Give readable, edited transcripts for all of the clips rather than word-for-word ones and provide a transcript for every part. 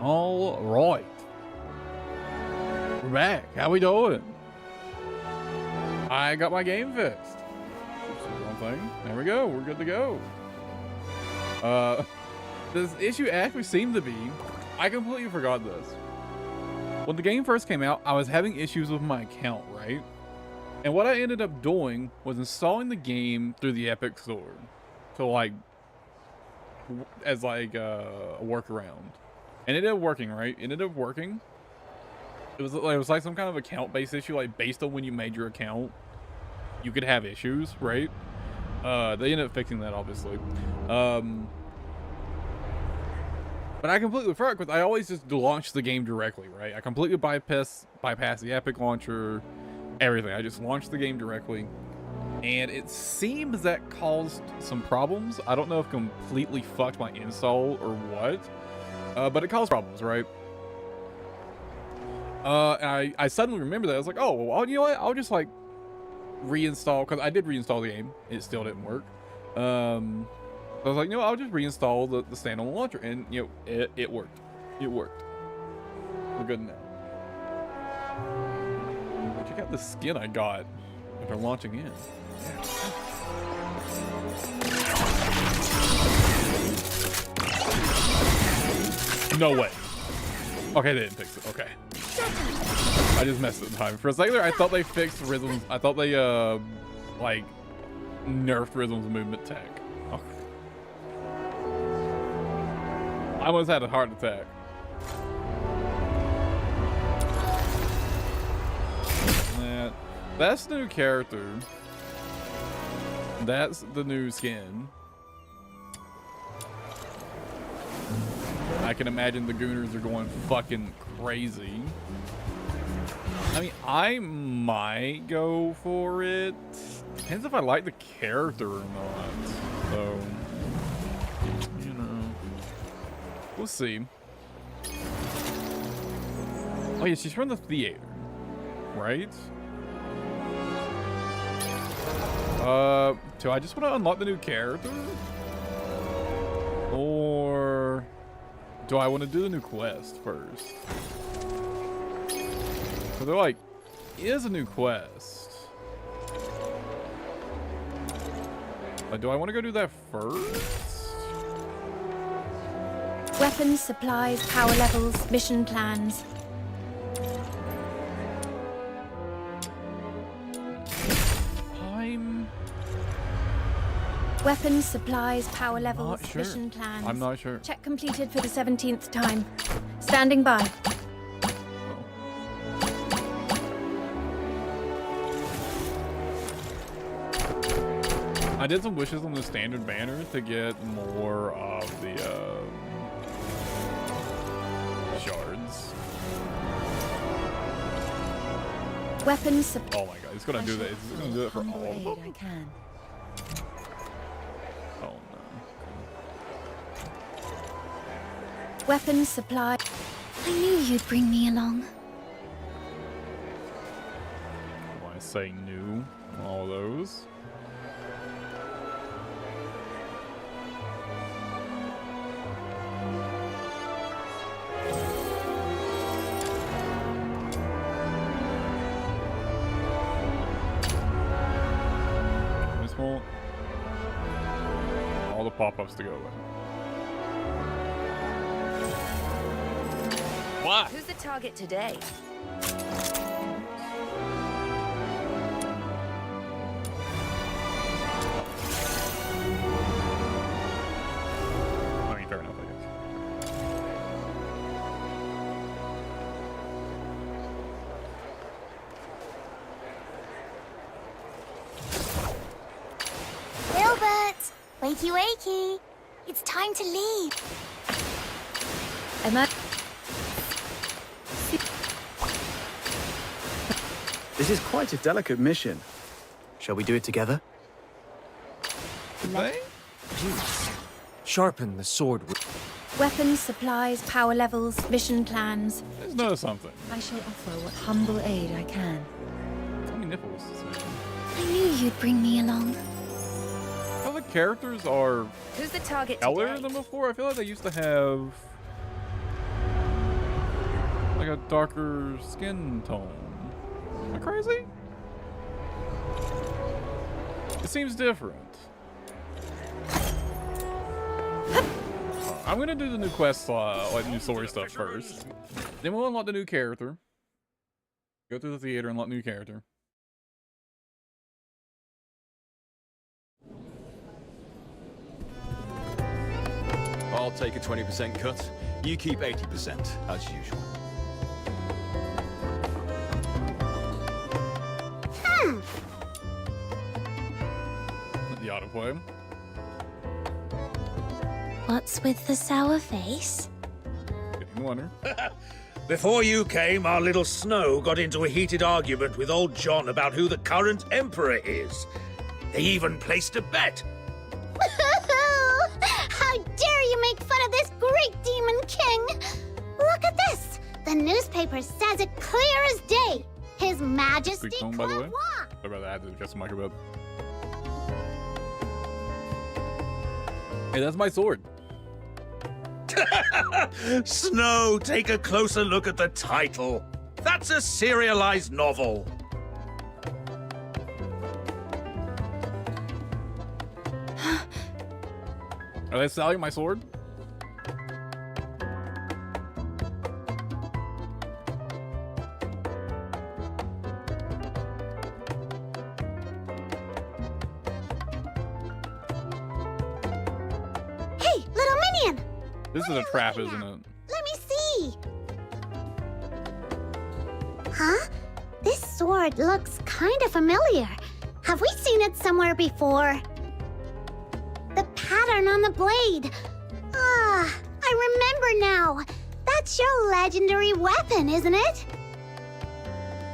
All right. We're back. How we doing? I got my game fixed. Wrong thing. There we go. We're good to go. This issue actually seemed to be... I completely forgot this. When the game first came out, I was having issues with my account, right? And what I ended up doing was installing the game through the Epic Store. So like... as like a workaround. And it ended up working, right? It ended up working. It was like some kind of account-based issue, like based on when you made your account, you could have issues, right? They ended up fixing that, obviously. But I completely forgot because I always just launch the game directly, right? I completely bypass the Epic launcher, everything. I just launched the game directly. And it seems that caused some problems. I don't know if completely fucked my install or what. But it caused problems, right? And I suddenly remembered that. I was like, oh, well, you know what? I'll just like reinstall, because I did reinstall the game. It still didn't work. So I was like, you know, I'll just reinstall the standalone launcher, and you know, it worked. It worked. We're good now. Check out the skin I got after launching in. No way. Okay, they didn't fix it. Okay. I just messed it in time. For a second there, I thought they fixed rhythms. I thought they, like, nerfed rhythms movement tech. Okay. I almost had a heart attack. That's the new character. That's the new skin. I can imagine the Gooners are going fucking crazy. I mean, I might go for it. Depends if I like the character or not. So, you know, we'll see. Oh yeah, she's from the theater, right? So I just want to unlock the new character? Or do I want to do the new quest first? So they're like, is a new quest. But do I want to go do that first? Weapons, supplies, power levels, mission plans. Weapons, supplies, power levels, mission plans. I'm not sure. Check completed for the 17th time. Standing by. I did some wishes on the standard banner to get more of the shards. Weapons. Oh my god, it's gonna do that. It's gonna do it for all of them. I can. Oh no. Weapons, supply. I knew you'd bring me along. Why say new? All those. All the pop-ups to go away. What? Who's the target today? I mean, fair enough, I guess. Wilbert! Wakey wakey! It's time to leave. Am I? This is quite a delicate mission. Shall we do it together? They? Sharpen the sword. Weapons, supplies, power levels, mission plans. Let's know something. I shall offer what humble aid I can. How many nipples? I knew you'd bring me along. All the characters are Who's the target taller today? than before. I feel like they used to have like a darker skin tone. Am I crazy? It seems different. I'm gonna do the new quest, like new story stuff first. Then we'll unlock the new character. Go through the theater, unlock new character. I'll take a 20% cut. You keep 80%, as usual. The autoplay. What's with the sour face? Getting wonder. Before you came, our little Snow got into a heated argument with old John about who the current emperor is. They even placed a bet. How dare you make fun of this great demon king! Look at this! The newspaper says it clear as day. His Majesty Sweet tone, by the way. Clavois. I'd rather add to the custom microbit. Hey, that's my sword. Snow, take a closer look at the title. That's a serialized novel. Are they selling my sword? Hey, little minion! This is a trap, isn't it? Let me see. Huh? This sword looks kind of familiar. Have we seen it somewhere before? The pattern on the blade. Ah, I remember now. That's your legendary weapon, isn't it?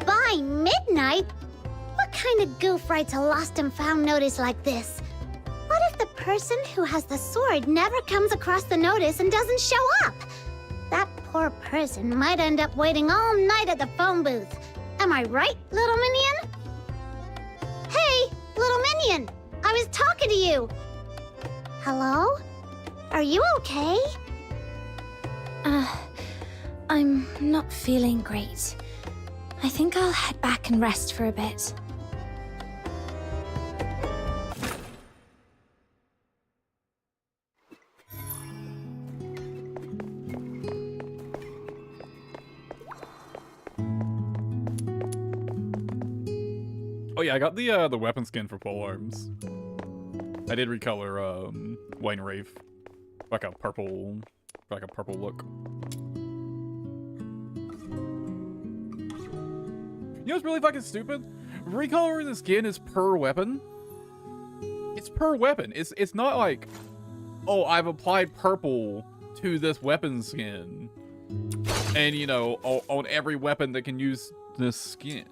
By midnight? What kind of goof writes a lost and found notice like this? What if the person who has the sword never comes across the notice and doesn't show up? That poor person might end up waiting all night at the phone booth. Am I right, little minion? Hey, little minion! I was talking to you! Hello? Are you okay? I'm not feeling great. I think I'll head back and rest for a bit. Oh yeah, I got the weapon skin for polearms. I did recolor Wayne Wraith, like a purple look. You know what's really fucking stupid? Recoloring the skin is per weapon. It's per weapon. It's not like, oh, I've applied purple to this weapon skin, and you know, on every weapon that can use this skin.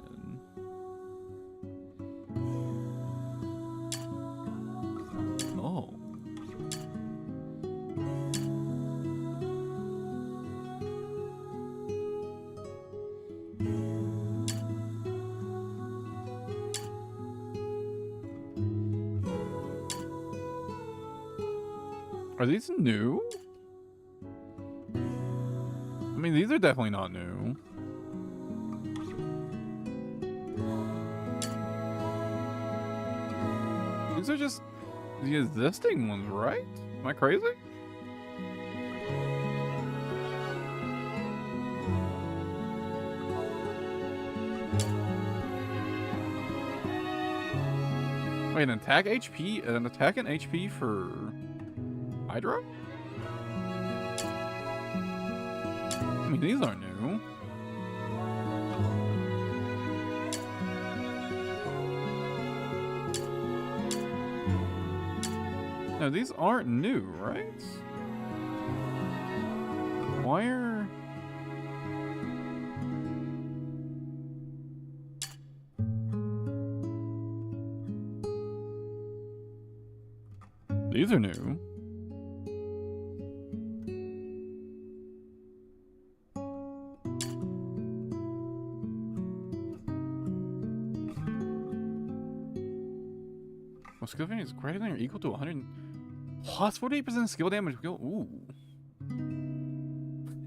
Are these new? I mean, these are definitely not new. These are just the existing ones, right? Am I crazy? Wait, an attack and HP for Hydra? I mean, these aren't new. No, these aren't new, right? Why are... These are new. Well, skill damage is greater than or equal to 100 plus 48% skill damage. Ooh.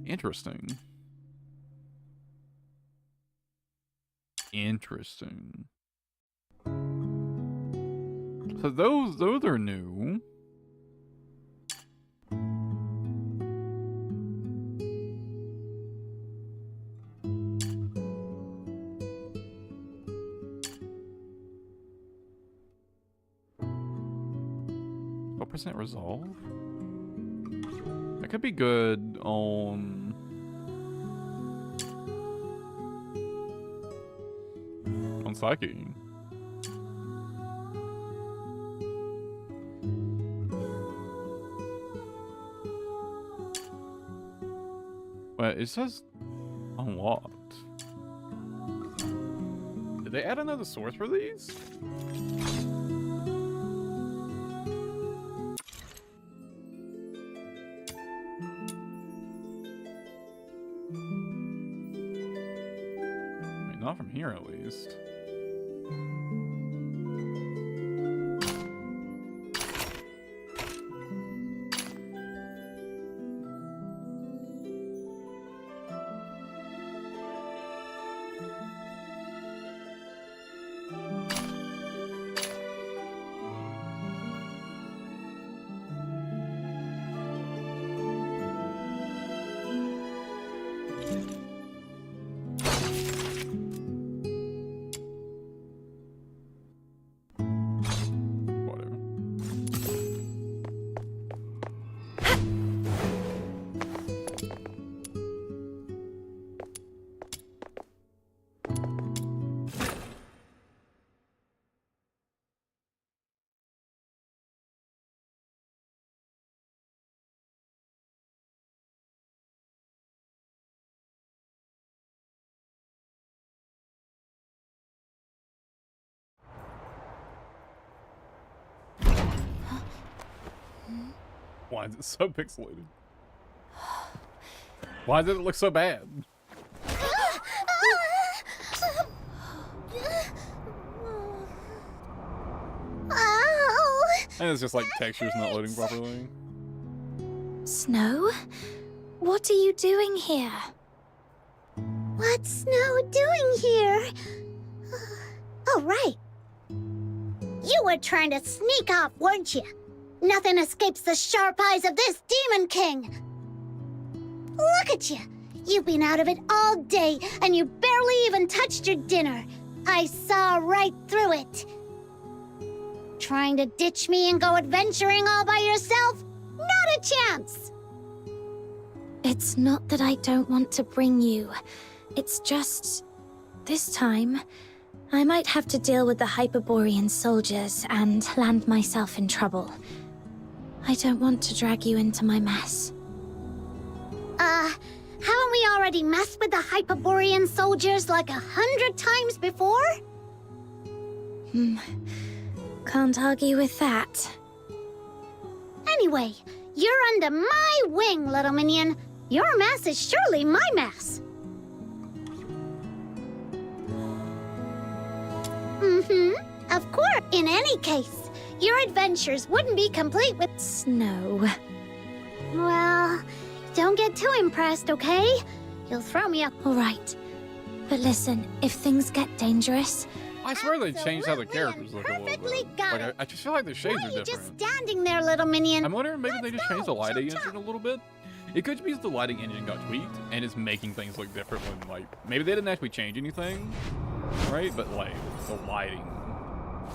Interesting. Interesting. So those are new. What percent resolve? That could be good on Psyche. Wait, it says unlocked. Did they add another source for these? I mean, not from here at least. Why is it so pixelated? Why does it look so bad? And it's just like textures not loading properly. Snow? What are you doing here? What's Snow doing here? Oh, right. You were trying to sneak off, weren't you? Nothing escapes the sharp eyes of this Demon King. Look at you. You've been out of it all day, and you barely even touched your dinner. I saw right through it. Trying to ditch me and go adventuring all by yourself? Not a chance. It's not that I don't want to bring you. It's just... this time, I might have to deal with the Hyperborean soldiers and land myself in trouble. I don't want to drag you into my mess. Haven't we already messed with the Hyperborean soldiers like 100 times before? Can't argue with that. Anyway, you're under my wing, little minion. Your mess is surely my mess. Of course. In any case, your adventures wouldn't be complete with Snow. Well, don't get too impressed, okay? You'll throw me up. All right. But listen, if things get dangerous... I swear they changed how the Absolutely characters look a little perfectly bit. got Like, I just feel like the shades Why are are you just different. standing there, little minion? I'm wondering maybe they Let's just changed the go. lighting Chop, engine a chop. little bit. It could be the lighting engine got tweaked and it's making things look different when, like, maybe they didn't actually change anything, right? But, like, the lighting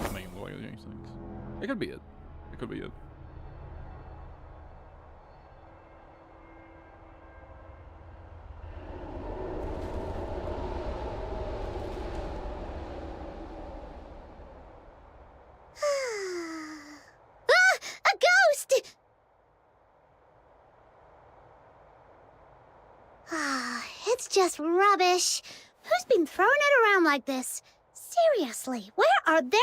is making the way they change things. It could be it. It could be it. A ghost! It's just rubbish. Who's been throwing it around like this? Seriously, where are their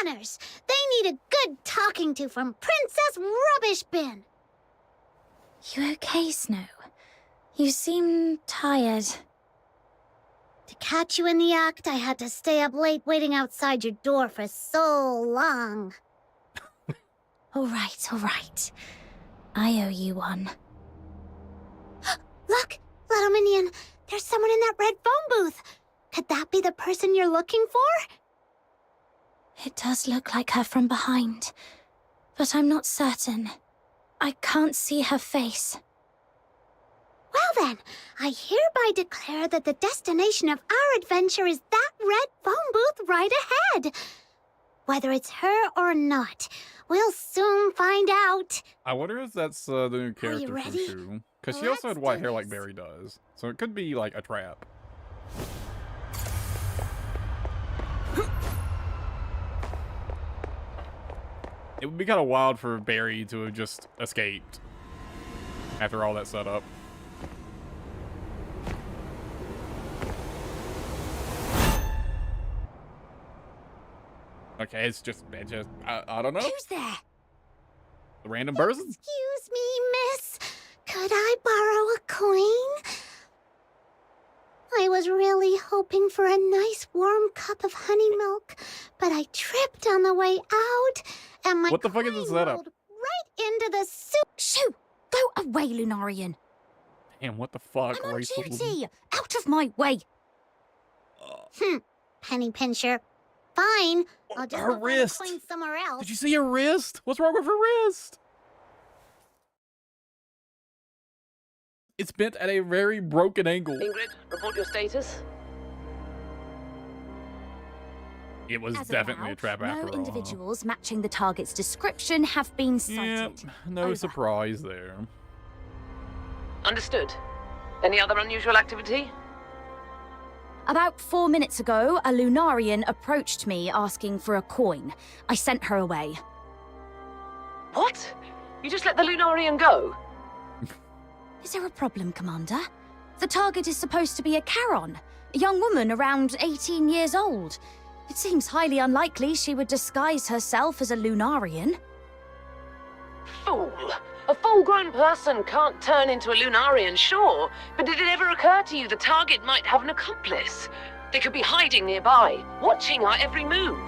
manners? They need a good talking to from Princess Rubbish Bin. You okay, Snow? You seem tired. To catch you in the act, I had to stay up late waiting outside your door for so long. All right. I owe you one. Look, little minion, there's someone in that red phone booth. Could that be the person you're looking for? It does look like her from behind, but I'm not certain. I can't see her face. Well then, I hereby declare that the destination of our adventure is that red phone booth right ahead. Whether it's her or not, we'll soon find out. I wonder if that's the new you character ready? Shushu. Because she also Let's had white do hair like this. Barry does. So it could be like a trap. It would be kind of wild for Barry to have just escaped after all that setup. Okay, it's just I don't know. Who's there? The random person? Excuse me, miss. Could I borrow a coin? I was really hoping for a nice warm cup of honey milk, but I tripped on the way out, and my What the fuck is coin this setup? rolled right into the soup. Shoo! Go away, Lunarian. Damn, what the fuck? I'm on Racial- duty. Out of my way. Penny pincher. Fine. I'll just Her go find the wrist. coin somewhere else. Did you see her wrist? What's wrong with her wrist? It's bent at a very broken angle. Ingrid, report your status. It was As of definitely now, a trap no after all. individuals matching the target's description have been Yep, sighted. no Over. surprise there. Understood. Any other unusual activity? About 4 minutes ago, a Lunarian approached me asking for a coin. I sent her away. What? You just let the Lunarian go? Is there a problem, Commander? The target is supposed to be a Charon, a young woman around 18 years old. It seems highly unlikely she would disguise herself as a Lunarian. Fool. A full-grown person can't turn into a Lunarian, sure, but did it ever occur to you the target might have an accomplice? They could be hiding nearby, watching our every move.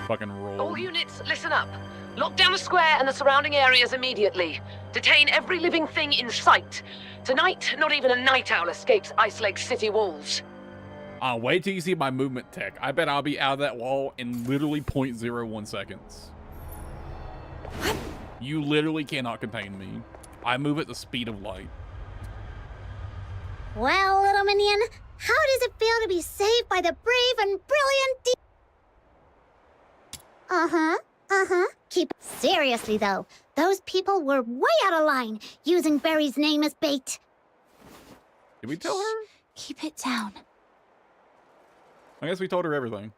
Fucking roll. All units, listen up. Lock down the square and the surrounding areas immediately. Detain every living thing in sight. Tonight, not even a night owl escapes Ice Lake city walls. Wait till you see my movement tech. I bet I'll be out of that wall in literally 0.01 seconds. You literally cannot contain me. I move at the speed of light. Well, little minion, how does it feel to be saved by the brave and brilliant Keep seriously though. Those people were way out of line, using Barry's name as bait. Did we tell her? Keep it down. I guess we told her everything.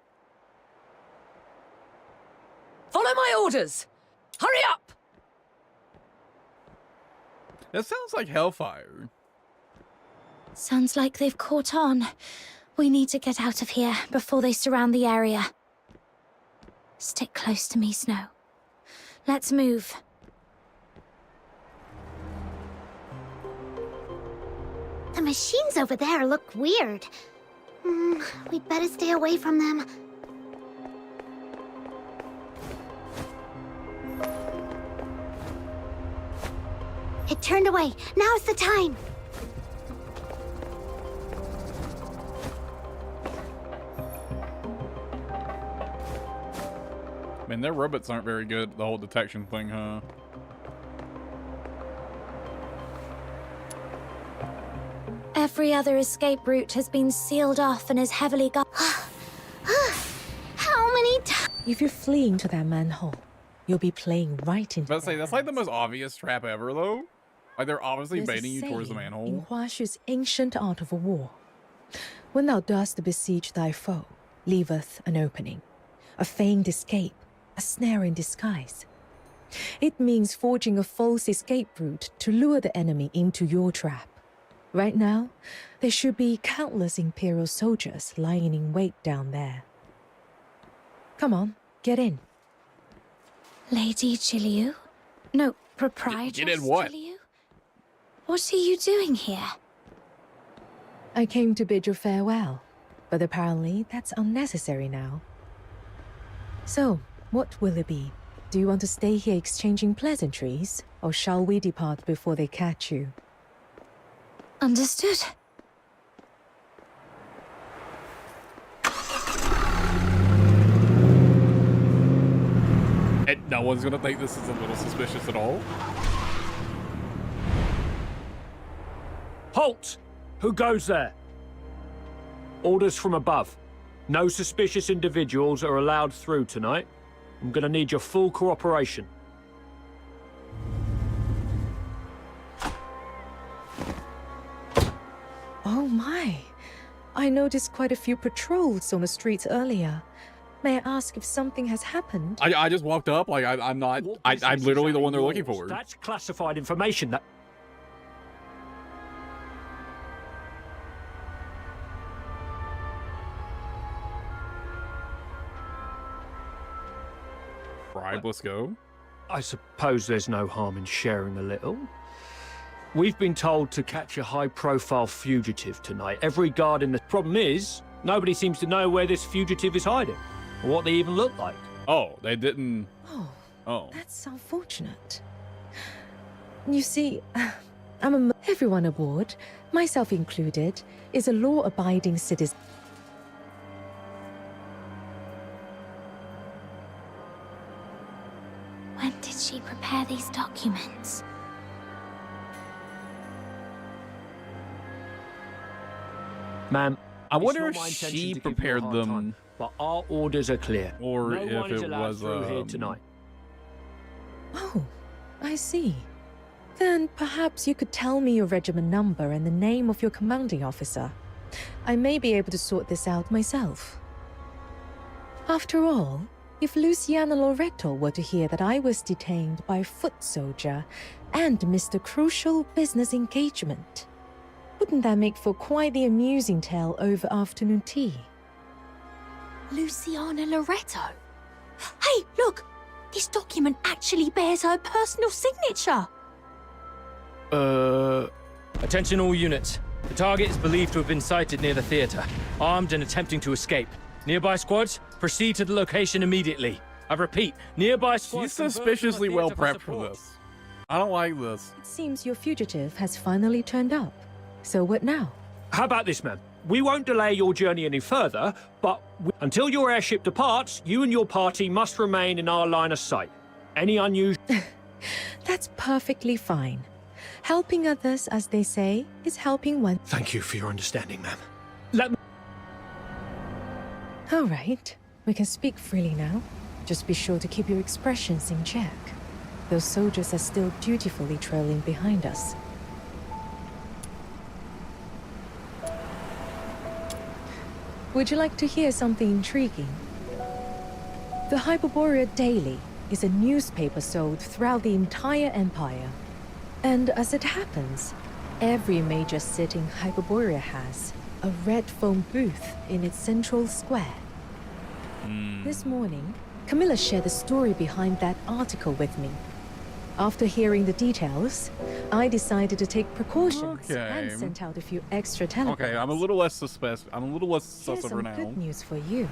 Follow my orders! Hurry up! That sounds like hellfire. Sounds like they've caught on. We need to get out of here before they surround the area. Stick close to me, Snow. Let's move. The machines over there look weird. We'd better stay away from them. It turned away. Now's the time. Man, their robots aren't very good at the whole detection thing, huh? Every other escape route has been sealed off and is heavily guarded. How many times? If you're fleeing to that manhole, you'll be playing right into Let's say their that's like the hands. most obvious trap ever, though. Like they're obviously There's a baiting you towards the saying In manhole. Huashu's ancient art of a war, when thou dost besiege thy foe, leaveth an opening, a feigned escape, a snare in disguise. It means forging a false escape route to lure the enemy into your trap. Right now, there should be countless Imperial soldiers lying in wait down there. Come on, get in. Lady Jiliu? No, Proprietress Get in what? Jiliu? What are you doing here? I came to bid you farewell, but apparently that's unnecessary now. So, what will it be? Do you want to stay here exchanging pleasantries, or shall we depart before they catch you? Understood. And no one's gonna think this is a little suspicious at all. Halt! Who goes there? Orders from above. No suspicious individuals are allowed through tonight. I'm gonna need your full cooperation. Oh my. I noticed quite a few patrols on the streets earlier. May I ask if something has happened? I just walked up, like, I'm not, What I'm business is literally the that one they're of looking yours? for. That's classified information that... Bribe, let's go. I suppose there's no harm in sharing a little. We've been told to catch a high-profile fugitive tonight. Every guard in the... Problem is, nobody seems to know where this fugitive is hiding, or what they even look like. Oh, they didn't. Oh, Oh. that's unfortunate. You see, everyone aboard, myself included, is a law-abiding citizen. When did she prepare these documents? Ma'am, I it's wonder not if my intention she to give you a prepared hard them, time, but our orders are clear. or No if one is it allowed was through here tonight. Oh, I see. Then perhaps you could tell me your regiment number and the name of your commanding officer. I may be able to sort this out myself. After all, if Luciana Loreto were to hear that I was detained by a foot soldier and missed a crucial business engagement, wouldn't that make for quite the amusing tale over afternoon tea? Luciana Loreto? Hey, look! This document actually bears her personal signature! Attention all units. The target is believed to have been sighted near the theater, armed and attempting to escape. Nearby squads, proceed to the location immediately. I repeat, nearby squads... she's converge on the suspiciously well theater prepped for support. this. I don't like this. It seems your fugitive has finally turned up. So what now? How about this, ma'am? We won't delay your journey any further, but until your airship departs, you and your party must remain in our line of sight. Any unusual... That's perfectly fine. Helping others, as they say, is helping one. Thank you for your understanding, ma'am. Let me... All right, we can speak freely now. Just be sure to keep your expressions in check. Those soldiers are still dutifully trailing behind us. Would you like to hear something intriguing? The Hyperborea Daily is a newspaper sold throughout the entire empire. And as it happens, every major city in Hyperborea has a red foam booth in its central square. This morning, Camilla shared the story behind that article with me. After hearing the details, I decided to take precautions Okay. and sent out a few extra telegrams. Okay, I'm a little less suspect. I'm a little less sus Here's of her some now. good news for you.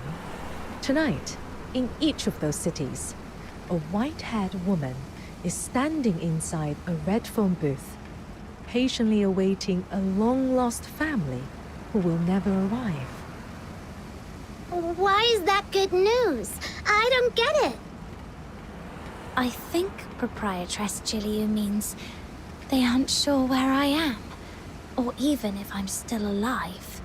Tonight, in each of those cities, a white-haired woman is standing inside a red phone booth, patiently awaiting a long-lost family who will never arrive. Why is that good news? I don't get it. I think Proprietress Gilliu means they aren't sure where I am, or even if I'm still alive.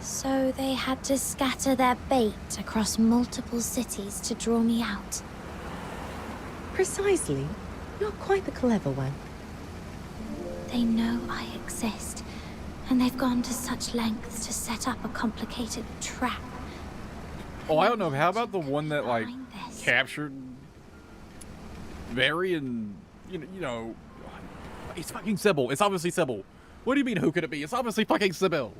So they had to scatter their bait across multiple cities to draw me out. Precisely. You're quite the clever one. They know I exist, and they've gone to such lengths to set up a complicated trap. Oh, I don't know. How about the one that, like, Behind this. captured Barry and, you know, it's fucking Sybil. It's obviously Sybil. What do you mean, who could it be? It's obviously fucking Sybil.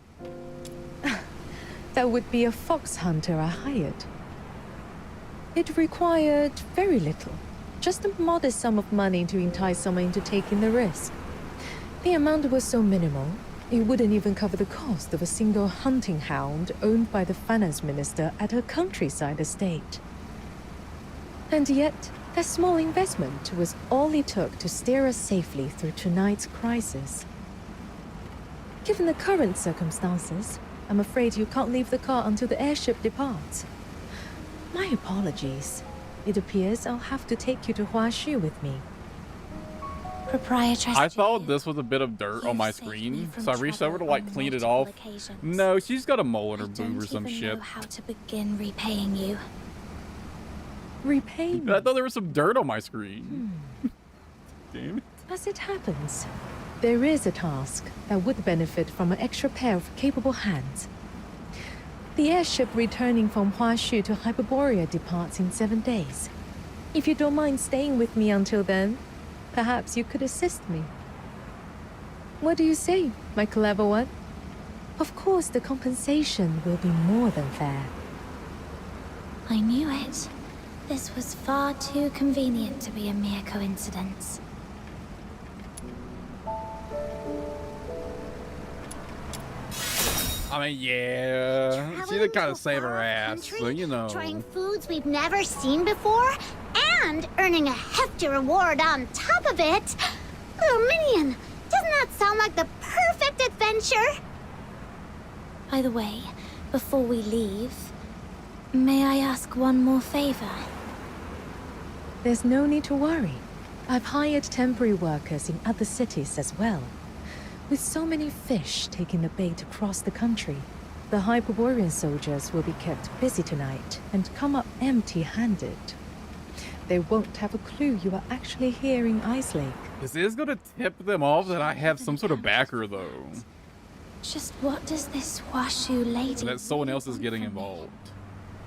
That would be a fox hunter I hired. It required very little. Just a modest sum of money to entice someone into taking the risk. The amount was so minimal, it wouldn't even cover the cost of a single hunting hound owned by the finance minister at her countryside estate. And yet, that small investment was all it took to steer us safely through tonight's crisis. Given the current circumstances, I'm afraid you can't leave the car until the airship departs. My apologies. it appears I'll have to take you to Huashu with me. Proprietress. I thought this was a bit of dirt on my screen, so I reached over to like clean it off. No, she's got a mole in her boob or some shit. Know how to begin repaying you. Repay me? I thought there was some dirt on my screen. Damn it. As it happens, there is a task that would benefit from an extra pair of capable hands. The airship returning from Huashu to Hyperborea departs in 7 days. If you don't mind staying with me until then, perhaps you could assist me. What do you say, my clever one? Of course, the compensation will be more than fair. I knew it. This was far too convenient to be a mere coincidence. I mean, yeah, she did kind of save her ass, so you know. Trying foods we've never seen before, and earning a hefty reward on top of it. Little Minion, doesn't that sound like the perfect adventure? By the way, before we leave, may I ask one more favor? There's no need to worry. I've hired temporary workers in other cities as well. With so many fish taking the bait across the country, the Hyperborean soldiers will be kept busy tonight and come up empty-handed. They won't have a clue you are actually here in Ice Lake. This is gonna tip them off that I have some sort of backer, though. Just what does this Huashu lady... That someone else is getting involved.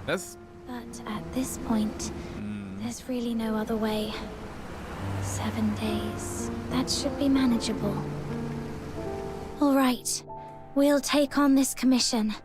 That's... But at this point, there's really no other way. 7 days. That should be manageable. All right. We'll take on this commission.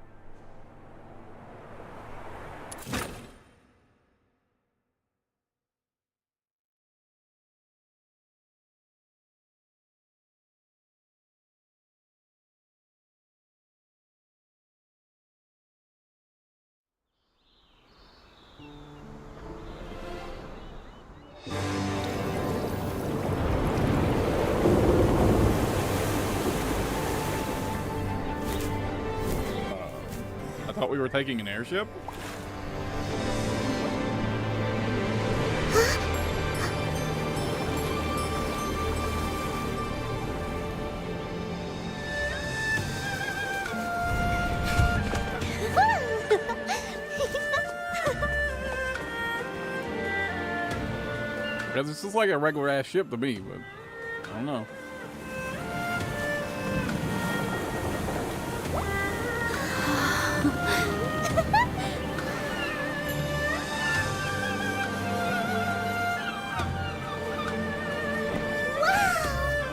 I thought we were taking an airship. Because it's just like a regular ass ship to me, but I don't know.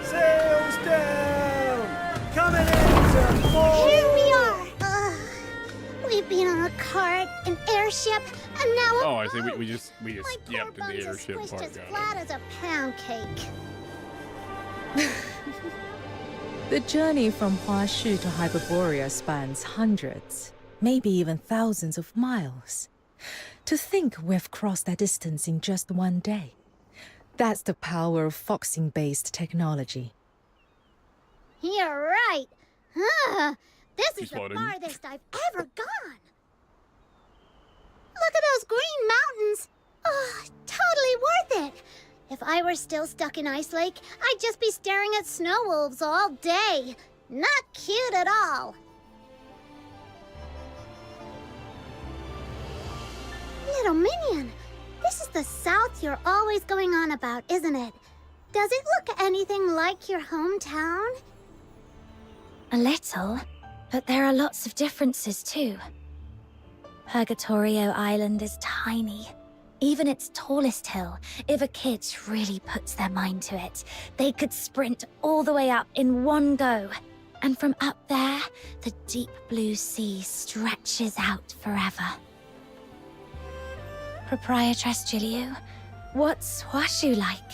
Sails down! Coming in to full! Here we are! We've been on a cart, an airship, and now a Oh, I see. We just My yep, poor did the bones are airship squished part. as Got it. flat as a pound cake. The journey from Huashu to Hyperborea spans hundreds, maybe even thousands of miles. To think we've crossed that distance in just 1 day. That's the power of foxing-based technology. You're right. This She's is the floating. farthest I've ever gone. Look at those green mountains. Oh, totally worth it. If I were still stuck in Ice Lake, I'd just be staring at snow wolves all day. Not cute at all. Little Minion, this is the South you're always going on about, isn't it? Does it look anything like your hometown? A little, but there are lots of differences too. Purgatorio Island is tiny. Even its tallest hill, if a kid really puts their mind to it, they could sprint all the way up in one go. And from up there, the deep blue sea stretches out forever. Proprietress Gilio, what's Huashu like?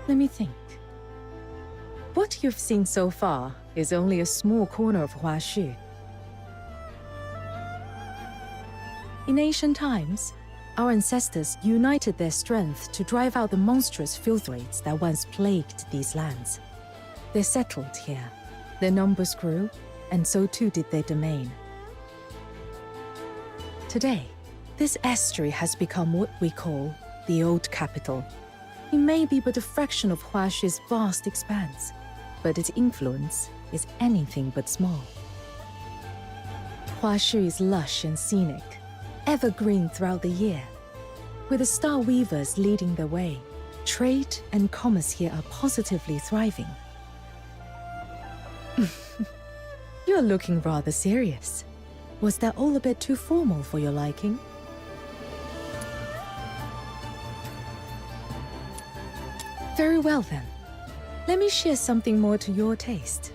Let me think. What you've seen so far is only a small corner of Huashu. In ancient times, our ancestors united their strength to drive out the monstrous filth raids that once plagued these lands. They settled here. Their numbers grew, and so too did their domain. Today, This estuary has become what we call the Old Capital. It may be but a fraction of Huashu's vast expanse, but its influence is anything but small. Huashu is lush and scenic, evergreen throughout the year. With the Star Weavers leading the way, trade and commerce here are positively thriving. You're looking rather serious. Was that all a bit too formal for your liking? Very well then. Let me share something more to your taste.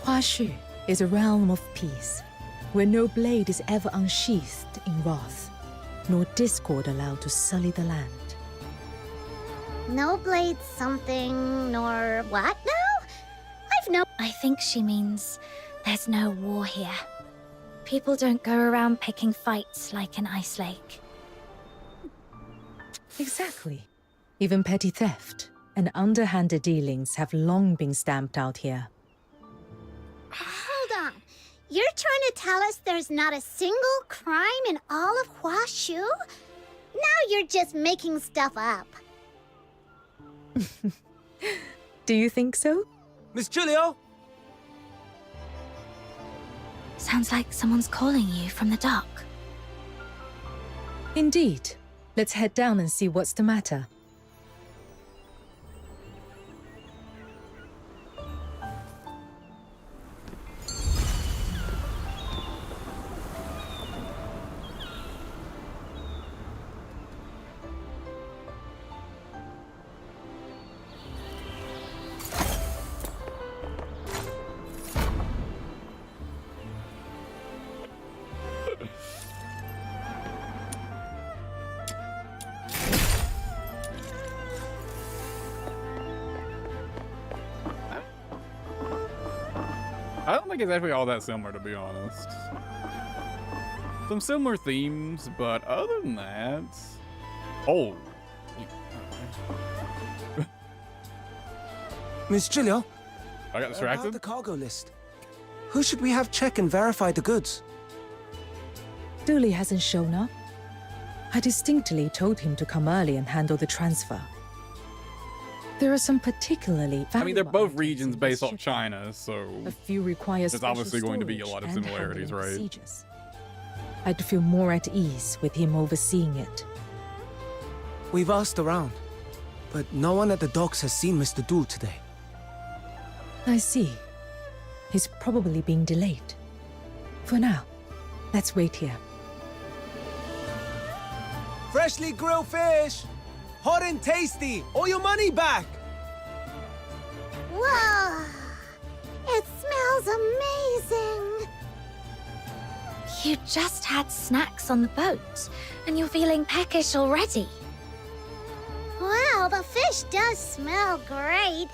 Huashu is a realm of peace, where no blade is ever unsheathed in wrath, nor discord allowed to sully the land. No blade something, nor what now? I've no. I think she means there's no war here. People don't go around picking fights like an ice lake. Exactly. Even petty theft and underhanded dealings have long been stamped out here. Hold on. You're trying to tell us there's not a single crime in all of Huashu? Now you're just making stuff up. Do you think so? Miss Julio? Sounds like someone's calling you from the dock. Indeed. Let's head down and see what's the matter. I don't think it's actually all that similar, to be honest. Some similar themes, but other than that... Oh. Miss Julio? I got distracted? About the cargo list. Who should we have check and verify the goods? Dooley hasn't shown up. I distinctly told him to come early and handle the transfer. There are some particularly valuable I mean, they're both items regions in based this off shipment. China, so A few require there's obviously going to be a lot of storage and similarities, handling right? procedures. I'd feel more at ease with him overseeing it. We've asked around, but no one at the docks has seen Mr. Dool today. I see. He's probably being delayed. For now, let's wait here. Freshly grilled fish! Hot and tasty! Or your money back! Whoa! It smells amazing! You just had snacks on the boat, and you're feeling peckish already. Well, the fish does smell great.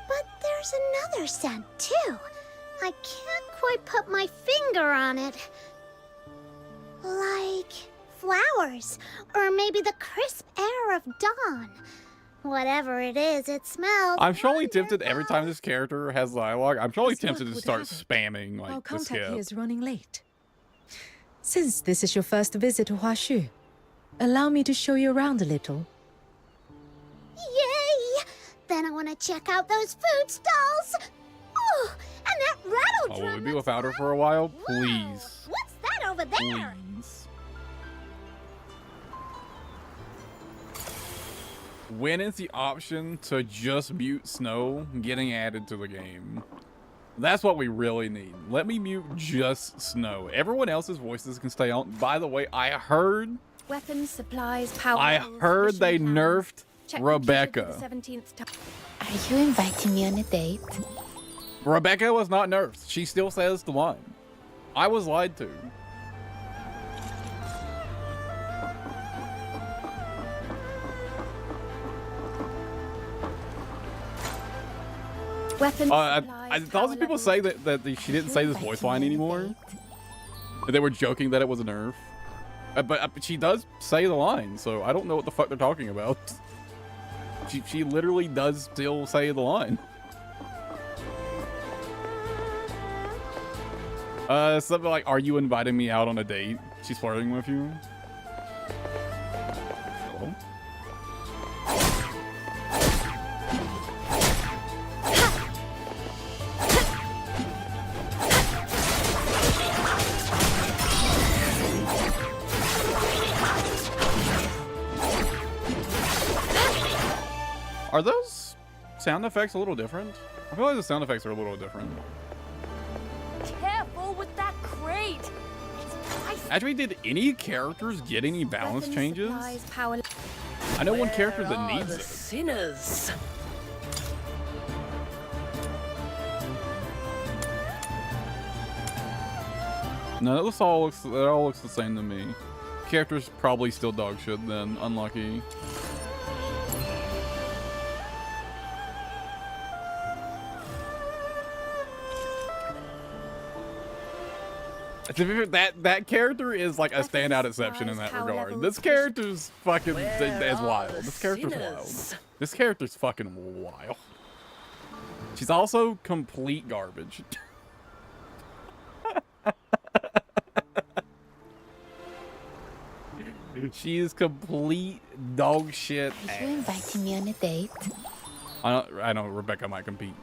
But there's another scent, too. I can't quite put my finger on it. Like flowers, or maybe the crisp air of dawn. Whatever it is, it smells. I'm surely tempted every time this character has dialogue. I'm surely As tempted luck to would start have it, spamming Our like the contact skip. here is running late. Since this is your first visit to Huashu, allow me to show you around a little. Yay! Then I want to check out those food stalls. Oh, and that rattle Oh, drum. will we be looks without her for a while? Whoa, Please. what's that over there? Please. When is the option to just mute Snow getting added to the game? That's what we really need. Let me mute just Snow. Everyone else's voices can stay on. By the way, I heard Weapons, supplies, power. I levels, heard mission they plan. nerfed Check computer for Rebecca. the 17th time. Are you inviting me on a date? Rebecca was not nerfed. She still says the line. I was lied to. Weapons, I supplies, thought power people levels. say that she didn't say this voice line anymore. That they were joking that it was a nerf. But she does say the line, so I don't know what the fuck they're talking about. She literally does still say the line. Something like, "Are you inviting me out on a date?" She's flirting with you. Hello? Are those sound effects a little different? I feel like the sound effects are a little different. Careful with that crate. Actually, did any characters get any balance changes? I know one character that needs it. Sinners. No, that all looks the same to me. Character's probably still dog shit then. Unlucky. That character is like a standout exception in that regard. This character's fucking is wild. This character's wild. This character's fucking wild. She's also complete garbage. She is complete dog shit. Are you inviting me on a date? I know Rebecca might compete.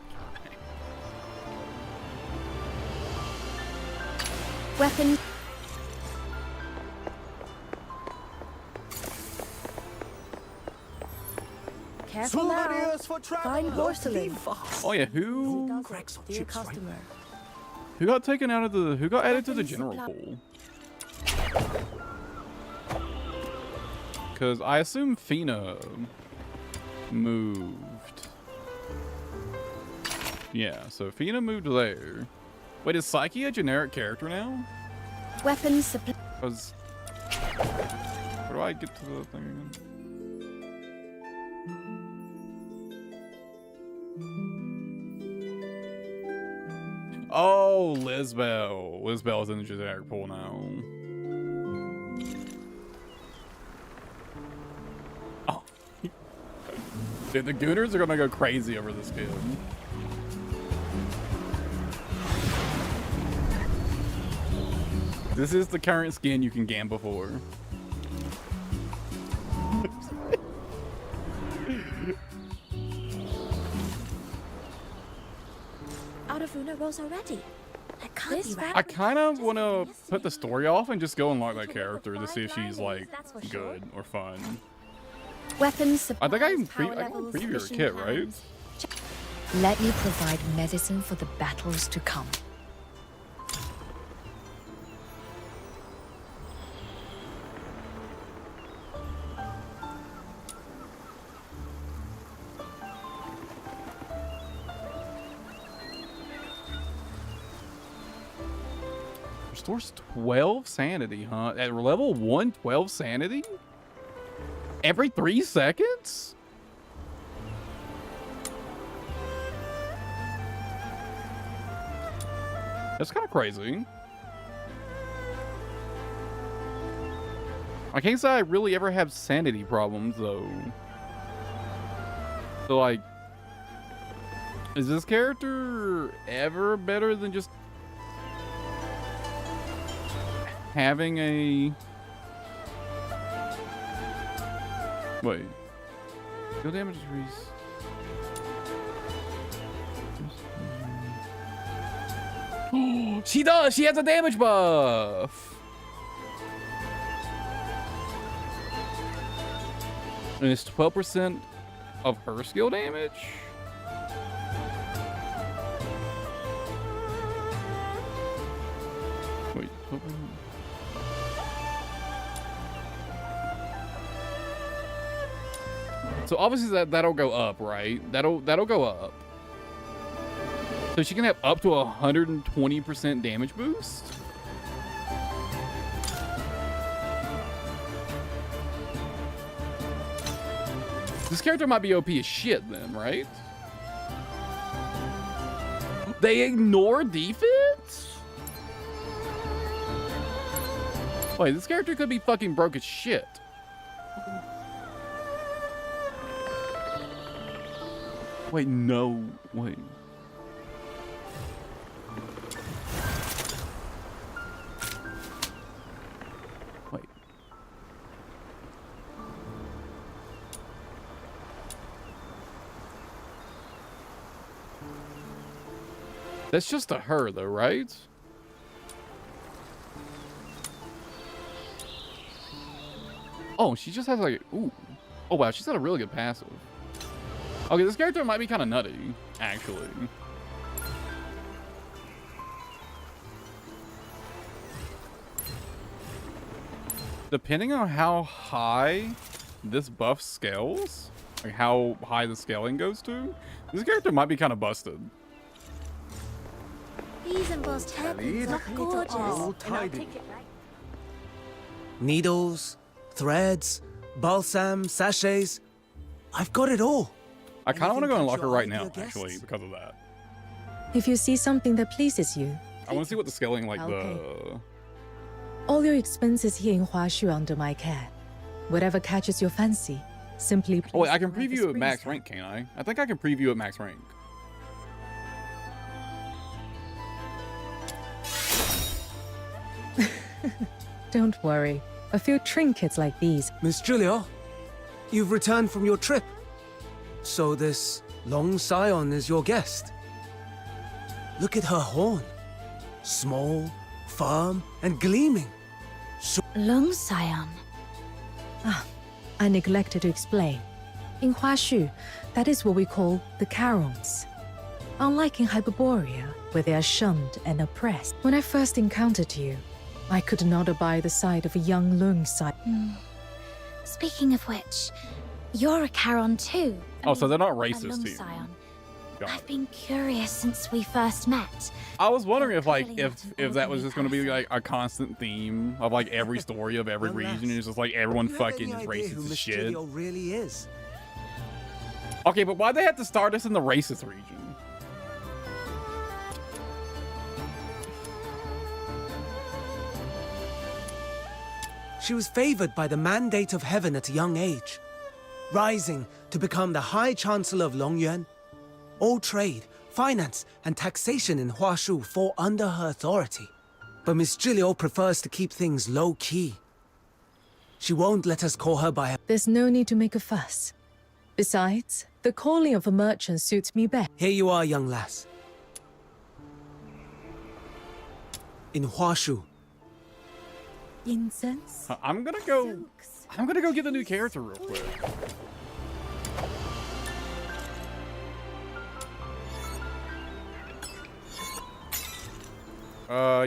Weapon. Careful now. Fine porcelain. Oh yeah, who got taken out of the? Who got added to the general pool? Because I assume Fina moved. Yeah, so Fina moved there. Wait, is Psyche a generic character now? Weapons supply. Because where do I get to the thing again? Oh, Lisbel. Lisbel is in the generic pool now. Oh. Dude, the Gooners are gonna go crazy over this kid. This is the current skin you can gamble for. Out of Una Rose already. That can't be right. I kind of want to put the story off and just go unlock that character to see if she's like good or fun. Weapons. I think I can preview her kit, right? Let me provide medicine for the battles to come. Restores 12 sanity, huh? At level 1, 12 sanity? Every 3 seconds? That's kind of crazy. I can't say I really ever have sanity problems, though. So, like, is this character ever better than just having a... Wait. Skill damage increase. She does! She has a damage buff! And it's 12% of her skill damage? Wait, so obviously that'll go up, right? That'll go up. So she can have up to 120% damage boost? This character might be OP as shit then, right? They ignore defense? Wait, this character could be fucking broke as shit. Wait, no, wait. That's just to her, though, right? Oh, she just has like, ooh. Oh, wow, she's got a really good passive. Okay, this character might be kind of nutty, actually. Depending on how high this buff scales, like how high the scaling goes to, this character might be kind of busted. These embossed hairpins are gorgeous. All tidy. Needles, threads, balsam, sachets. I've got it all. I kind of want to go and lock her right now, Anything catch your eye, actually, dear because of that. If you see something that pleases you, I want to see what the scaling, like Okay. All your expenses here in Huashu under my care. Whatever catches your fancy, simply Oh, wait, I place can them at the preview at max screen rank, can't I? I think I can preview at max rank. side. Don't worry. A few trinkets like these. Miss Julia, you've returned from your trip. So this long scion is your guest. Look at her horn. Small, firm, and gleaming. Long Scion. I neglected to explain. In Huashu, that is what we call the Carons. Unlike in Hyperborea, where they are shunned and oppressed, when I first encountered you, I could not abide the sight of a young Lung Scion. Speaking of which, you're a Charon too. Oh, so they're not a racist Lung to you. Scion. Got I've it. been curious since we first met. I was wondering if, like, Clearly not an if that was ordinary just going to be, person. like, a constant theme of, like, every story of every Young region. lass, It's just, like, everyone do you have fucking any is idea who racist as Miss shit. Julia really is? Okay, but why'd they have to start us in the racist region? She was favored by the mandate of heaven at a young age, rising to become the High Chancellor of Longyuan. All trade, finance, and taxation in Huashu fall under her authority. But Miss Jilio prefers to keep things low-key. She won't let us call her by her... There's no need to make a fuss. Besides, the calling of a merchant suits me best. Here you are, young lass. In Huashu. Incense? I'm gonna go get the new character real quick.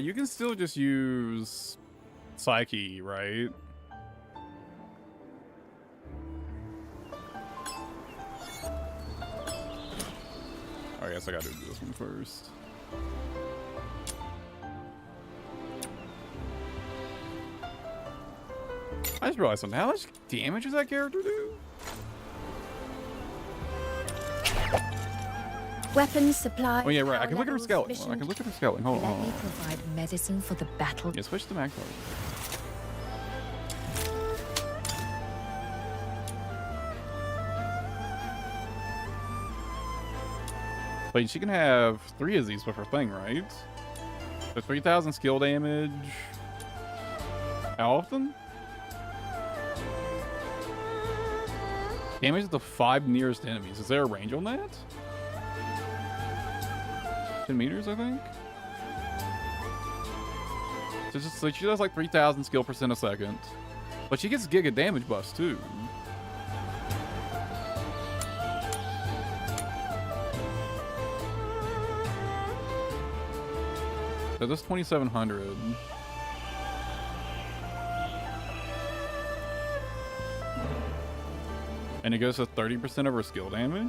You can still just use Psyche, right? I guess I gotta do this one first. I just realized something. How much damage does that character do? Weapons, supplies. Oh yeah, right. I power can look at her levels, scaling. mission- I can look at her scaling. Hold on. Let Hold me on. provide medicine for the battle. Yeah, switch to max mode. But she can have 3 of these with her thing, right? So 3,000 skill damage. How often? Damage to the 5 nearest enemies. Is there a range on that? 10 meters, I think? So she does like 3,000 skill percent a second. But she gets giga damage buffs too. So this 2,700. And it goes to 30% of her skill damage.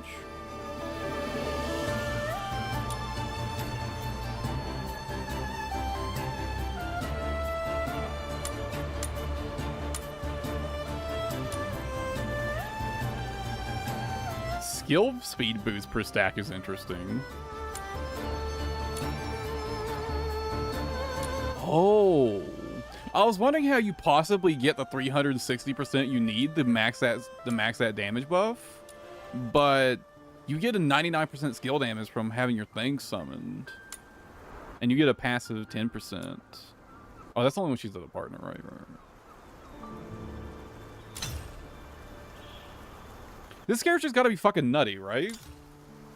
Skill speed boost per stack is interesting. Oh, I was wondering how you possibly get the 360% you need to max that damage buff, but you get a 99% skill damage from having your thing summoned, and you get a passive 10%. Oh, that's only when she's with a partner, right? This character's got to be fucking nutty, right?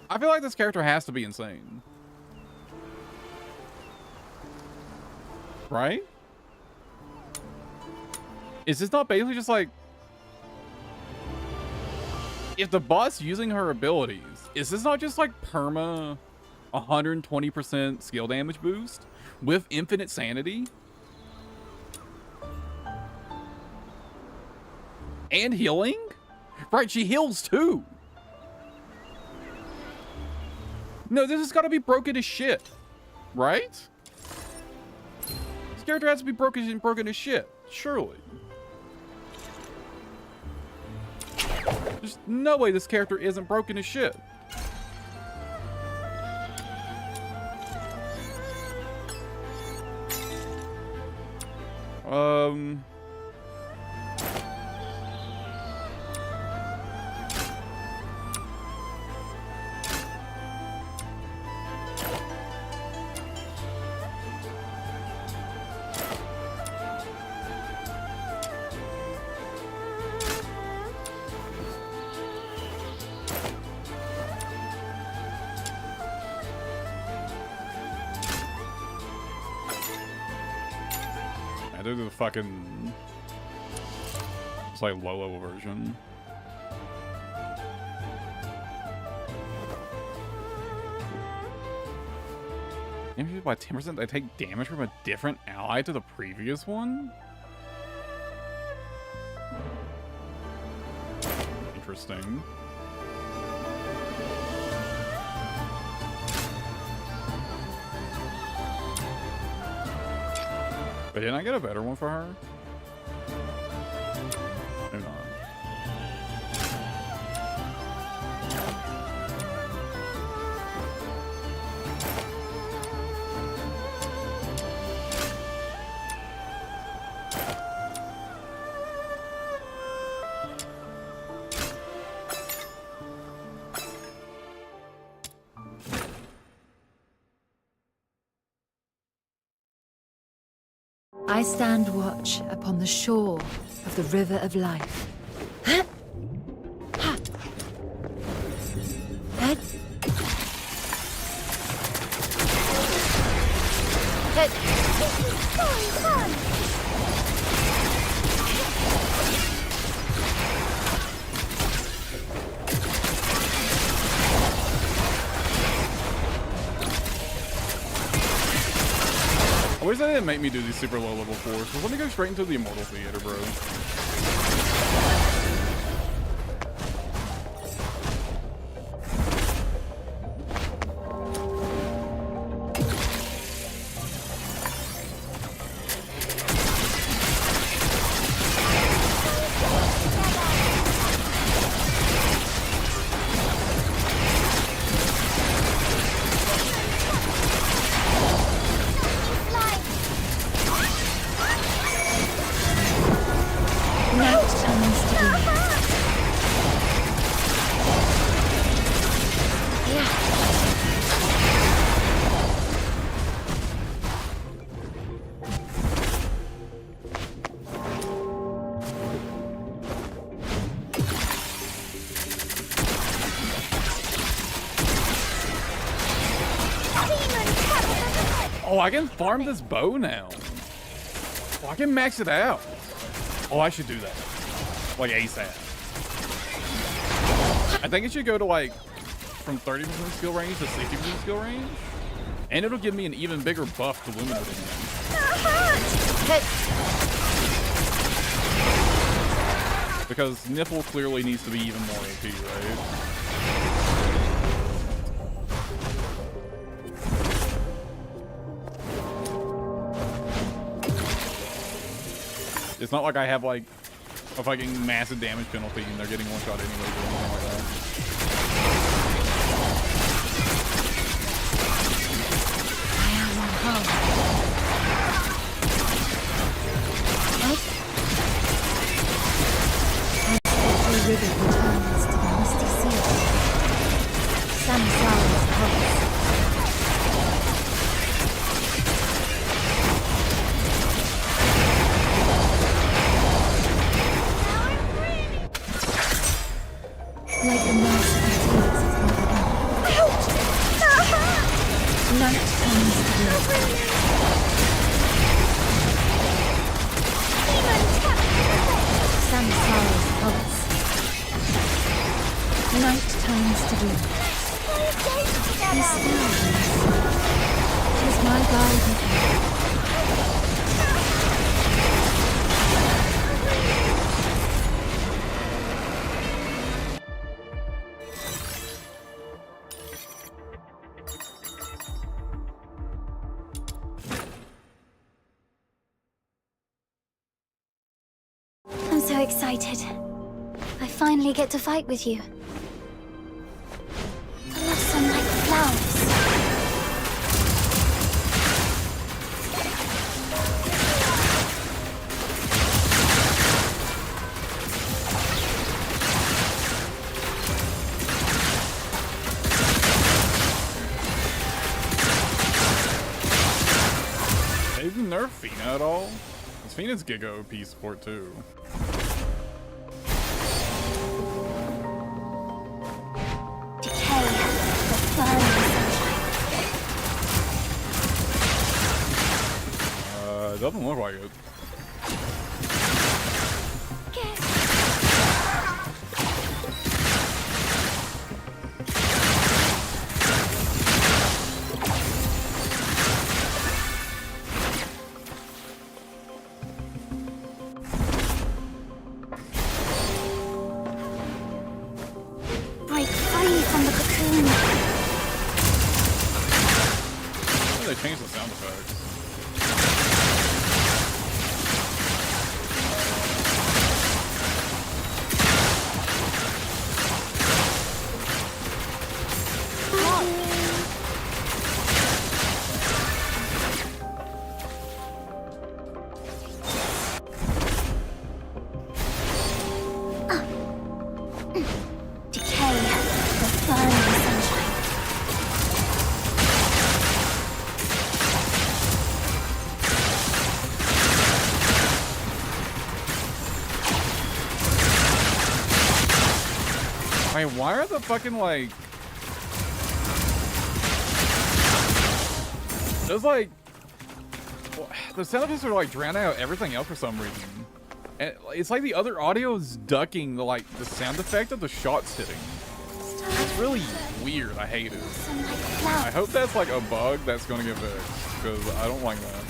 I feel like this character has to be insane. Right? Is this not basically just like, if the bot's using her abilities, is this not just like perma 120% skill damage boost with infinite sanity? And healing? Right, she heals too. No, this has got to be broken as shit. Right? This character has to be broken as shit. Surely. There's no way this character isn't broken as shit. I do the fucking, it's like low level version. Damage by 10%. I take damage from a different ally to the previous one. Interesting. But didn't I get a better one for her? Maybe not. I stand watch upon the shore of the river of life. I wish they didn't make me do these super low level 4s. So let me go straight into the Immortal Theater, bro. Oh, I can farm this bow now. Oh, I can max it out. Oh, I should do that. Like ASAP. I think it should go to like from 30% skill range to 60% skill range. And it'll give me an even bigger buff to Luminate again. Because Nipple clearly needs to be even more OP, right? It's not like I have like a fucking massive damage penalty and they're getting one shot anyway or anything like that. I am on home. As the river returns to the misty sea, Samsara's pulse. Like the merciful tears of Mother Earth. Night comes to the Night times to be. And still, she's my guardian. I'm so excited. I finally get to fight with you. Blossom like flowers. They didn't nerf Fina at all. Because Fina's Giga OP support too. Doesn't look like it. Break free from the cocoon. Oh, they changed the sound effects. Wait, why are the fucking, like... There's, like... The sound effects are, like, drowning out everything else for some reason. And it's like the other audio is ducking the, like, the sound effect of the shots hitting. It's really weird. I hate it. I hope that's, like, a bug that's gonna get fixed. Because I don't like that.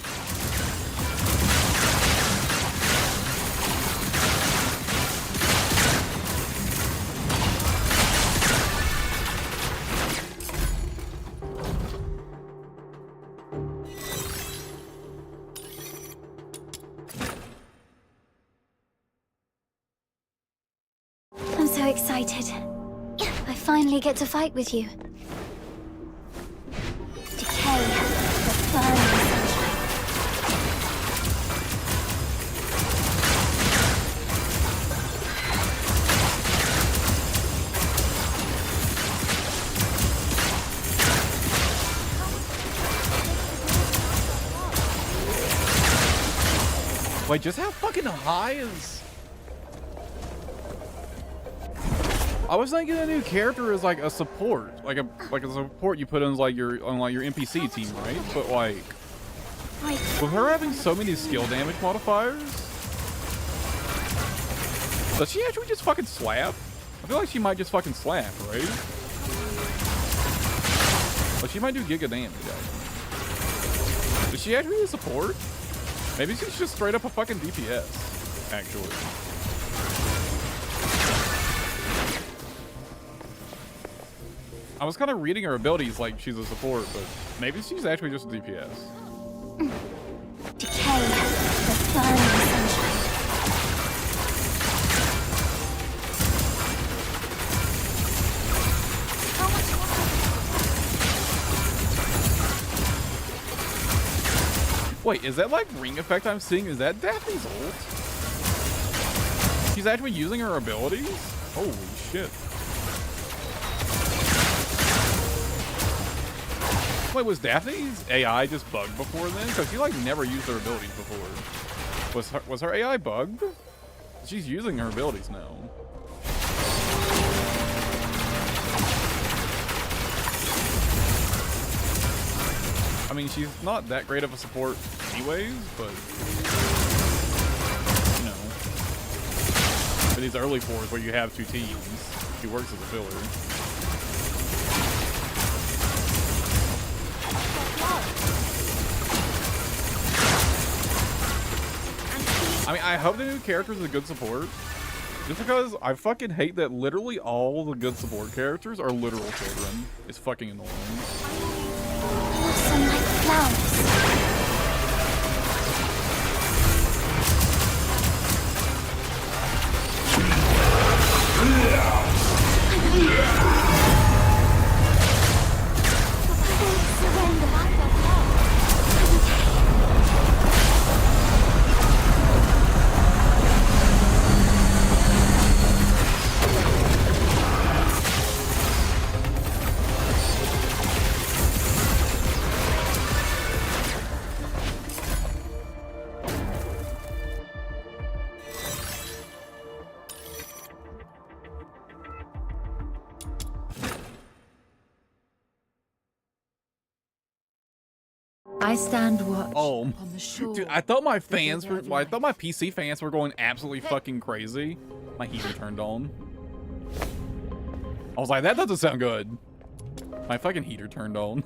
I'm so excited. I finally get to fight with you. Decay, the burning sunshine. Wait, just how fucking high is... I was thinking a new character is like a support, like a support you put in like your NPC team, right? But like, with her having so many skill damage modifiers, does she actually just fucking slap? I feel like she might just fucking slap, right? Like she might do giga damage. Actually. Is she actually a support? Maybe she's just straight up a fucking DPS, actually. I was kind of reading her abilities like she's a support, but maybe she's actually just a DPS. Decay, the burning sunshine. Wait, is that like ring effect I'm seeing? Is that Daphne's ult? She's actually using her abilities? Holy shit. Wait, was Daphne's AI just bugged before then? Because she like never used her abilities before. Was her AI bugged? She's using her abilities now. I mean, she's not that great of a support anyways, but you know, for these early fours where you have two teams. He works as a filler. I mean, I hope the new character is a good support. Just because I fucking hate that literally all the good support characters are literal children. It's fucking annoying. Blossom like flowers. I stand watch Oh, on the shore. dude, I thought my of the fans were, river of well, I thought my life. PC fans were going absolutely fucking crazy. My heater turned on. I was like, that doesn't sound good. My fucking heater turned on.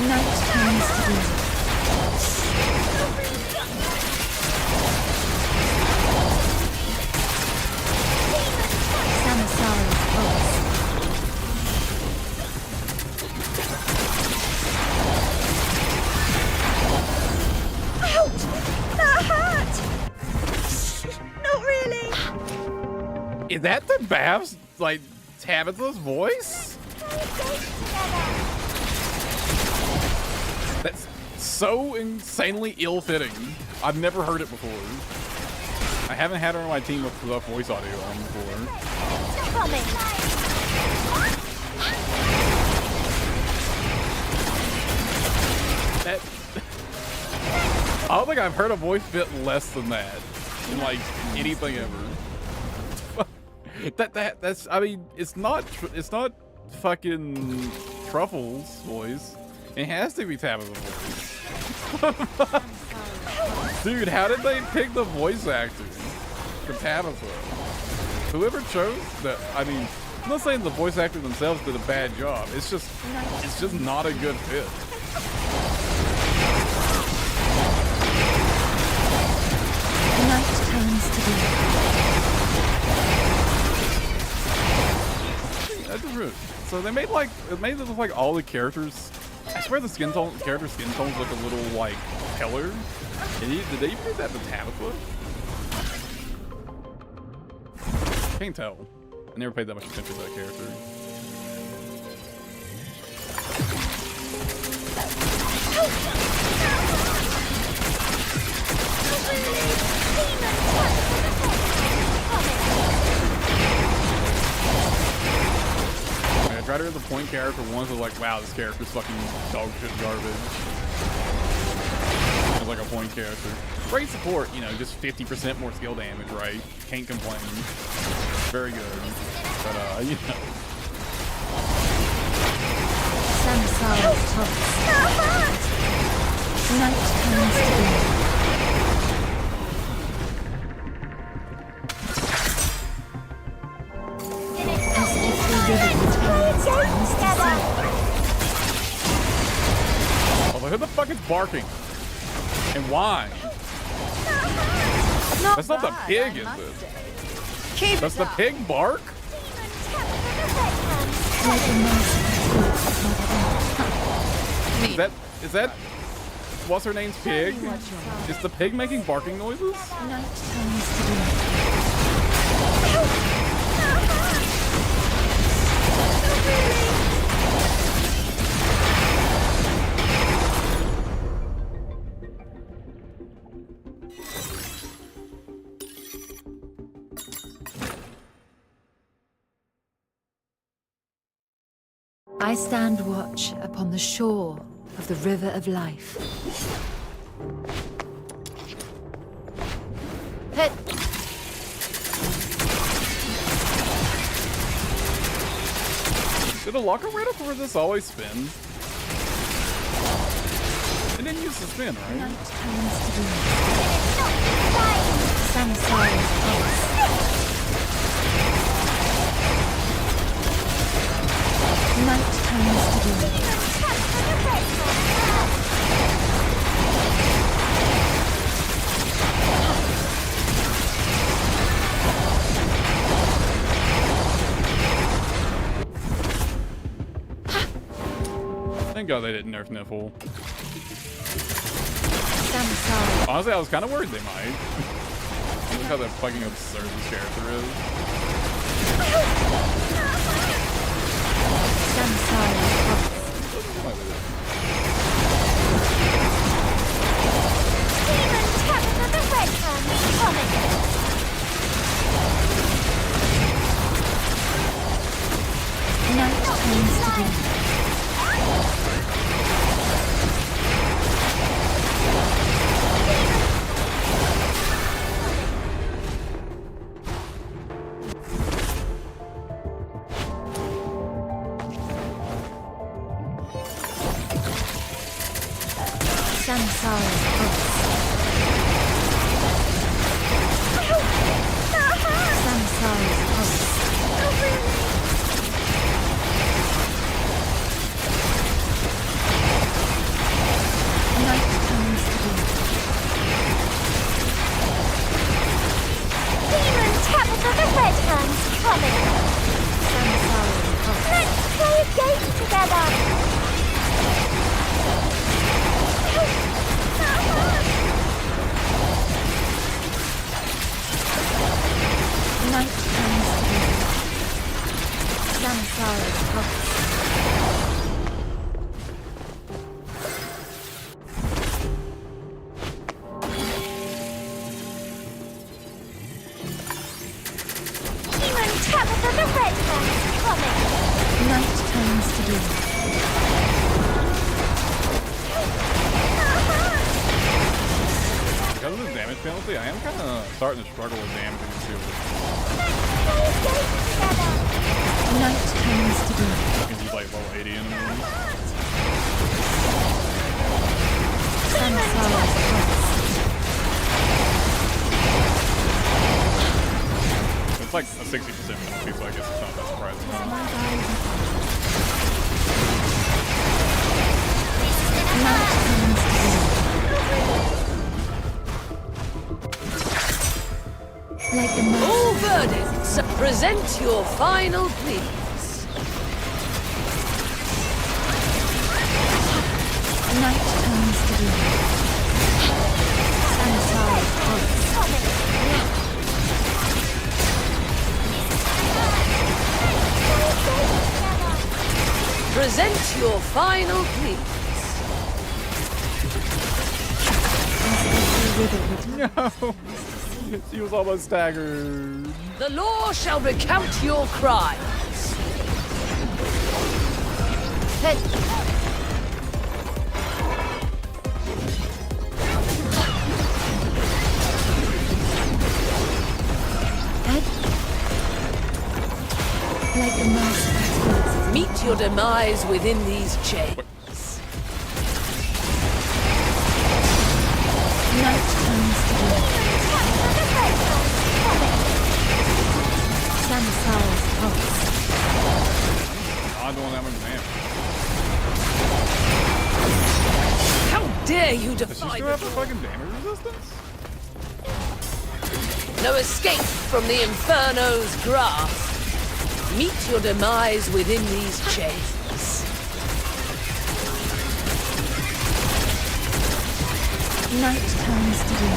Night turns to day. Samasaro's pulse. Ouch! That hurt! Not really! Is that the Babs, like, Tabitha's voice? That's so insanely ill-fitting. I've never heard it before. I haven't had her on my team with the voice audio on before. That, I don't think I've heard a voice fit less than that in like anything ever. That's I mean it's not fucking Truffle's voice. It has to be Tabitha's voice. Dude, how did they pick the voice actor for Tabitha? Whoever chose that, I mean, I'm not saying the voice actors themselves did a bad job. It's just not a good fit. Night turns to day. That's just rude. So they made like, it made it look like all the characters, I swear the character skin tones look a little like paler. Did they even do that to Tabitha? Can't tell. I never paid that much attention to that character. I tried to get the point character once, I was like, wow, this character's fucking dog shit garbage. It's like a point character. Great support, you know, just 50% more skill damage, right? Can't complain. Very good. But, you know. Samasaro's pulse. Night turns to day. As every river returns comes to sea. Oh, who the fuck is barking? And why? That's not the pig, is it? Does the pig bark? Like a merciful Is that what's her name's pig? Is the pig making barking noises? night turns to day. I stand watch upon the shore of the river of life. Did the locker right up where this always spin? It didn't use to spin, right? Night comes to be. Samsara's pulse. Night comes to be. Thank God they didn't nerf Niffle. Samsara. Honestly, I was kind of worried they might. Look how that fucking absurd this character is. Samsara's pulse. Demon Tabitha the Red Hand coming. Night comes to be. Samsara's pulse. Samsara's pulse. Night comes to be. Demon Tabitha the Red Hand's coming. Samsara's pulse. Let's play a game together. Night comes to be. Samsara's pulse. Demon Tabitha the Red Hand's coming. Night comes to be. Because of the damage penalty, I am kind of starting to struggle with damage in this field. Night comes to be. Because he's like level 80 enemies. Samsara's pulse. It's like a 60% penalty, so I guess it's not that surprising. Night comes to be. Like the most. All verdicts, present your final pleas. Night comes to be. Samsara's pulse. Present your final pleas. No! She was almost staggered. The law shall recount your crimes. Head. Like the most. Meet your demise within these chains. Night comes to be. Samsara's pulse. Not doing that much damage. How dare you Does she defy still the have the fucking damage resistance? No escape from the Inferno's grasp. Meet your demise within these chains. Night comes to be.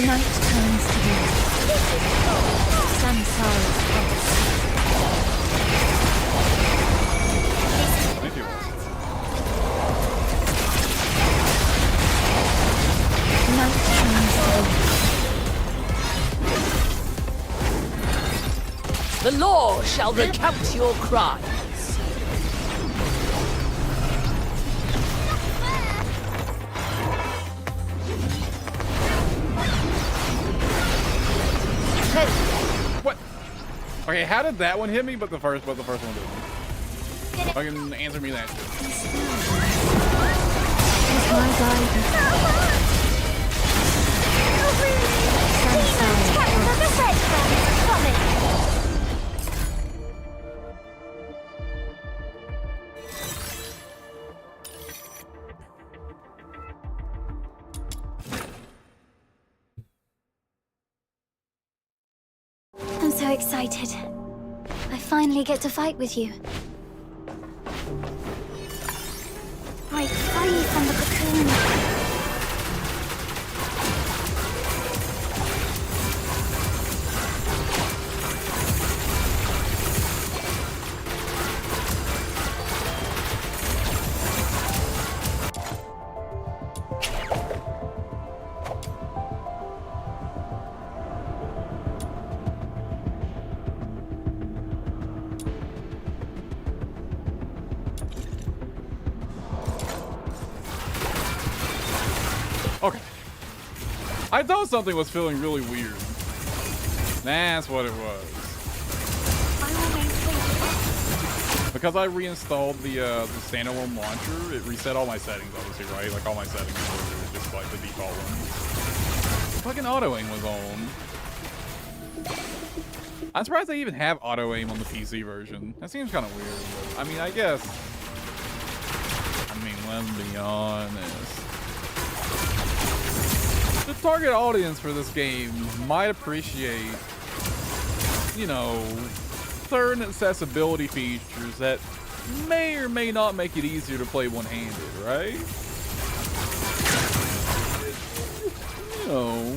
Night comes to be. Samsara's pulse. Thank you. Night comes to be. The law shall recount your crimes. too. What? Okay, how did that one hit me, but the first one didn't? Fucking answer me that shit. Is my guidance. I'm so excited. I finally get to fight with you. Break free from the cocoon. Okay. I thought something was feeling really weird. That's what it was. Because I reinstalled the standalone launcher, it reset all my settings, obviously, right? Like all my settings were just like the default ones. Fucking auto aim was on. I'm surprised they even have auto aim on the PC version. That seems kind of weird. But, I mean, I guess. I mean, let's be honest. The target audience for this game might appreciate, you know, certain accessibility features that may or may not make it easier to play one-handed, right? You know.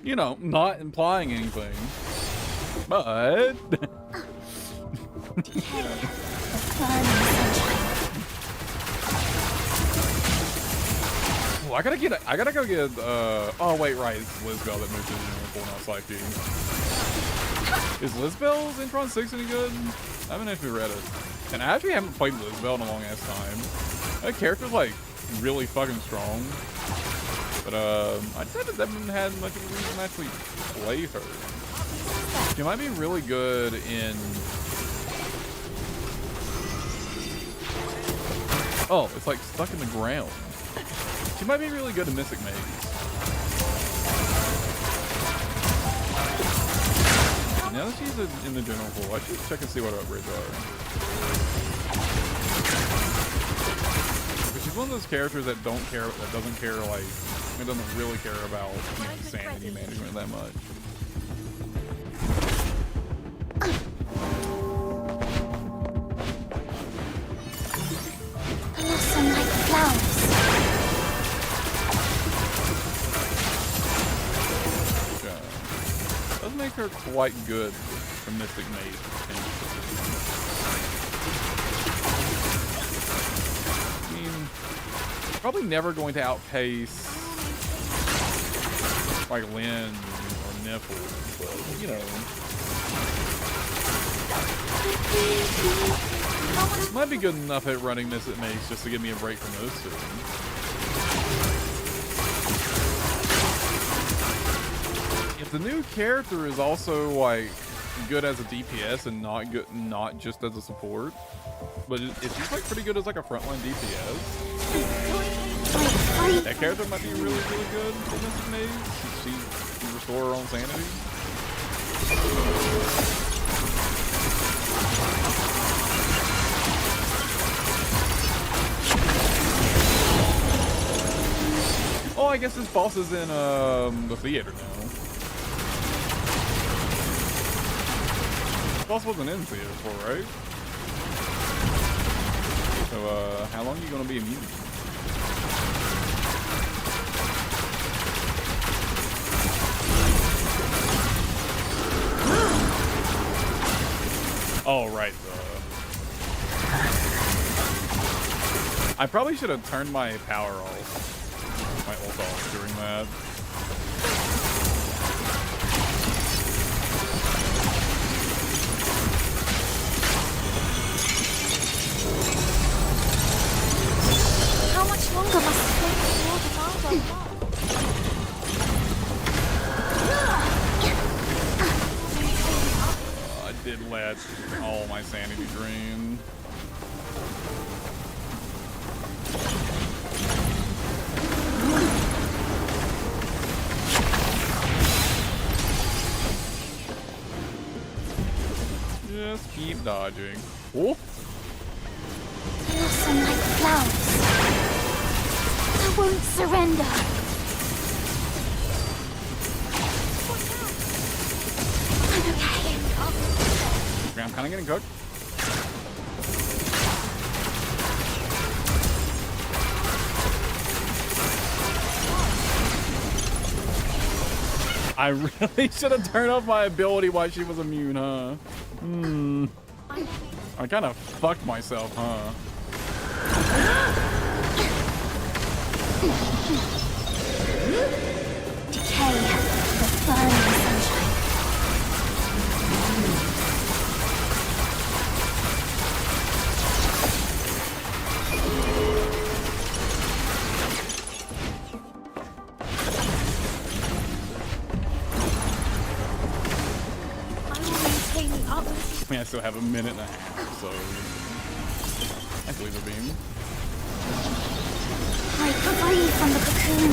You know, not implying anything, but well, I gotta go get oh wait, right, it's Lizbel that moved to the uniform, not Psyche. Is Lizbel's Intron 6 any good? I haven't actually read it. And I actually haven't played Lizbel in a long ass time. That character's like really fucking strong. But I just haven't had much of a reason to actually play her. She might be really good in... Oh, it's like stuck in the ground. She might be really good in Mystic Maze. Now that she's in the general pool, I should check and see what her upgrades are. Because she's one of those characters that doesn't care like... It doesn't really care about, you know, sanity management that much. Blossom like flowers. Does make her quite good for Mystic Maze. I mean, probably never going to outpace like Lynn or Nipple, but you know. Might be good enough at running Mystic Maze just to give me a break from those two. If the new character is also like good as a DPS and not just as a support, but if she's like pretty good as like a frontline DPS, that character might be really, really good in Mystic Maze. She can restore her own sanity. Oh, I guess this boss is in the theater now. This boss wasn't in the theater before, right? So, how long are you gonna be immune? Oh, right. I probably should have turned my power off. My ult off during that. How much longer must I wait before the marble? I did let all my sanity drain. Just keep dodging. Oh! Blossom like flowers. I won't surrender. I'm okay. I'm kind of getting cooked. I really should have turned off my ability while she was immune, huh? I kind of fucked myself, huh? Decay, the burning sunshine. I will maintain the utmost. I mean, I still have a minute and a half, so I believe a beam. Break free from the cocoon.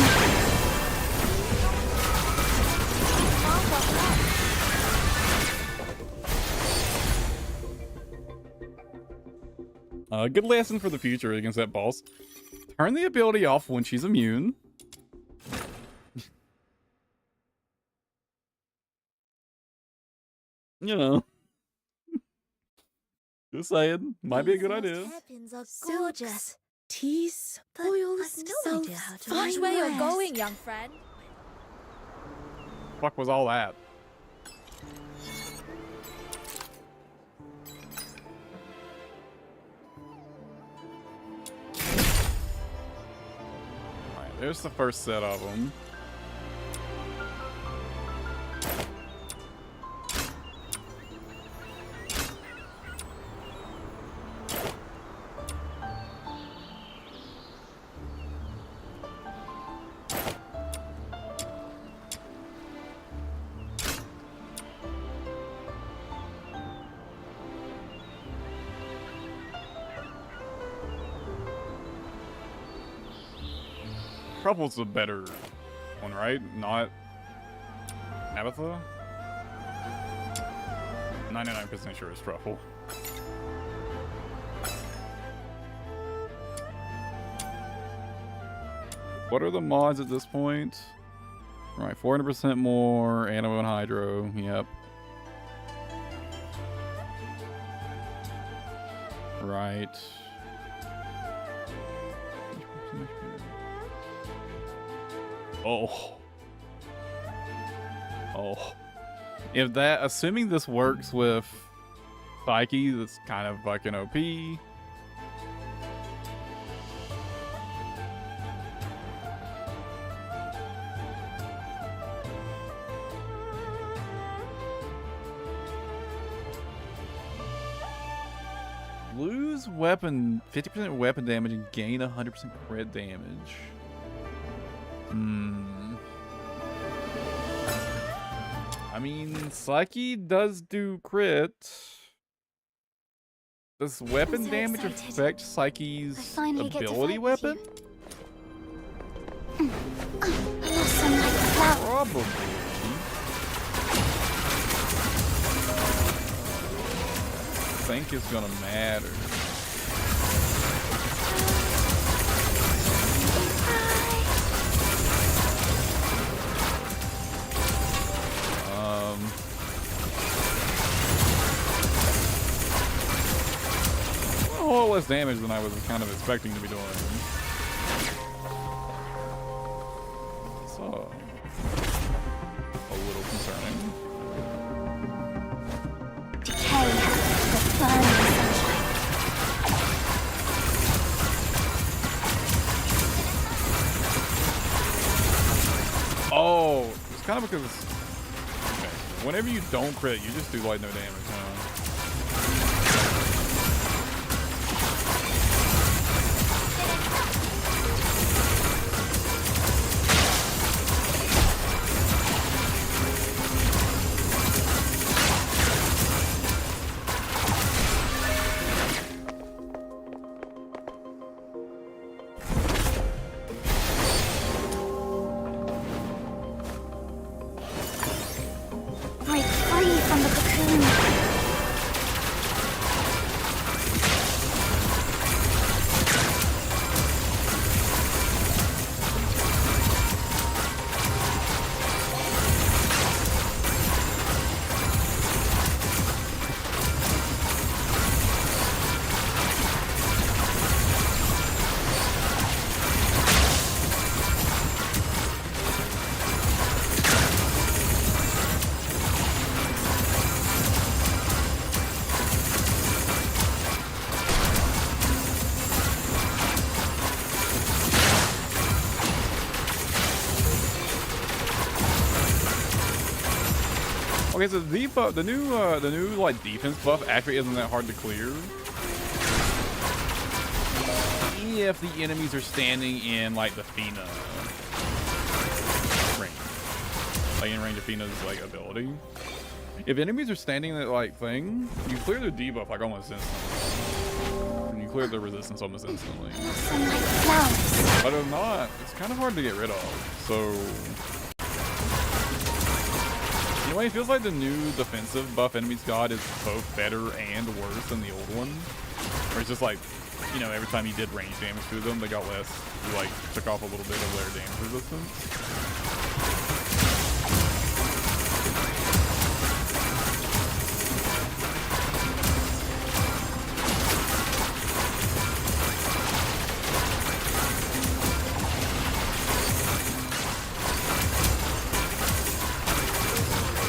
Good lesson for the future against that boss. Turn the ability off when she's immune. You know. Just saying. Might be a good idea. Hairpins are gorgeous. Teas, But oils, I've no so idea how to fine watch where you're wares. going, young friend. Fuck was all that? Alright, there's the first set of them. Truffle's the better one, right? Not Abatha? 99% sure it's Truffle. What are the mods at this point? Right, 400% more, Animo and Hydro, yep. Right. Oh. Oh. If that, assuming this works with Psyche, that's kind of fucking OP. Lose weapon, 50% weapon damage and gain 100% crit damage. I mean, Psyche does do crit. Does weapon so damage excited. affect Psyche's I finally get to ability fight with weapon? Blossom like flowers. Probably. I think it's gonna matter. A whole less damage than I was kind of expecting to be doing. So, a little concerning. Decay, the kind of because okay, whenever you don't crit, you just do like no damage, huh? Break free from the cocoon. Okay, so the debuff, the new like defense buff actually isn't that hard to clear if the enemies are standing in like the Fina range, like in range of Fina's like ability. If enemies are standing in that like thing, you clear their debuff like almost instantly. And you clear their resistance almost instantly. But if not, it's kind of hard to get rid of. So. Anyway, it feels like the new defensive buff enemies god is both better and worse than the old one. Where it's just like, you know, every time you did range damage to them, they got less. You like took off a little bit of their damage resistance.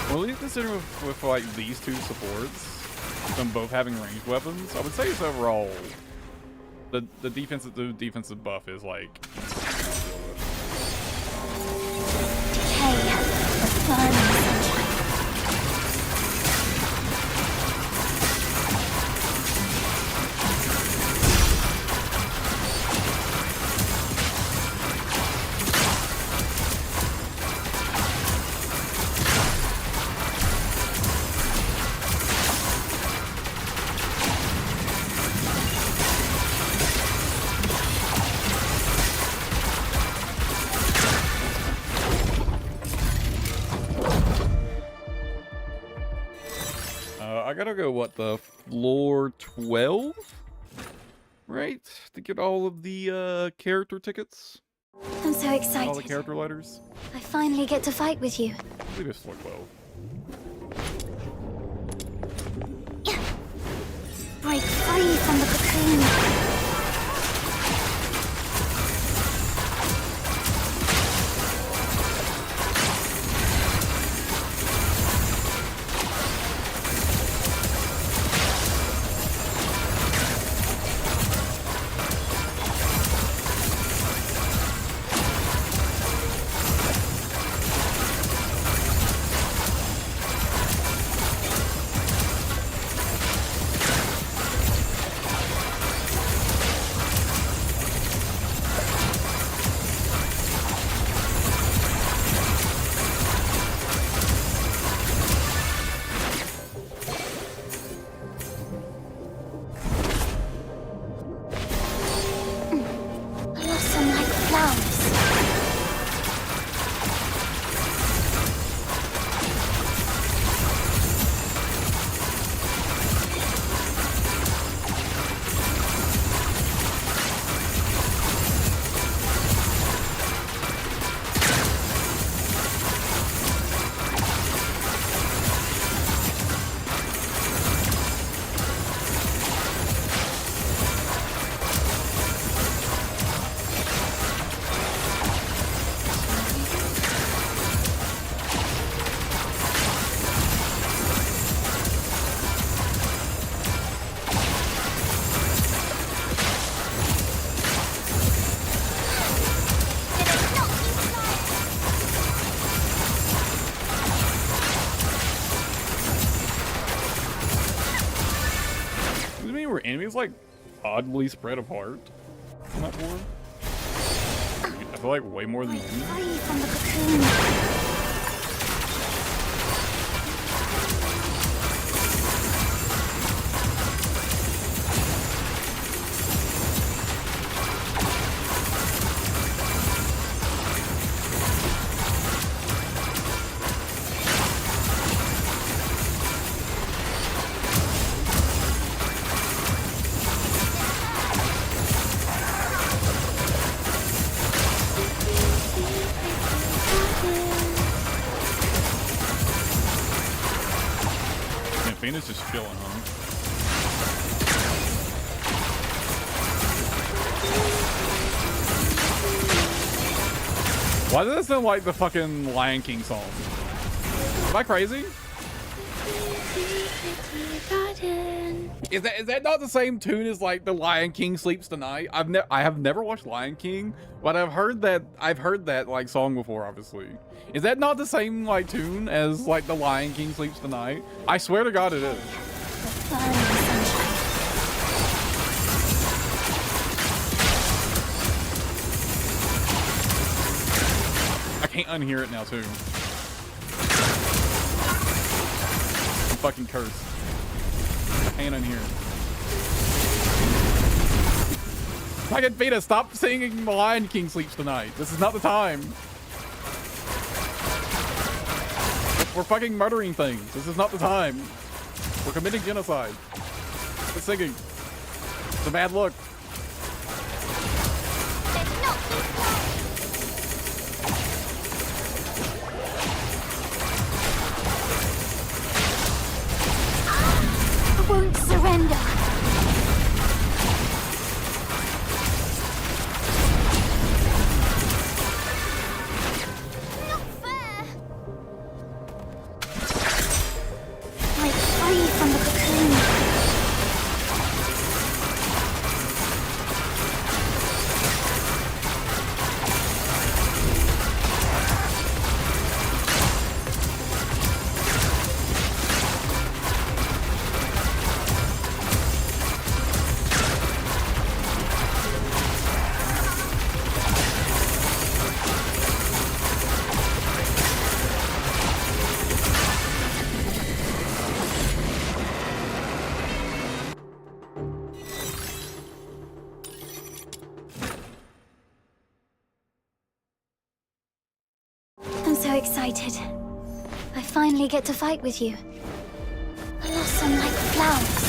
Well, at least considering with like these two supports, them both having ranged weapons, I would say it's overall the defensive buff is like. Hey, the fun, sunshine. I gotta go, what, the floor 12? Right? To get all of the character tickets? I'm so excited. All the character letters? I finally get to fight with you. I believe it's floor 12. Break free from the cocoon. me were enemies like oddly spread apart on that board? I feel like way more than you. Free from the cocoon. Athena's just chilling, huh? Why does this sound like the fucking Lion King song? Am I crazy? Is that not the same tune as like the Lion King Sleeps Tonight? I have never watched Lion King, but I've heard that like song before, obviously. Is that not the same like tune as like the Lion King Sleeps Tonight? I swear to God it is. I can't unhear it now too. I'm fucking cursed. I can't unhear it. Fucking Vita, stop singing The Lion King Sleeps Tonight. This is not the time. We're fucking murdering things. This is not the time. We're committing genocide. Quit singing. It's a bad look. I won't surrender. Not fair. Break free from the cocoon. I'm so excited. I finally get to fight with you. Blossom like flowers.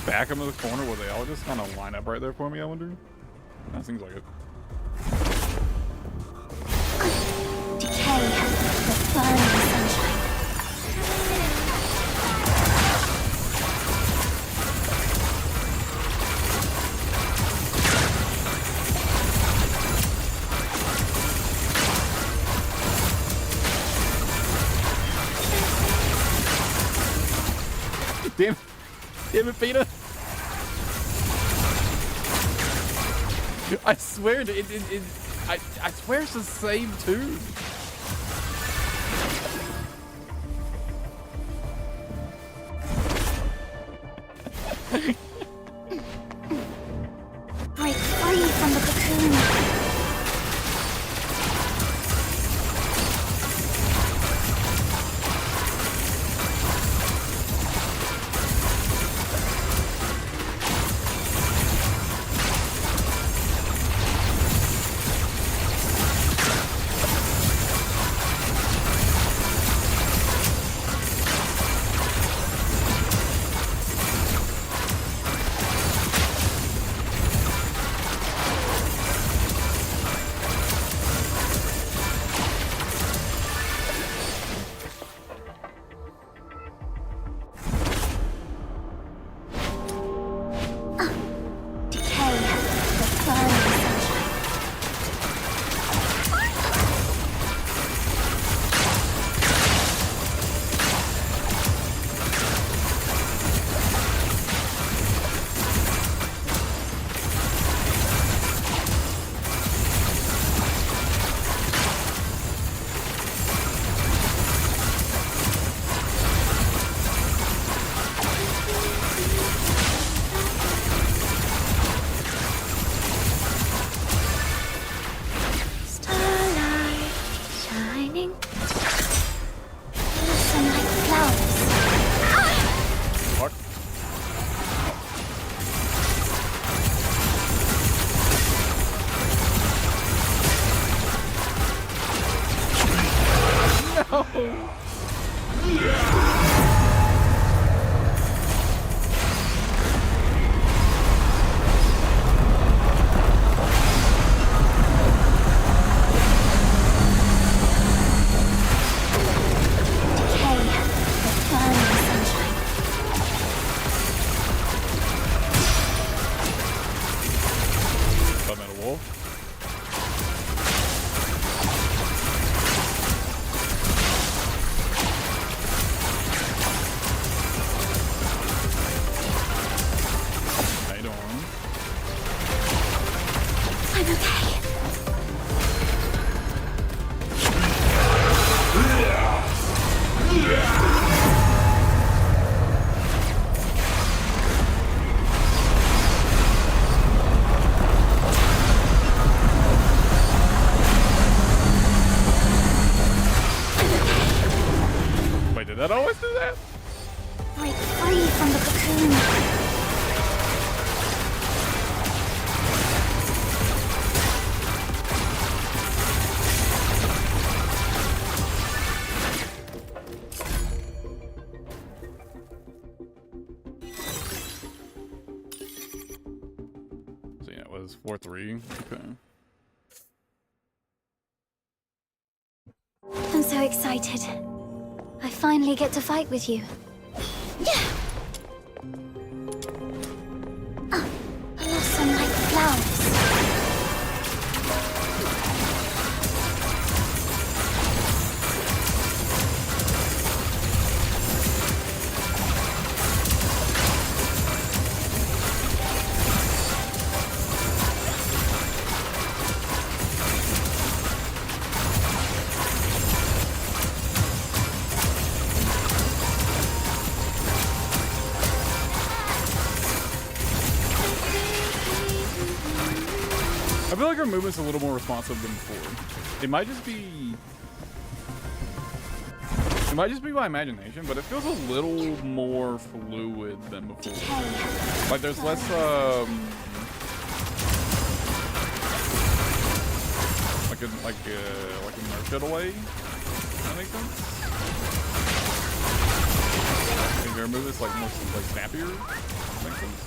Back them to the corner where they all just kind of line up right there for me, I wonder? That seems like it. Decay, the burning sunshine. Damn it, Peter! I swear I swear it's the same tune. Break free from the cocoon. is 4-3. Okay. I'm so excited. I finally get to fight with you. Blossom like flowers. I feel like our movement's a little more responsive than before. It might just be my imagination, but it feels a little more fluid than before. Like there's less like inertia away. Does that make sense? Like our movement's like more like snappier. Does that make sense?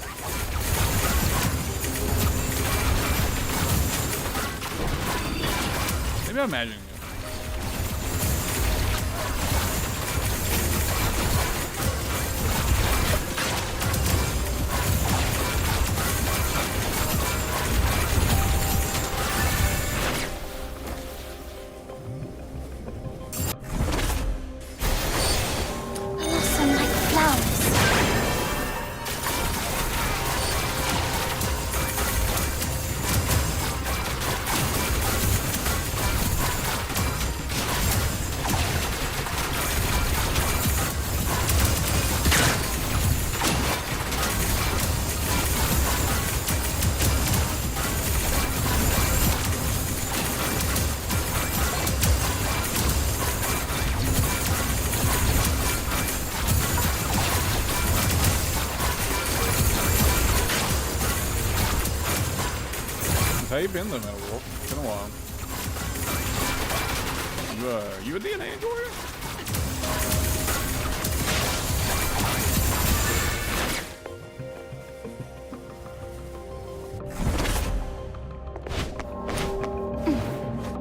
Maybe I'm imagining it. Blossom like flowers. How you been though, Metal Wolf? It's been a while. You a DNA enjoyer?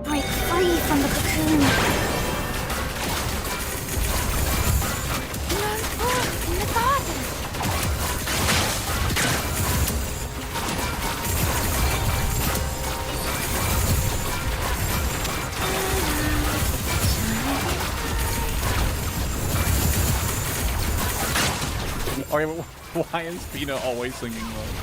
Break free from the cocoon. No more in the garden. Okay, but why is Pina always singing like?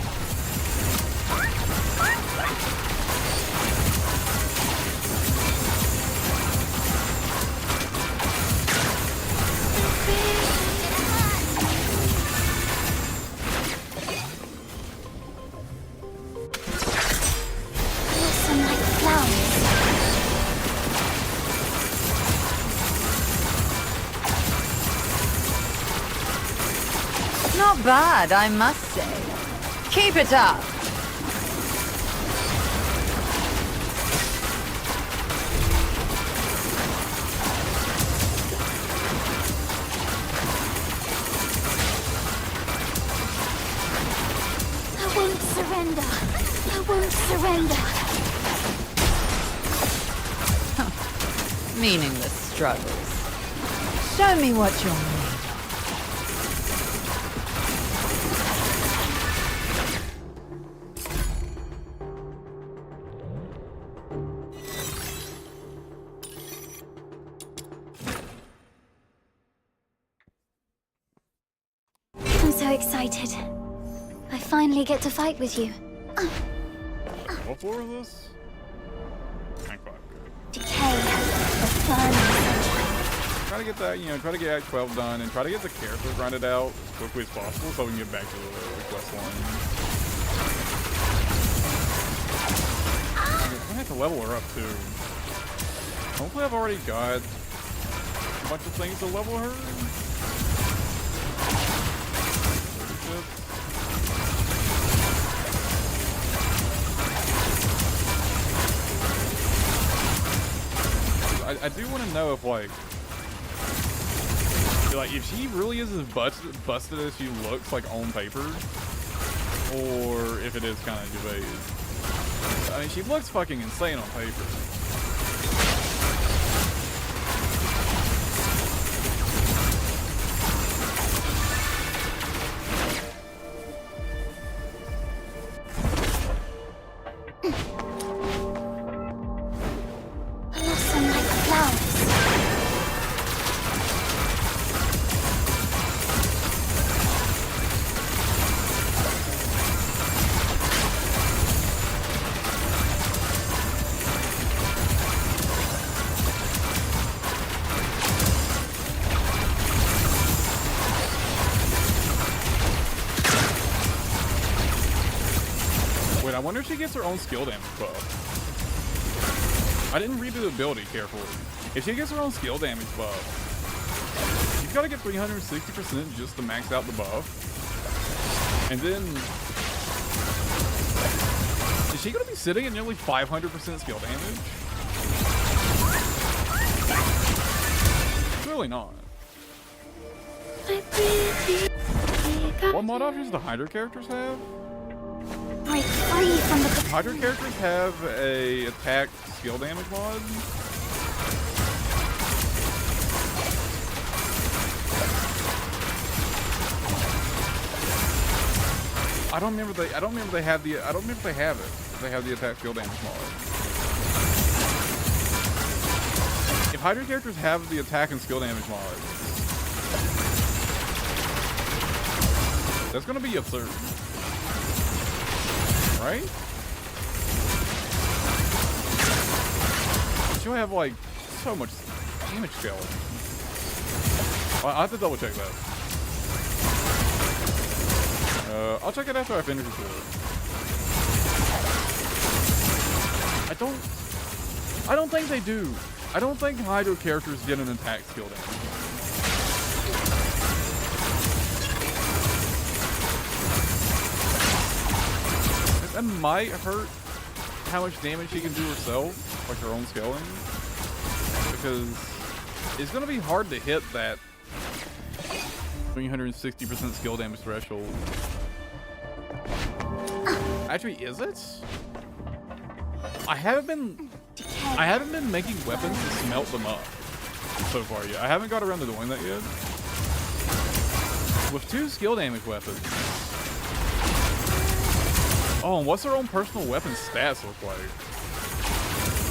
Blossom like flowers. Not bad, I must say. Keep it up. I won't surrender. I won't surrender. Meaningless struggles. Show me what you're made. I'm so excited. I finally get to fight with you. What floor is this? Rank 5, good. Decay, the fun. Try to get that, try to get Act 12 done and try to get the character grinded out as quickly as possible so we can get back to the quest line. I'm gonna have to level her up too. Hopefully I've already got a bunch of things to level her. I do want to know if like if she really is as busted as she looks like on paper, or if it is kind of Duet. I mean, she looks fucking insane on paper. Blossom like flowers. Wait, I wonder if she gets her own skill damage buff. I didn't read the ability carefully. If she gets her own skill damage buff, she's gotta get 360% just to max out the buff. And then... is she gonna be sitting at nearly 500% skill damage? Clearly not. What mod options do Hydra characters have? Break free from the... Hydra characters have a attack skill damage mod. I don't remember they have the they have the attack skill damage mod. If Hydra characters have the attack and skill damage mod, that's gonna be absurd. Right? She'll have like so much damage scale. I'll have to double check that. I'll check it after I finish this work. I don't think they do. I don't think Hydro characters get an attack skill damage. That might hurt how much damage she can do herself, like her own scaling, because it's gonna be hard to hit that 360% skill damage threshold. Actually, is it? I haven't been making weapons to smelt them up so far yet. I haven't got around to doing that yet. With 2 skill damage weapons. Oh, and what's her own personal weapon stats look like?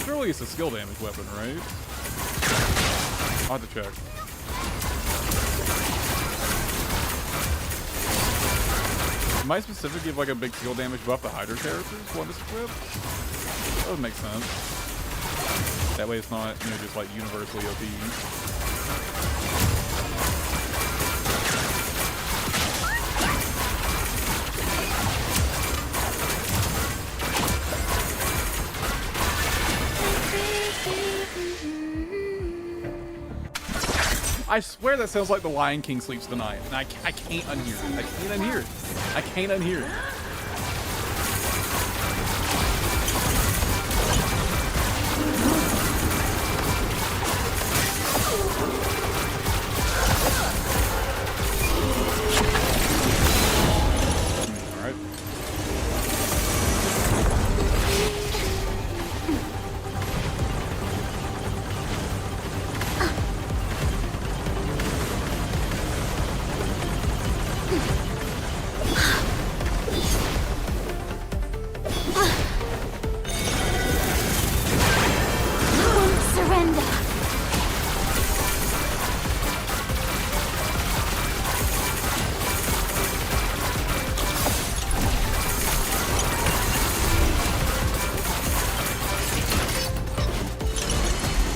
Surely it's a skill damage weapon, right? I'll have to check. It might specifically give like a big skill damage buff to Hydra characters when it's equipped. That would make sense. That way it's not, you know, just like universally OP. I swear that sounds like the Lion King sleeps tonight, and I can't unhear it. I can't unhear it. I can't unhear it. All right.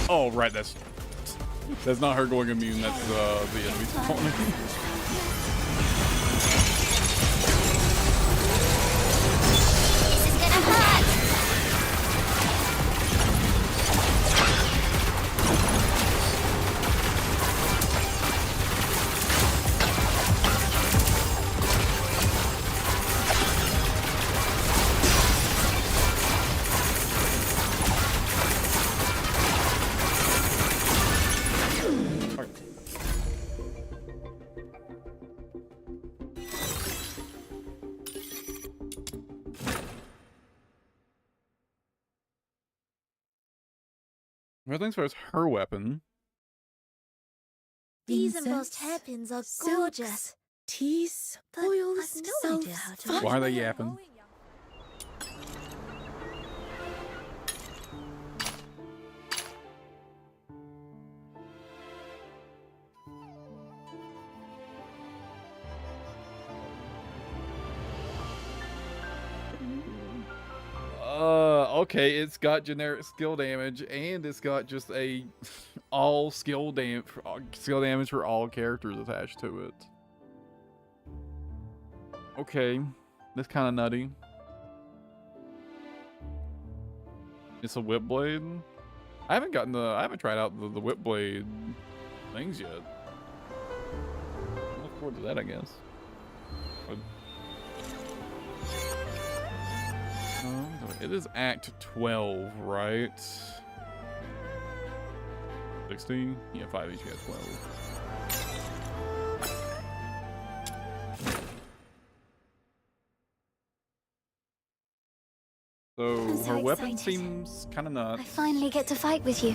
Oh, right, that's not her going immune, that's the enemy's opponent. This is gonna hurt! First things first, her weapon. These embossed hairpins are gorgeous. Teas, But oils, I've no idea how to Why are they yapping? Okay, it's got generic skill damage, and it's got just a all skill damage for all characters attached to it. Okay, that's kind of nutty. It's a whip blade. I haven't tried out the whip blade things yet. Look forward to that, I guess. But, it is Act 12, right? 60? Yeah, 5 each, 12. So her weapon seems kind of nuts. I finally get to fight with you.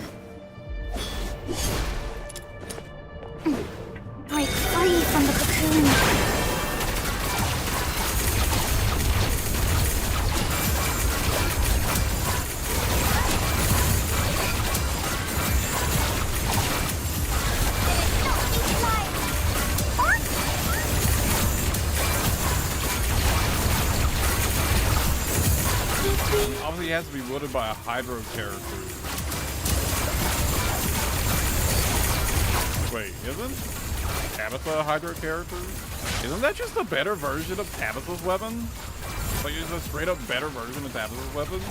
Break free from the cocoon. Obviously, he has to be wielded by a Hydro character. Wait, isn't Tabitha a Hydro character? Isn't that just a better version of Tabitha's weapon? Like, it's a straight up better version of Tabitha's weapon?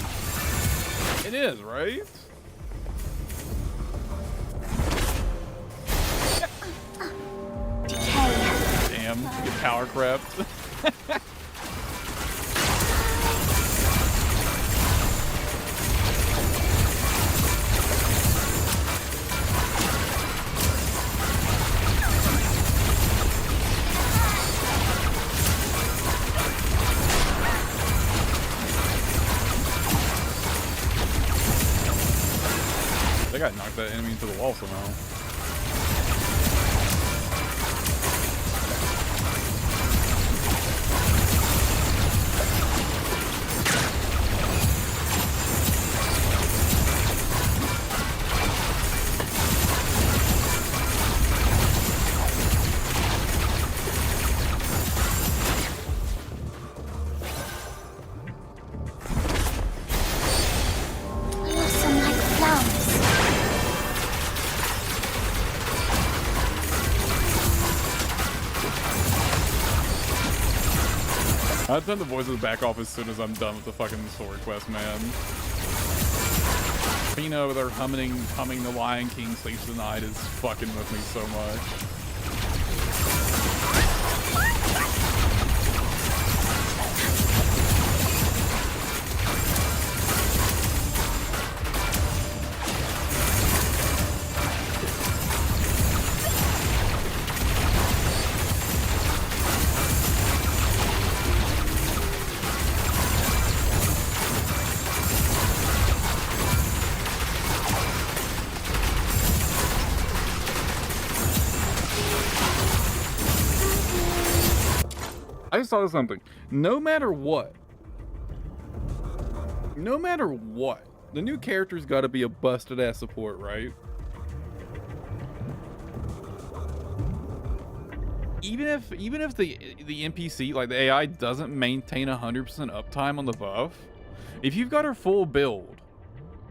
It is, right? Damn, get power crept. They got knocked that enemy into the wall somehow. Blossom like flowers. I'll turn the voices back off as soon as I'm done with the fucking story quest, man. Fina with her humming The Lion King Sleeps Tonight is fucking with me so much. I just thought of something. No matter what, the new character's got to be a busted ass support, right? Even if the NPC, like the AI, doesn't maintain 100% uptime on the buff, if you've got her full build,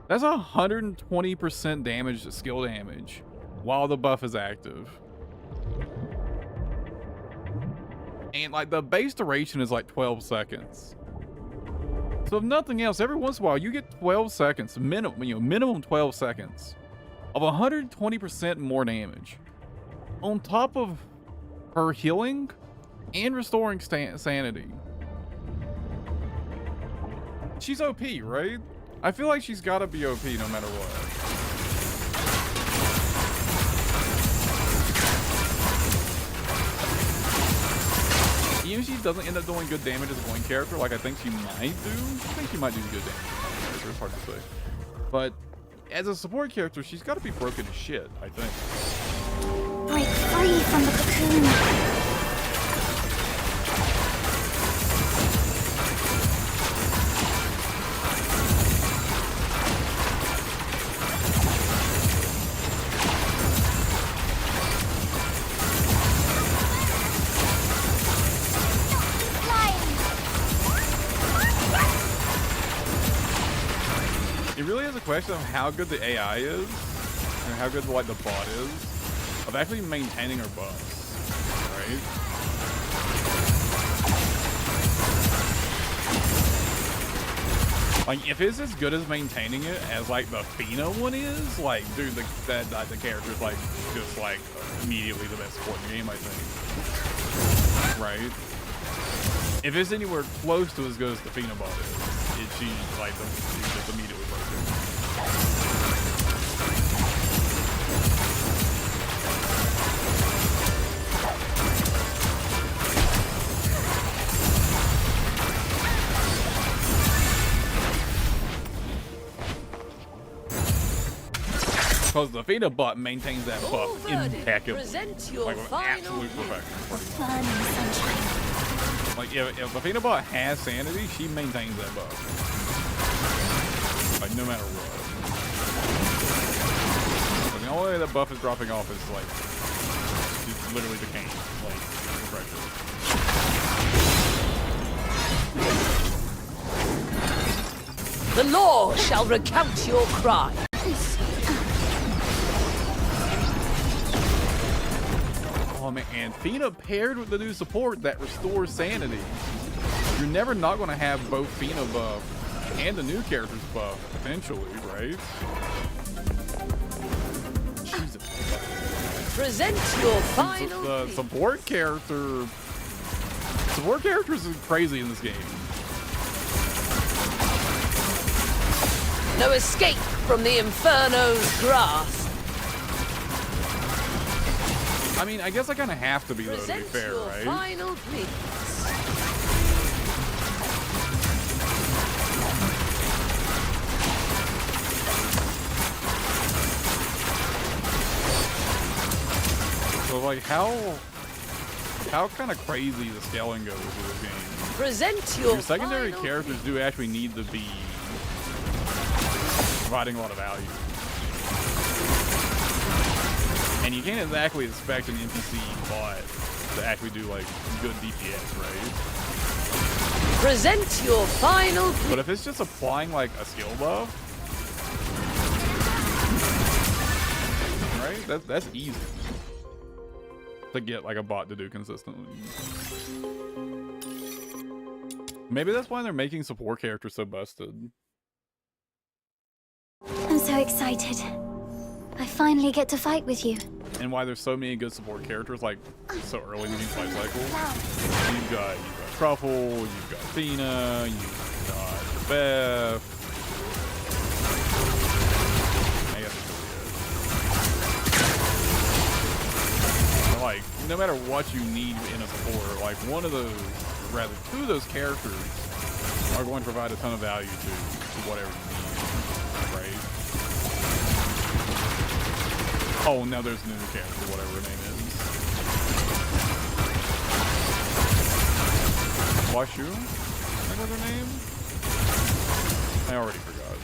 that's 120% damage, skill damage, while the buff is active. And like the base duration is like 12 seconds. So if nothing else, every once in a while you get 12 seconds, minimum 12 seconds of 120% more damage on top of her healing and restoring sanity. She's OP, right? I feel like she's gotta be OP no matter what. Even if she doesn't end up doing good damage as a point character, like I think she might do. I think she might do good damage as a point character, it's hard to say. But as a support character, she's got to be broken as shit, I think. Break free from the cocoon. It really is a question of how good the AI is, and how good like the bot is, of actually maintaining her buffs, right? Like, if it's as good as maintaining it as like the Fina one is, like, dude, the character's like just like immediately the best support in the game, I think. Right? If it's anywhere close to as good as the Fina bot is, she's like she's just immediately broken. Because the Fina bot maintains that buff impeccably. Like with absolute perfection. Like if the Fina bot has sanity, she maintains that buff. Like no matter what. But the only way that buff is dropping off is like she's literally decaying, like perfection. The law shall recount your crime. Oh man, and Fina paired with the new support that restores sanity. You're never not going to have both Fina buff and the new character's buff, potentially, right? Jesus. Present your final. The support character. Support characters are crazy in this game. No escape from the Inferno's grasp. I mean, I guess I kind of have to be, though, to be fair, right? Final please. So, like, how kind of crazy the scaling goes with this game. Present your secondary characters do actually need to be providing a lot of value. And you can't exactly expect an NPC bot to actually do like good DPS, right? Present your final. But if it's just applying like a skill buff, right? That's easy to get like a bot to do consistently. Maybe that's why they're making support characters so busted. I'm so excited. I finally get to fight with you. And why there's so many good support characters like so early in the life cycle. You've got Truffle, you've got Fina, you've got Beth. I guess it's really it. Like, no matter what you need in a support, like one of those, or rather two of those characters are going to provide a ton of value to whatever you need, right? Oh, now there's a new character, whatever her name is. Washu? I think was her name? I already forgot.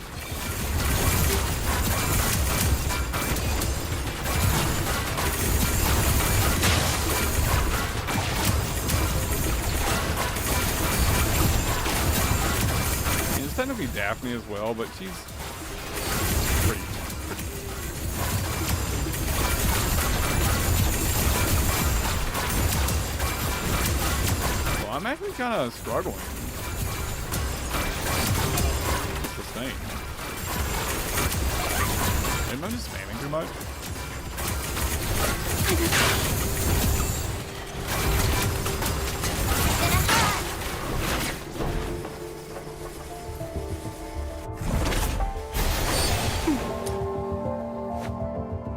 And it's technically Daphne as well, but she's pretty. I'm actually kind of struggling. What's this thing? Am I just spamming too much?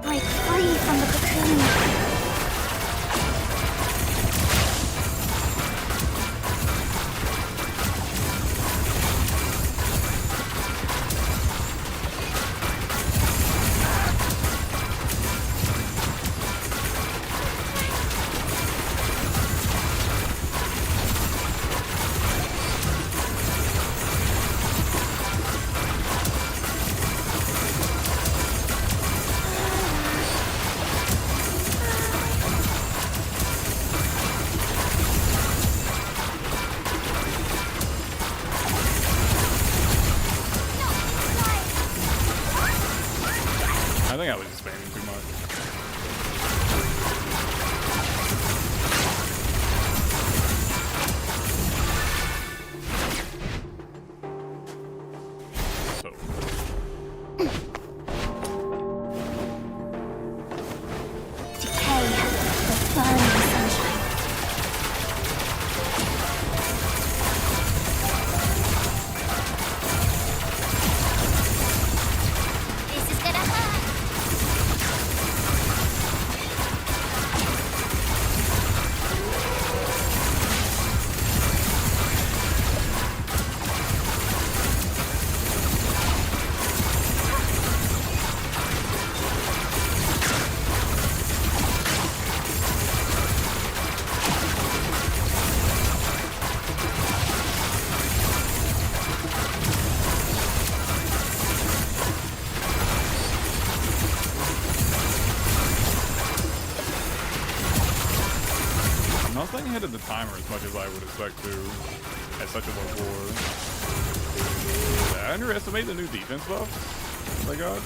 Break free from the cocoon. haven't hit the timer as much as I would expect to at such a low floor. Did I underestimate the new defense buff they got?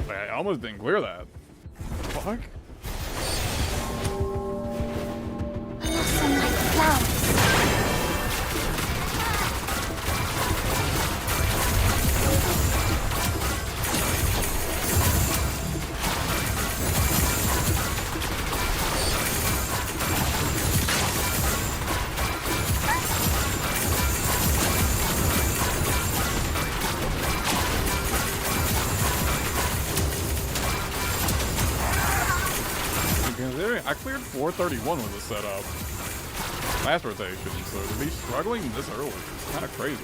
I almost didn't clear that. Fuck. Blossom like flowers. I cleared 431 with the setup last rotation, so to be struggling this early is kind of crazy.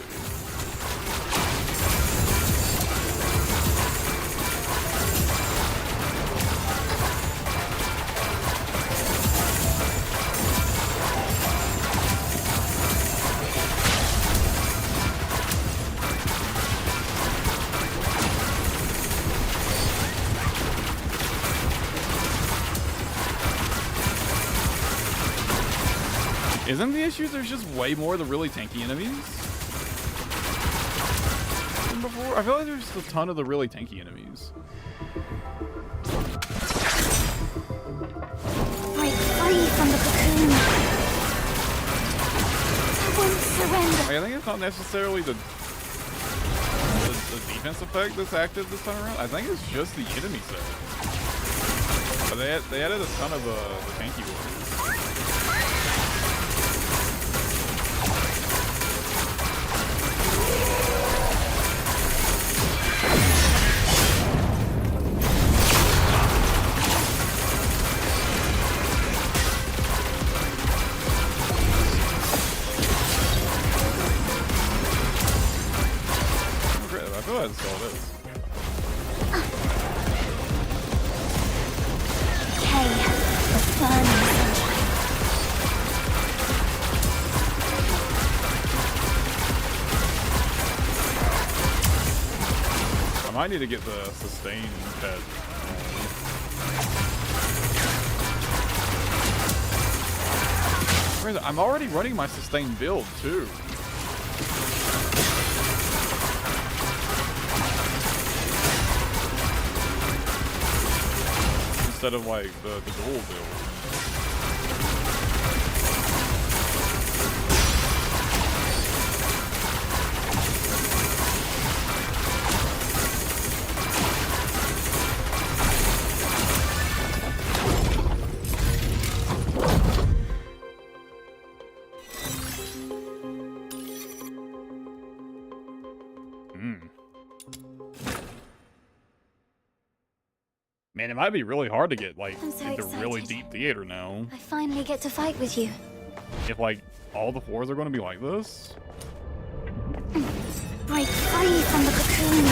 Isn't the issue there's just way more of the really tanky enemies than before? I feel like there's just a ton of the really tanky enemies. Break free from the cocoon. I won't surrender. I think it's not necessarily the defense effect that's active this time around. I think it's just the enemy set. But they added a ton of the tanky ones. Go ahead and install this. Hey, the burning sunshine. I might need to get the sustain pet. I'm already running my sustain build too. Instead of like the dual build. Man, it might be really hard to get like I'm so into excited. really deep theater now. I finally get to fight with you. If like all the floors are going to be like this. Break free from the cocoon.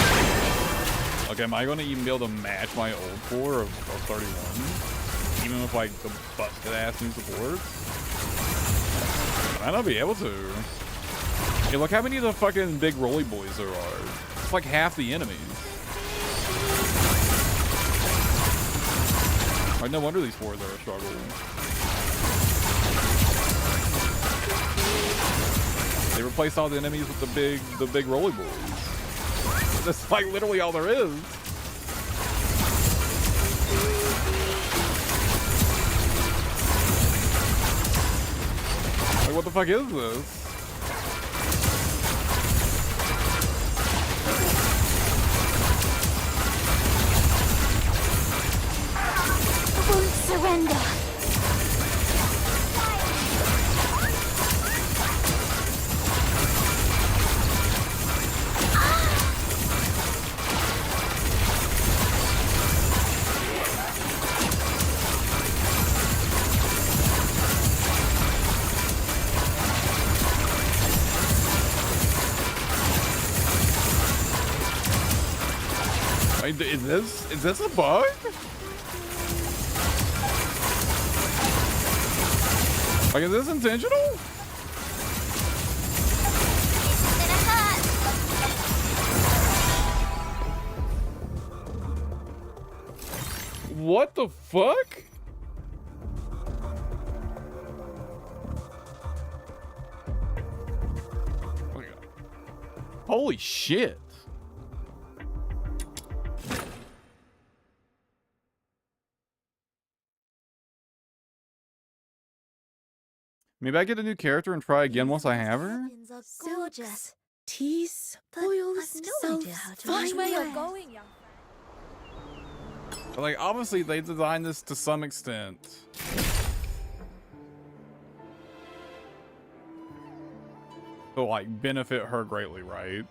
Okay, am I going to even be able to match my old floor of 31? Even with like the busted ass new supports? I might not be able to. Hey, look how many of the fucking big rolly boys there are. It's like half the enemies. Right, no wonder these floors are a struggle. They replaced all the enemies with the big rolly boys. That's like literally all there is. Like, what the fuck is this? Surrender. Wait, is this a bug? Like, is this intentional? What the fuck? Oh my God. Holy shit. Maybe I get a new character and try again once I have her? Gorgeous. Teas, But oils, I've no self, idea how to watch make where you're bread. going, young. But, like, obviously they designed this to some extent. To, like, benefit her greatly, right?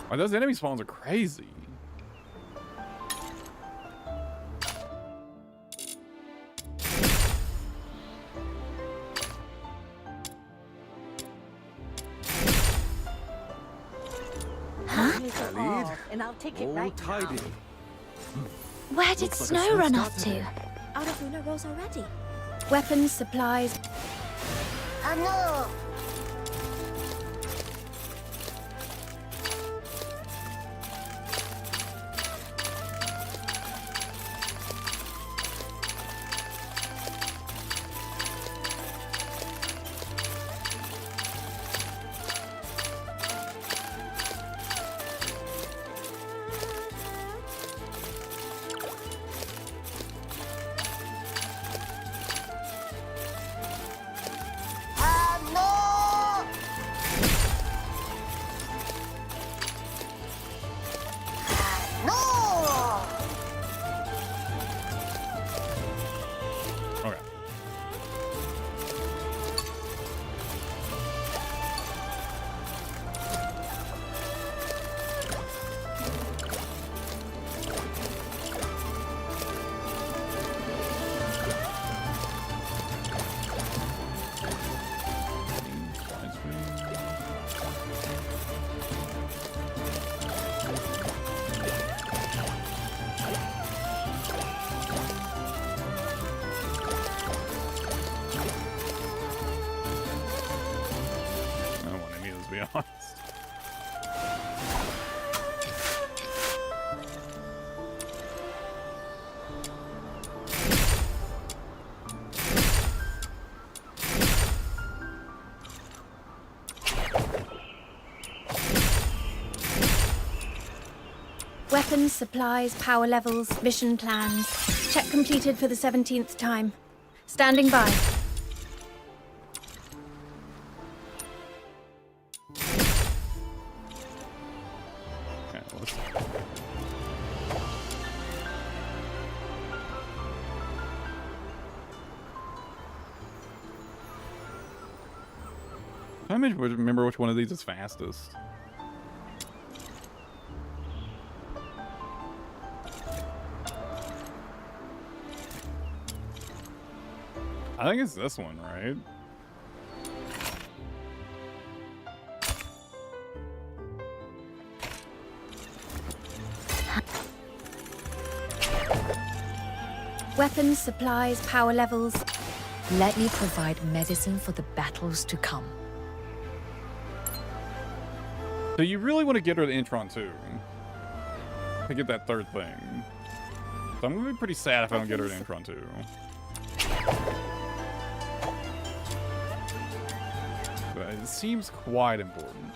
Oh, those enemy spawns are crazy. And I'll take it right now. Where did Snow run off to? Out of Una Rose already. Weapons, supplies. No! Okay. I don't want any of this, to be honest. Weapons, supplies, power levels, mission plans. Check completed for the 17th time. Standing by. Okay, let's... I remember which one of these is fastest. I think it's this one, right? Weapons, supplies, power levels. Let me provide medicine for the battles to come. So you really want to get her the Intron too, to get that third thing. So I'm gonna be pretty sad if I don't get her the Intron too. But it seems quite important.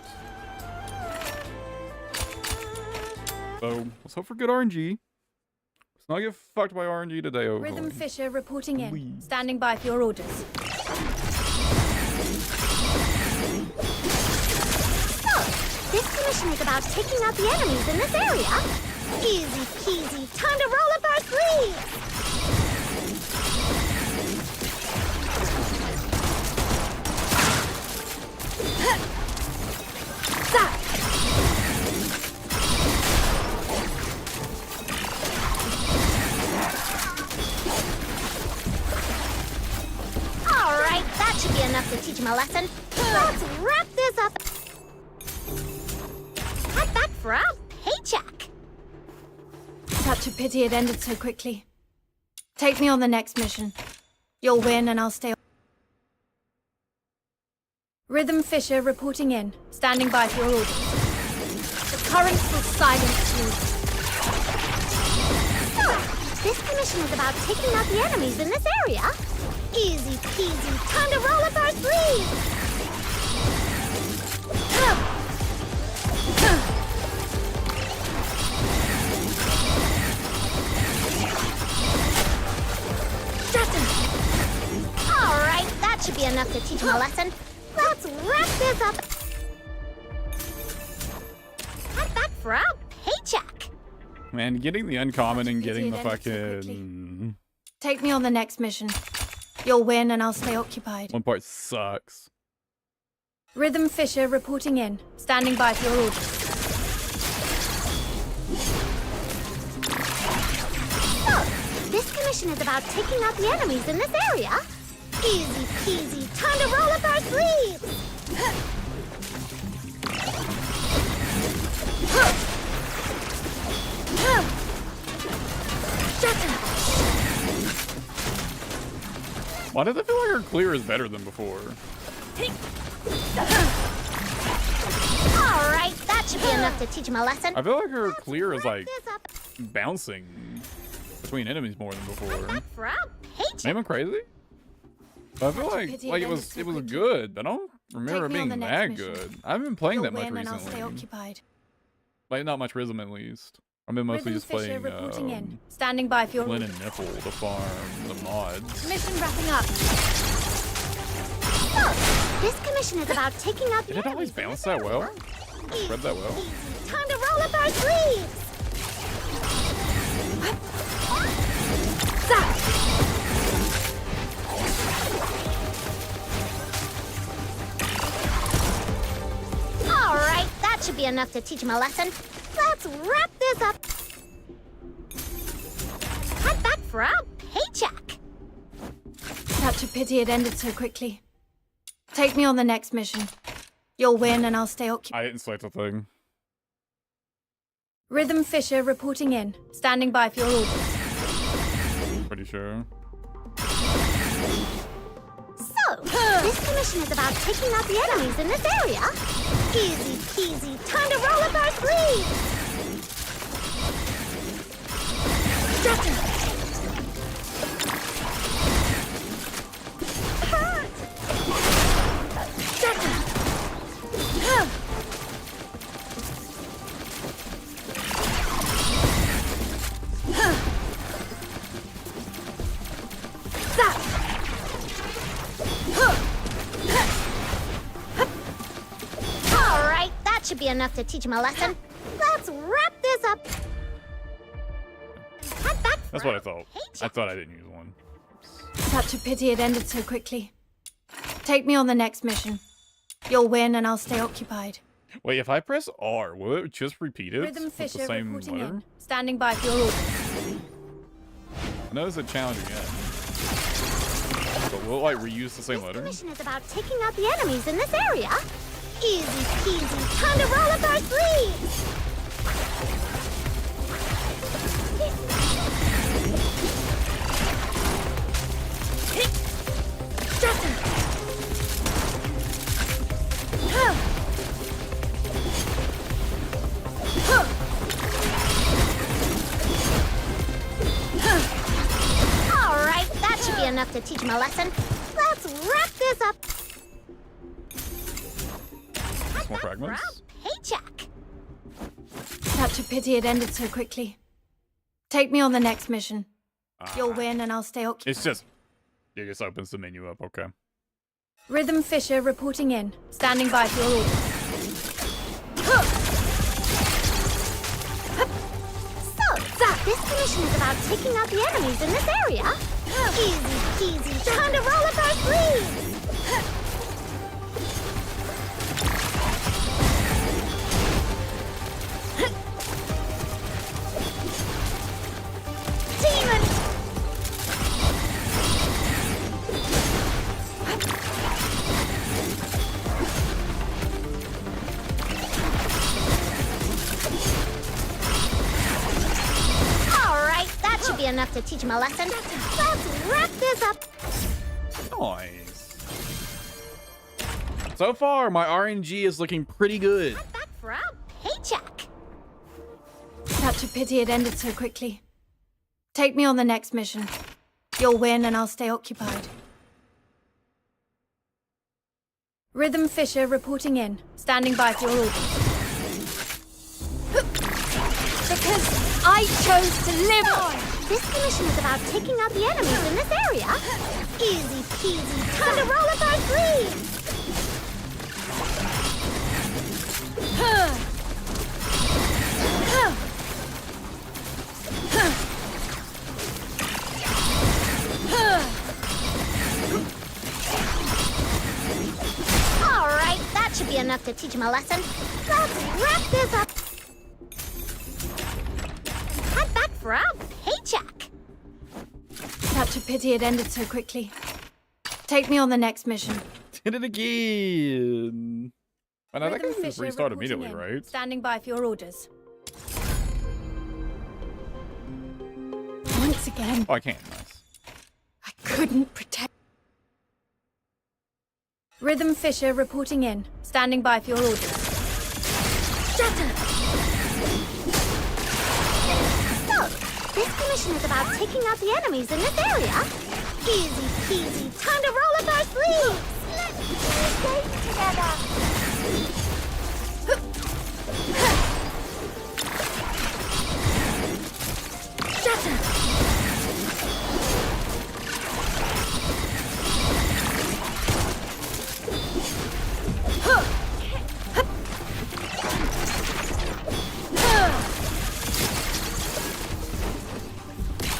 So let's hope for good RNG. Let's not get fucked by RNG today, overall. Rhythm Fisher reporting in. Standing by for your orders. This mission is about taking out the enemies in this area. Easy peasy. Time to roll up our sleeves. a lesson. Let's wrap this up. Head back for our paycheck. Such a pity it ended so quickly. Take me on the next mission. You'll win and I'll stay. Rhythm Fisher reporting in. Standing by for your orders. The currents will silence you. So, this commission is about taking out the enemies in this area. Easy peasy, time to roll up our sleeves. All right, that should be enough to teach him a lesson. Let's wrap this up. Head back for our paycheck. Man, getting the uncommon and getting the fucking... Take me on the next mission. You'll win and I'll stay occupied. One part sucks. Rhythm Fisher reporting in. Standing by for your orders. So, this commission is about taking out the enemies in this area. Easy peasy, time to roll up our sleeves. Why does it feel like her clear is better than before? All right, that should be enough to teach him a lesson. I feel like her clear is like bouncing between enemies more than before. For our paycheck. Am I crazy? But I feel like it was good. I don't remember it being that good. I haven't been playing that much recently. Like not much Rhythm at least. I've been mostly just playing Standing by for your Flynn and Nipple to farm the mods. mission wrapping up. So, this commission is about taking out the Did it always bounce that well? Spread that well? Time to roll up our sleeves. All right, that should be enough to teach him a lesson. Let's wrap this up. Head back for our paycheck. Such a pity it ended so quickly. Take me on the next mission. You'll win and I'll stay occupied. I didn't select a thing. Rhythm Fisher reporting in. Standing by for your orders. Pretty sure. So, this commission is about taking out the enemies in this area. Easy peasy, time to roll up our sleeves. All right, that should be enough to teach him a lesson. Let's wrap this up. Head back. That's what I thought. I thought I didn't use one. Such a pity it ended so quickly. Take me on the next mission. You'll win and I'll stay occupied. Wait, if I press R, will it just repeat it Rhythm with Fisher the same reporting letter? in. Standing by for your orders. I know it's a challenge again. But will it like reuse the same letter? This mission is about taking out the enemies in this area. Easy peasy, time to roll up our sleeves. All right, that should be enough to teach him a lesson. Let's wrap this up. More fragments? Paycheck. Such a pity it ended so quickly. Take me on the next mission. You'll win and I'll stay occupied. It's just... It just opens the menu up, okay. Rhythm Fisher reporting in. Standing by for your orders. So, this commission is about taking out the enemies in this area. Easy peasy, time to roll up our sleeves. Demon! enough to teach him a lesson. Let's wrap this up. Nice. So far, my RNG is looking pretty good. Back for a paycheck. Such a pity it ended so quickly. Take me on the next mission. You'll win and I'll stay occupied. Rhythm Fisher reporting in. Standing by for your orders. Because I chose to live on! This commission is about taking out the enemies in this area. Easy peasy. Time to roll up our sleeves. All right, that should be enough to teach him a lesson. Let's wrap this up. Head back for a paycheck. Such a pity it ended so quickly. Take me on the next mission. Did it again. And I think I Rhythm can just Fisher restart reporting immediately, in. right? Standing by for your orders. Once again, Oh, I can't. Nice. I couldn't protect. Rhythm Fisher reporting in. Standing by for your orders. Shatter! So, this commission is about taking out the enemies in this area. Easy peasy. Time to roll up our sleeves. Let's play games together. Shatter!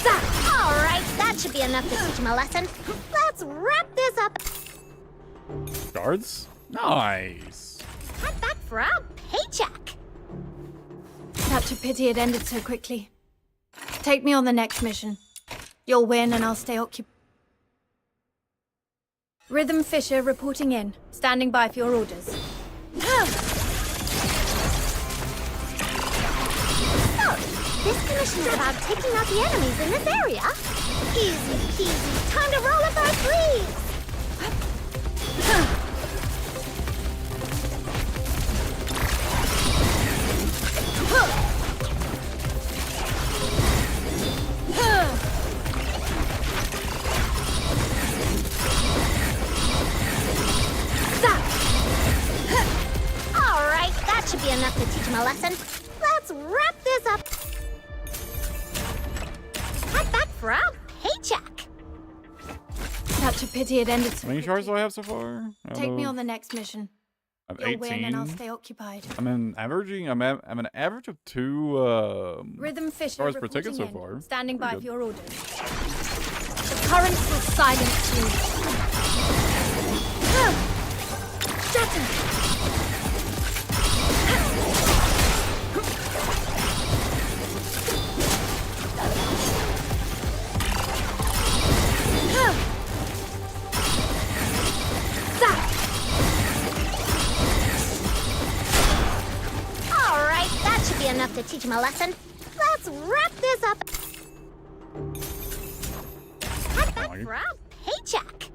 All right, that should be enough to teach him a lesson. Let's wrap this up. Guards? Nice. Head back for a paycheck. Such a pity it ended so quickly. Take me on the next mission. You'll win and I'll stay occupied. Rhythm Fisher reporting in. Standing by for your orders. So, this commission is about taking out the enemies in this area. Easy peasy. Time to roll up our sleeves. All right, that should be enough to teach him a lesson. Let's wrap this up. Head back for a paycheck. Such a pity it ended so How many quickly. shards do I have so far? Take me on the next mission. I'm You'll win and I'll 18. stay occupied. I'm an average of 2 Rhythm Fisher stars per ticket reporting so in. far. Standing by Pretty for good. your orders. The currents will silence you. Shatter! All right, that should be enough to teach him a lesson. Let's wrap this up. Head back for a paycheck.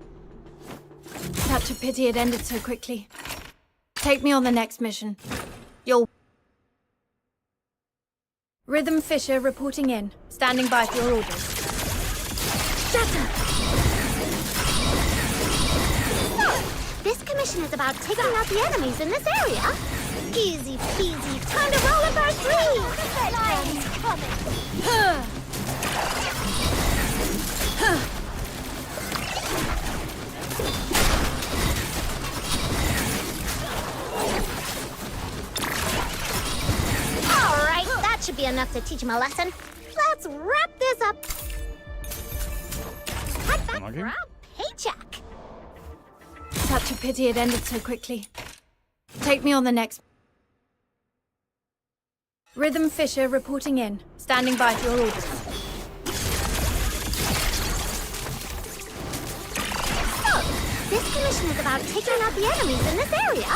Such a pity it ended so quickly. Take me on the next mission. You'll... Rhythm Fisher reporting in. Standing by for your orders. Shatter! This commission is about taking out the enemies in this area. Easy peasy. Time to roll up our sleeves. Lion's coming. All right, that should be enough to teach him a lesson. Let's wrap this up. Head back for a paycheck. Such a pity it ended so quickly. Take me on the next... Rhythm Fisher reporting in. Standing by for your orders. So, this commission is about taking out the enemies in this area.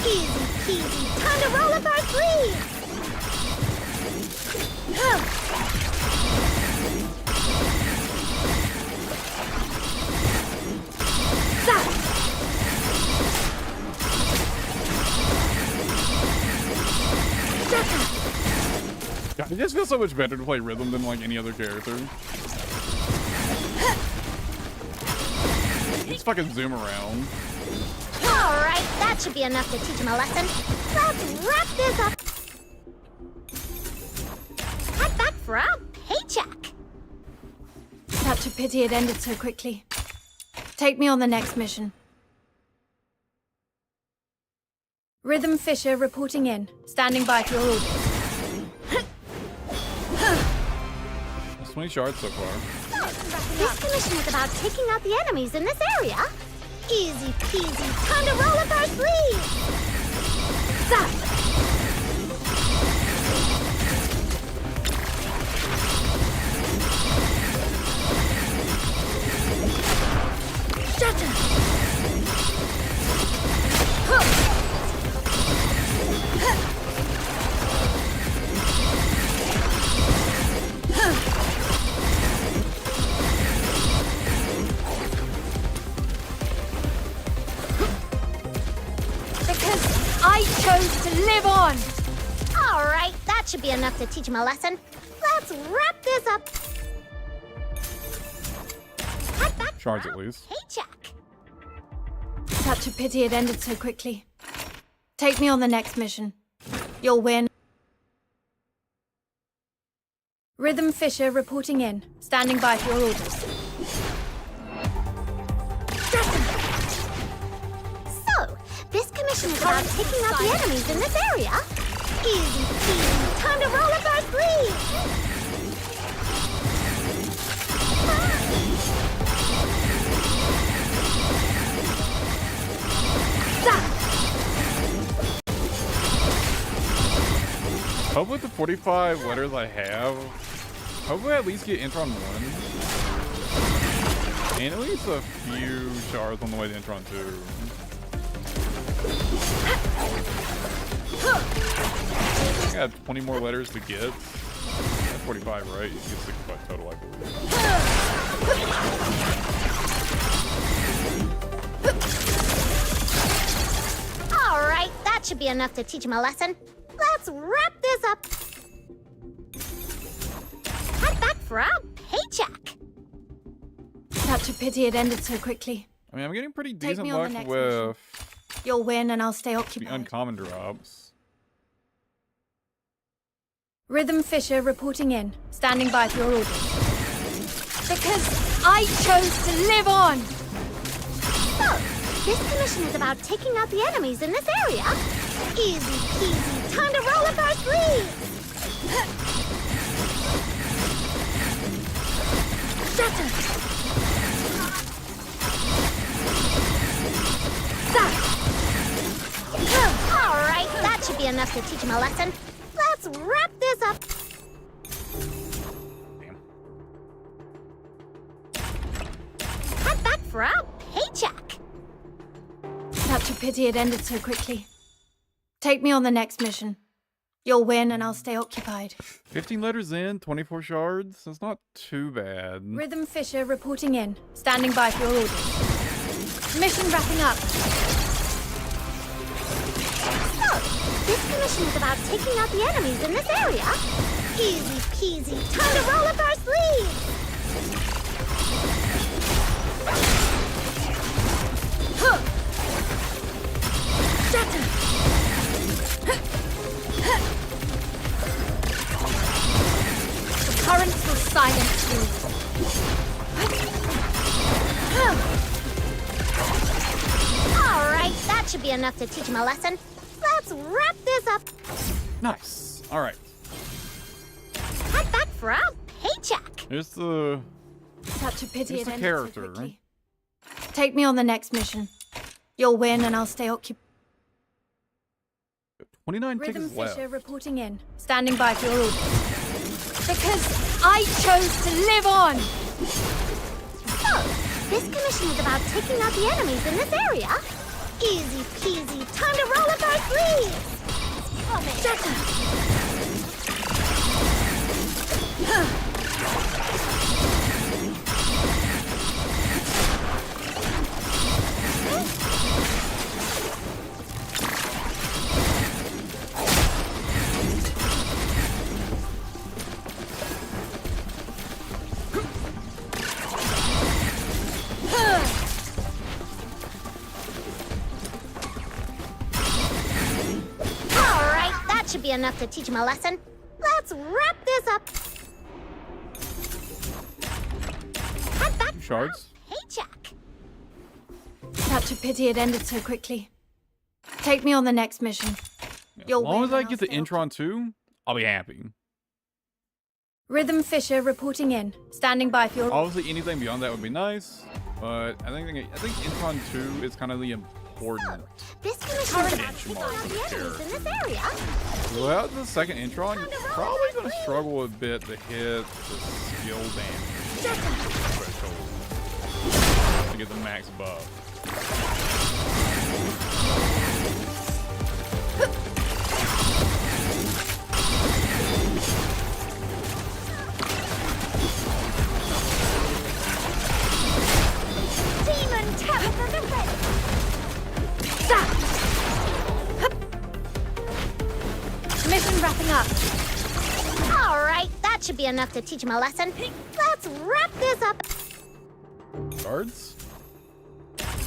Easy peasy. Time to roll up our sleeves. God, it just feels so much better to play rhythm than like any other character. Just fucking zoom around. Alright, that should be enough to teach him a lesson. Let's wrap this up. Head back for our paycheck. Such a pity it ended so quickly. Take me on the next mission. Rhythm Fisher reporting in. Standing by for your orders. That's 20 shards so far. This commission is about taking out the enemies in this area. Easy peasy. Time to roll up our sleeves. Zap. Shatter. Because I chose to live on! Alright, that should be enough to teach him a lesson. Let's wrap this up. Head back Shards at least. paycheck. Such a pity it ended so quickly. Take me on the next mission. You'll win. Rhythm Fisher reporting in. Standing by for your orders. So, this commission is about taking out the enemies in this area. Easy peasy. Time to roll up our sleeves. Hopefully with the 45 letters I have, hopefully I at least get Intron 1. And at least a few shards on the way to Intron 2. I got 20 more letters to get. That's 45, right? You get 65 total, I believe. Alright, that should be enough to teach him a lesson. Let's wrap this up. Head back for our paycheck. Such a pity it ended so quickly. I mean, I'm getting pretty Take decent me on the luck next with You'll win and I'll stay the occupied. uncommon drops. Rhythm Fisher reporting in. Standing by for your orders. Because I chose to live on! So, this commission is about taking out the enemies in this area. Easy peasy. Time to roll up our sleeves. Shatter. Zap. Alright, that should be enough to teach him a lesson. Let's wrap this up. Head back for our paycheck. Such a pity it ended so quickly. Take me on the next mission. You'll win and I'll stay occupied. 15 letters in, 24 shards. That's not too bad. Rhythm Fisher reporting in. Standing by for your orders. Mission wrapping up. So, this commission is about taking out the enemies in this area. Easy peasy. Time to roll up our sleeves. Shatter. The currents will silence you. Alright, that should be enough to teach him a lesson. Let's wrap this up. Nice. All right. Head back for our paycheck. Here's the Such a pity here's it the ended character. so quickly. Take me on the next mission. You'll win and I'll stay occupied. 29 Rhythm tickets left. Fisher reporting in. Standing by for your orders. Because I chose to live on! So, this commission is about taking out the enemies in this area. Easy peasy. Time to roll up our sleeves. Shatter. That should be enough to teach him a lesson. Let's wrap this up. Head back for Shards. a paycheck. Such a pity it ended so quickly. Take me on the next mission. As long as I get the Intron too, I'll be happy. Rhythm Fisher reporting in. Standing by for your... Obviously, anything beyond that would be nice, but I think Intron 2 is kind of the important This mission is about benchmark for the enemies in character. this area. Without the second Intron, you're probably going to struggle a bit to hit the skill damage threshold to get the max buff. Demon Tabitha the Red. Mission wrapping up. All right, that should be enough to teach him a lesson. Let's wrap this up. Guards?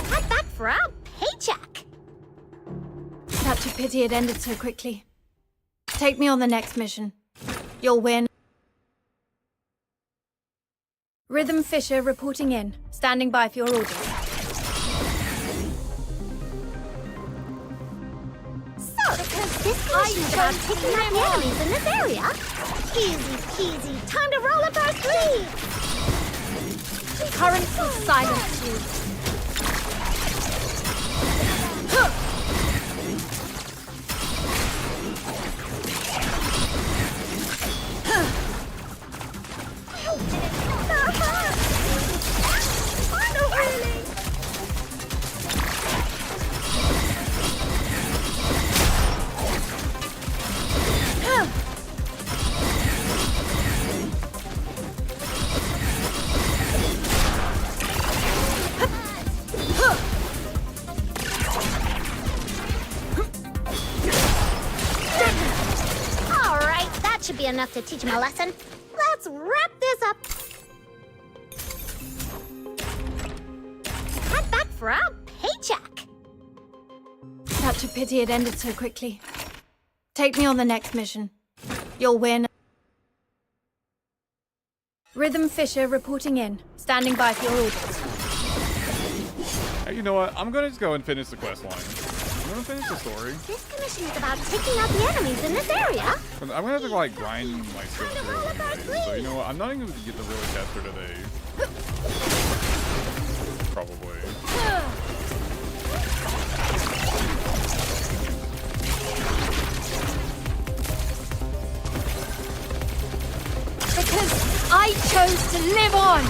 Head back for a paycheck. Such a pity it ended so quickly. Take me on the next mission. You'll win. Rhythm Fisher reporting in. Standing by for your orders. So, because this mission is about taking out the enemies in this area. Easy peasy. Time to roll up our sleeves. Currents will silence you. All right, that should be enough to teach him a lesson. Let's wrap this up. Head back for a paycheck. Such a pity it ended so quickly. Take me on the next mission. You'll win. Rhythm Fisher reporting in. Standing by for your orders. Hey, you know what? I'm going to just go and finish the quest line. I'm going to finish the story. This commission is about taking out the enemies in this area. I'm going to have to like grind my skills through a little bit. So you know what? I'm not even going to get the really tester today. Probably. Because I chose to live on!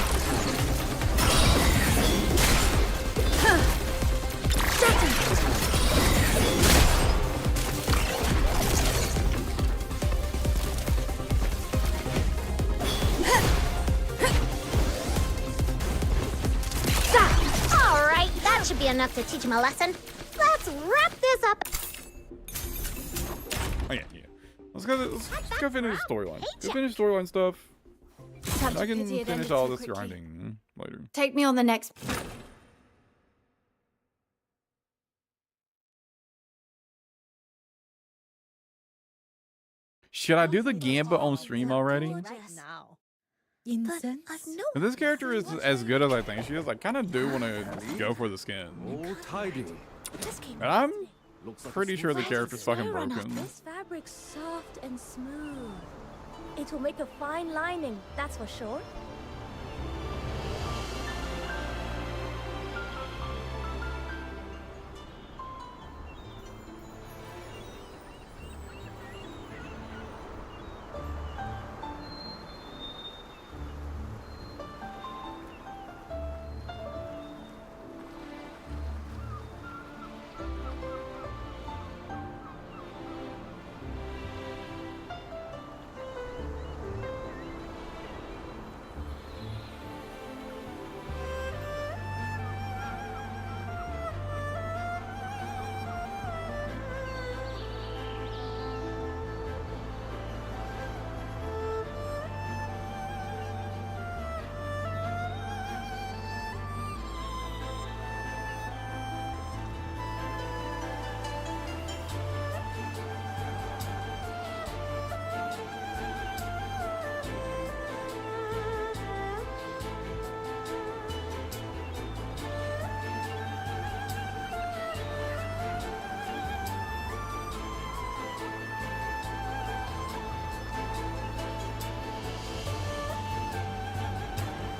All right, that should be enough to teach him a lesson. Let's wrap this up. Oh yeah. Let's go finish the storyline. Go finish storyline stuff. Such I a can pity it finish ended all so this quickly. grinding later. Take me on the next... Should I do the Gambit on stream already? Incense? If this character is as good as I think she is, I kind of do want to go for the skin. All tidy. And I'm pretty sure the character's fucking broken. This fabric's soft and smooth. It will make a fine lining, that's for sure.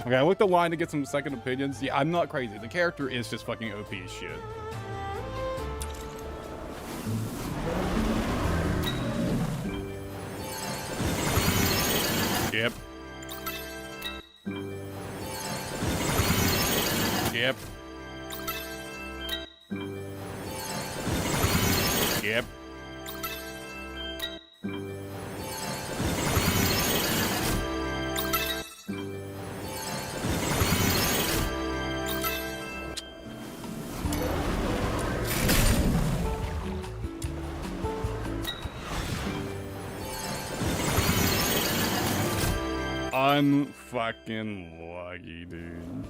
Okay, I looked online to get some second opinions. Yeah, I'm not crazy. The character is just fucking OP as shit. Yep. Yep. Yep. Unfucking lucky, dude.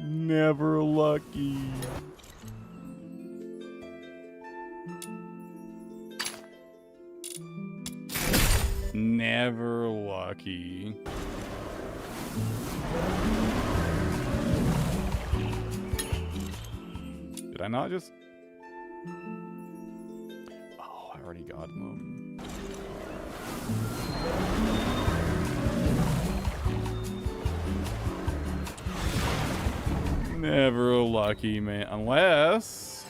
Never lucky. Never lucky. Did I not just... Oh, I already got them. Never lucky, man. Unless...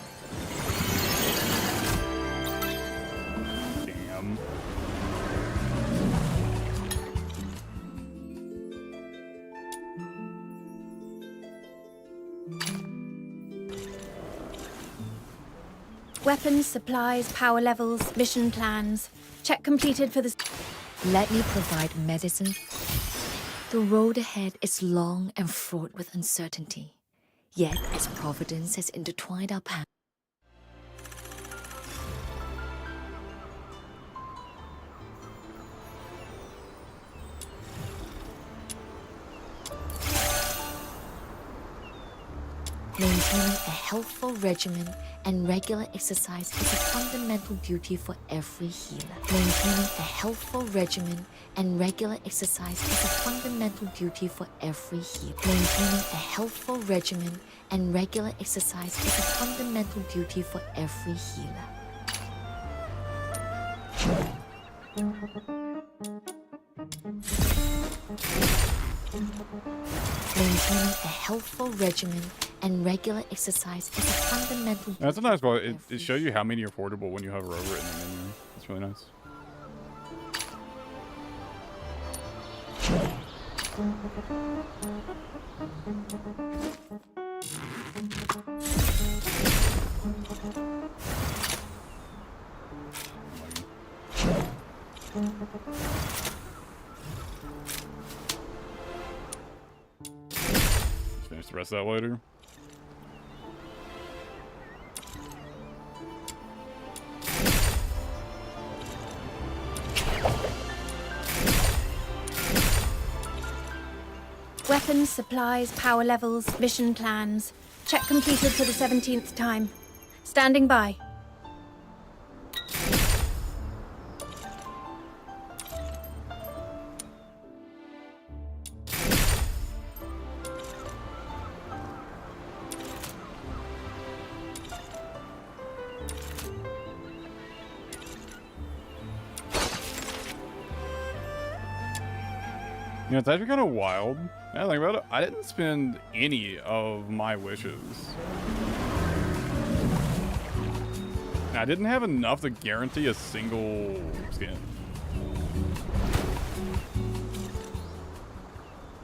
Damn. Weapons, supplies, power levels, mission plans. Check completed for the... Let me provide medicine. The road ahead is long and fraught with uncertainty. Yet, as Providence has intertwined our paths, maintaining a healthful regimen and regular exercise is a fundamental duty for every healer. Maintaining a healthful regimen and regular exercise is a fundamental duty for every healer. Maintaining a healthful regimen and regular exercise is a fundamental duty for every healer. Maintaining a healthful regimen and regular exercise is a fundamental... That's a nice quote. It shows you how many are affordable when you hover over it in the menu. It's really nice. Let's finish the rest of that later. Weapons, supplies, power levels, mission plans. Check completed for the 17th time. Standing by. You know, it's actually kind of wild. Now think about it, I didn't spend any of my wishes. And I didn't have enough to guarantee a single skin.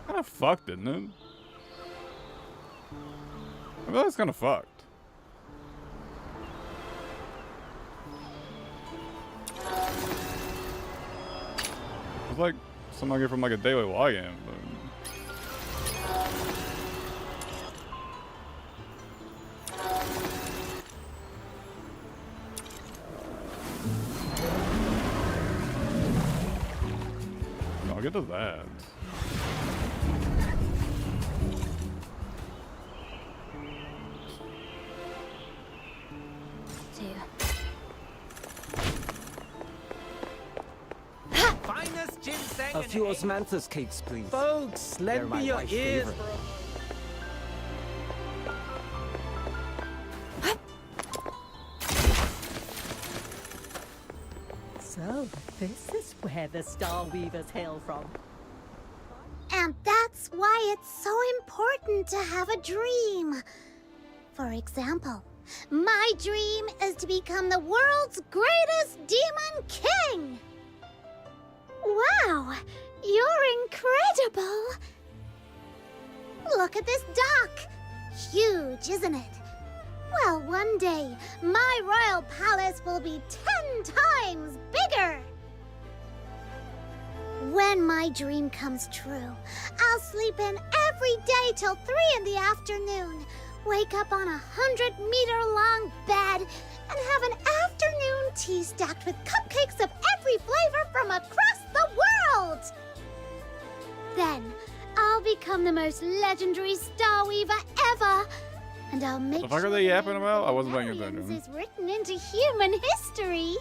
Kind of fucked, isn't it? I feel like it's kind of fucked. It's like something I get from like a daily login, but... I'll get to that. Finest ginseng. A few osmanthus cakes, please. Folks, They're lend my me your wife's ears, favorite. bro. So, this is where the Star Weavers hail from. And that's why it's so important to have a dream. For example, my dream is to become the world's greatest demon king. Wow, you're incredible. Look at this dock. Huge, isn't it? Well, one day, my royal palace will be 10 times bigger. When my dream comes true, I'll sleep in every day till 3 in the afternoon, wake up on a 100-meter-long bed, and have an afternoon tea stacked with cupcakes of every flavor from across the world. Then, I'll become the most legendary Star Weaver ever, and I'll make The fuck sure are they the yapping about? I wasn't paying Lunarians attention. is written into human history.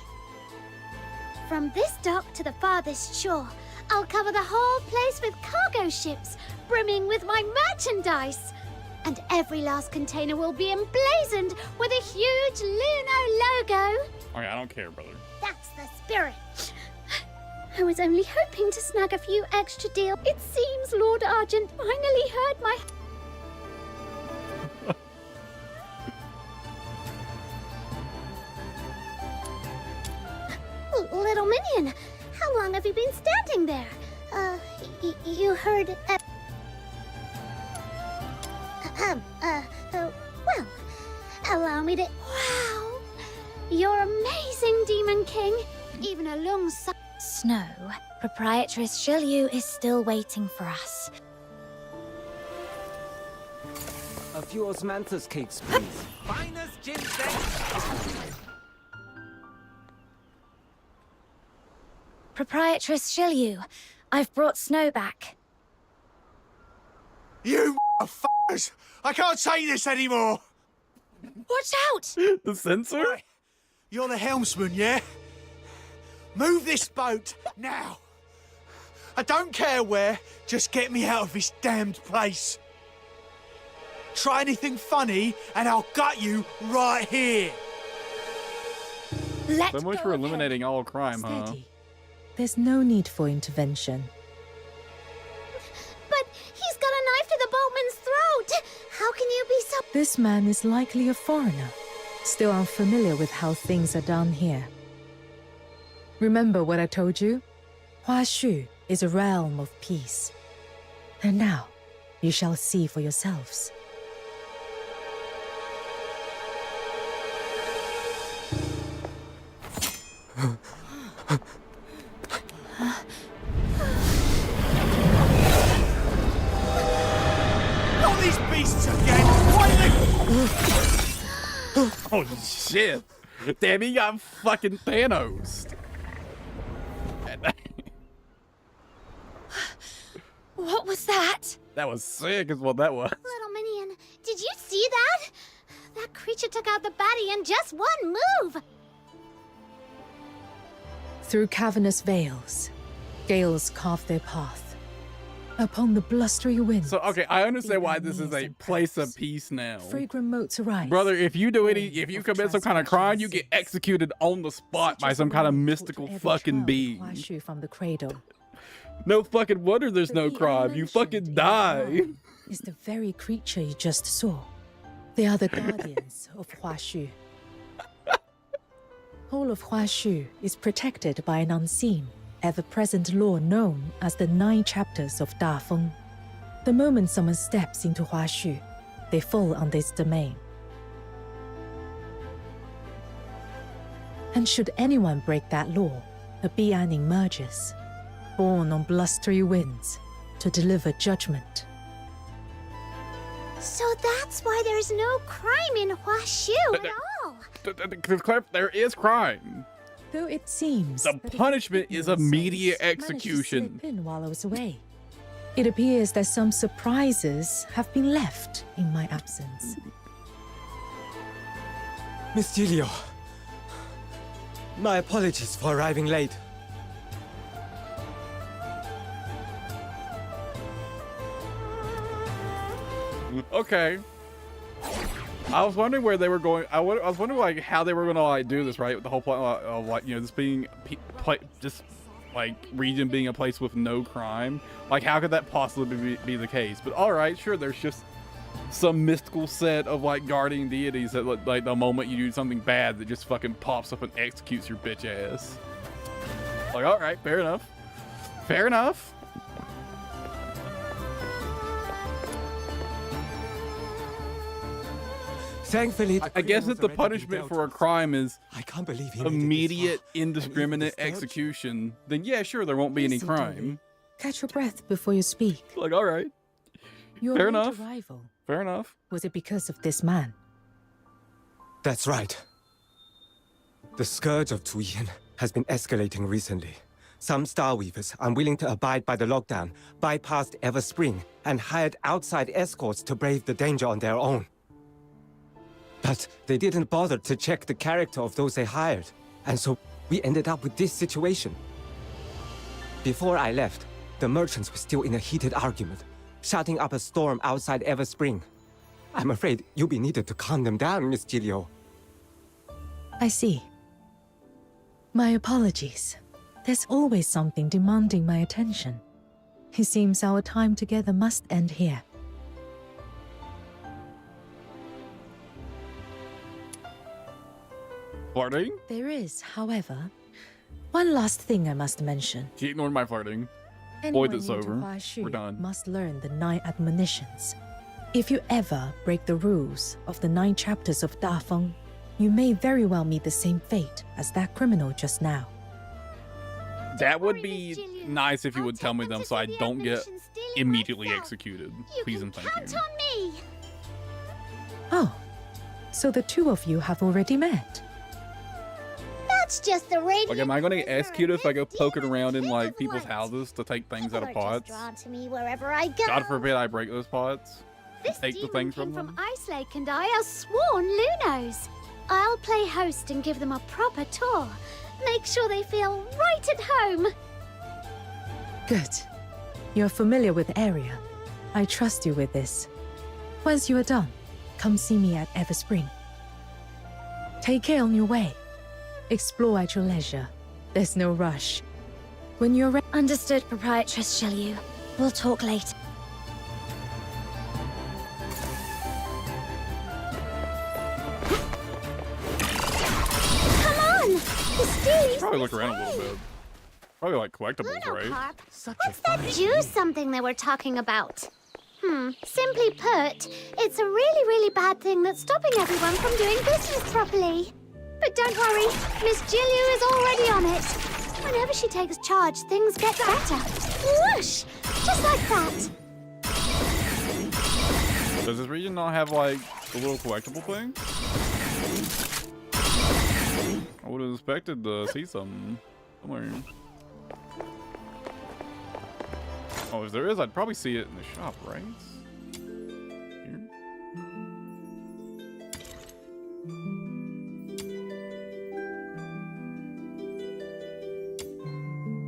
From this dock to the farthest shore, I'll cover the whole place with cargo ships, brimming with my merchandise. And every last container will be emblazoned with a huge Luno logo. Okay, I don't care, brother. That's the spirit. I was only hoping to snag a few extra deals. It seems Lord Argent finally heard my... Little Minion, how long have you been standing there? You heard... well, allow me to... Wow! You're amazing, Demon King. Even alongside... Snow, Proprietress Shilyu is still waiting for us. A few osmanthus cakes, please. Finest ginseng. Proprietress Shilyu, I've brought Snow back. You motherfuckers! I can't take this anymore! Watch out! The censor? Right. You're the helmsman, yeah? Move this boat, now! I don't care where, just get me out of this damned place. Try anything funny, and I'll gut you right here. So much for eliminating all crime, huh? Steady. There's no need for intervention. But he's got a knife to the boatman's throat! How can you be so... This man is likely a foreigner, still unfamiliar with how things are done here. Remember what I told you? Huashu is a realm of peace. And now, you shall see for yourselves. Not these beasts again! Why are they... Oh shit! Damn, he got fucking Thanos. What was that? That was sick, is what that was. Little Minion, did you see that? That creature took out the baddie in just one move! Through cavernous veils, gales carve their path. Upon the blustery winds. So, okay, I understand why this is a place of peace now. Fragrant motes arise. Brother, if you commit some kind of crime, you get executed on the spot by some kind of mystical fucking being. Huashu from the cradle. No fucking wonder there's no crime. You fucking die. Is the very creature you just saw. They are the guardians of Huashu. All of Huashu is protected by an unseen, ever-present law known as the 9 chapters of Dafeng. The moment someone steps into Huashu, they fall under its domain. And should anyone break that law, a Bian emerges, born on blustery winds, to deliver judgment. So that's why there's no crime in Huashu at all! There is crime. Though it seems the punishment is immediate execution. Slip in while I was away. It appears that some surprises have been left in my absence. Miss Julio, my apologies for arriving late. Okay. I was wondering where they were going. I was wondering like how they were gonna like do this, right? With the whole point of like, you know, this being region being a place with no crime. Like, how could that possibly be the case? But all right, sure, there's just some mystical set of like guardian deities that like the moment you do something bad that just fucking pops up and executes your bitch ass. Like, all right, fair enough. Fair enough. Thankfully, I guess that the punishment for a crime is I can't believe he immediate, indiscriminate execution, then yeah, sure, there won't be any crime. Catch your breath before you speak. Like, all right. Your Fair late enough. arrival, Fair enough. was it because of this man? That's right. The scourge of Duyan has been escalating recently. Some Starweavers, unwilling to abide by the lockdown, bypassed Everspring and hired outside escorts to brave the danger on their own. But they didn't bother to check the character of those they hired, and so we ended up with this situation. Before I left, the merchants were still in a heated argument, shouting up a storm outside Everspring. I'm afraid you'll be needed to calm them down, Miss Gilio. I see. My apologies. There's always something demanding my attention. It seems our time together must end here. Flirting? There is, however, one last thing I must mention. She ignored my flirting. Anyone Boy, that's new to over. Huaxu We're done. must learn the 9 admonitions. If you ever break the rules of the 9 chapters of Da Feng, you may very well meet the same fate as that criminal just now. That would be nice if you would tell me them so I don't get immediately executed. Please and thank you. Count on me. Oh, so the two of you have already met. That's just the radio. Like, am I gonna get executed if I go poking around in like people's houses to take things out of pots? Drawn to me wherever I go. God forbid I break those pots. This Take the demon things came from them. Ice Lake and I are sworn Lunos. I'll play host and give them a proper tour. Make sure they feel right at home. Good. You're familiar with the area. I trust you with this. Once you are done, come see me at Everspring. Take care on your way. Explore at your leisure. There's no rush. When you're ready. Understood, Proprietress Shilyu. We'll talk later. Come on! The Steely's Probably this look around a little way. bit. Probably like collectibles, right? Carp. What's that juice something they were talking about? Simply put, it's a really, really bad thing that's stopping everyone from doing business properly. But don't worry, Miss Gilio is already on it. Whenever she takes charge, things get better. Whoosh! Just like that. Does this region not have like the little collectible thing? I would have expected to see something somewhere. Oh, if there is, I'd probably see it in the shop, right? Here.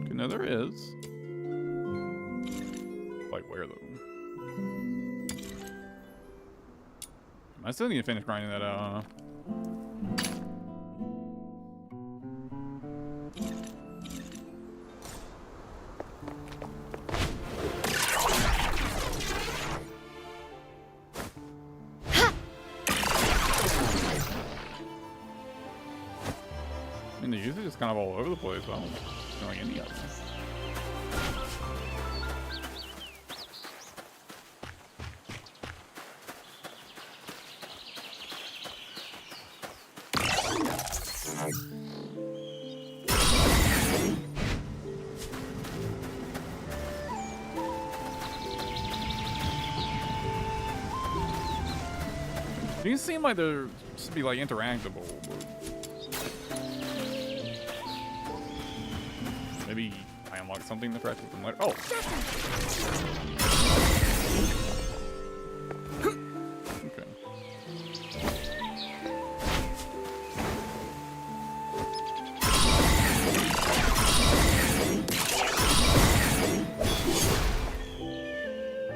Okay, no, there is. Like where though? I still need to finish grinding that out. I mean, they're usually just kind of all over the place, but I don't feel like any of them. These seem like they're just be like interactable, but maybe I unlock something to interact with them later. Oh. Okay.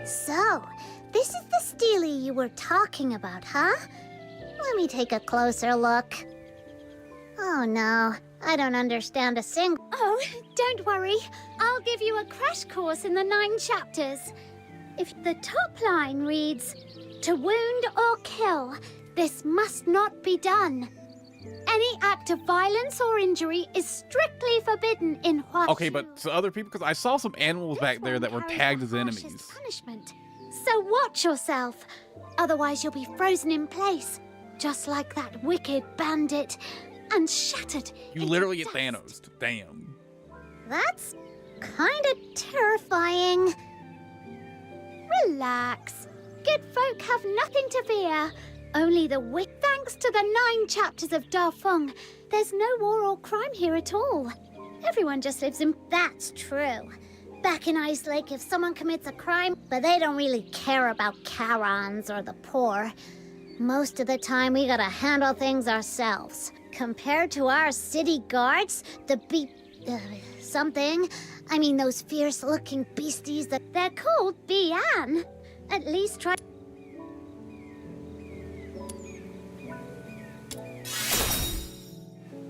So, this is the Steely you were talking about, huh? Let me take a closer look. Oh no, I don't understand a single. Oh, don't worry. I'll give you a crash course in the 9 chapters. If the top line reads, "To wound or kill, this must not be done. Any act of violence or injury is strictly forbidden in Huaqiu." Okay, but to other people, because I saw some animals back there that were tagged as enemies. Punishment. So watch yourself. Otherwise you'll be frozen in place, just like that wicked bandit, and shattered. You literally get Thanos. Damn. That's kind of terrifying. Relax. Good folk have nothing to fear. Only the wick. Thanks to the 9 chapters of Dafeng, there's no war or crime here at all. Everyone just lives in... That's true. Back in Ice Lake, if someone commits a crime, but they don't really care about Karons or the poor. Most of the time, we gotta handle things ourselves. Compared to our city guards, the something. I mean, those fierce-looking beasties that... They're called Bian. At least try...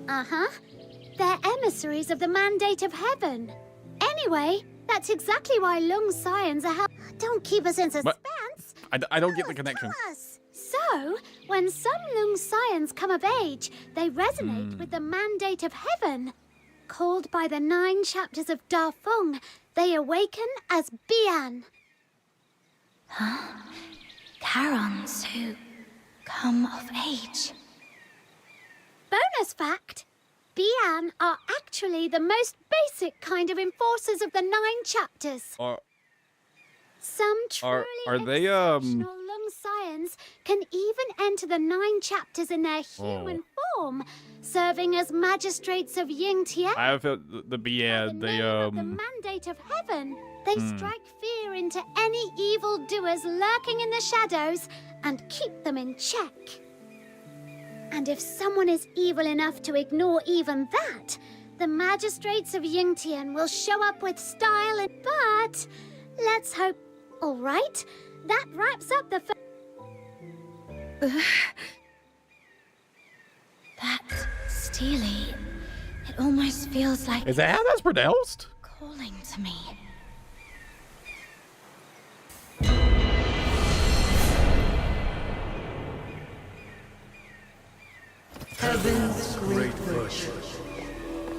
Uh-huh. They're emissaries of the Mandate of Heaven. Anyway, that's exactly why Lung Scions are Don't keep us in suspense. I don't get the connection. So, when some Lung Scions come of age, they resonate with the Mandate of Heaven. Called by the 9 chapters of Dafeng, they awaken as Bian. Huh? Karons who come of age. Bonus fact, Bian are actually the most basic kind of enforcers of the 9 chapters. Some truly are they exceptional Lung Scions can even enter the 9 chapters in their human form, serving as magistrates of Yingtian. I have felt the Biad, The Mandate of Heaven. They strike fear into any evildoers lurking in the shadows and keep them in check. And if someone is evil enough to ignore even that, the magistrates of Yingtian will show up with style and... But let's hope... All right, that wraps up the... That Steely, it almost feels like... Is that how that's pronounced? Calling to me. Heaven's great virtue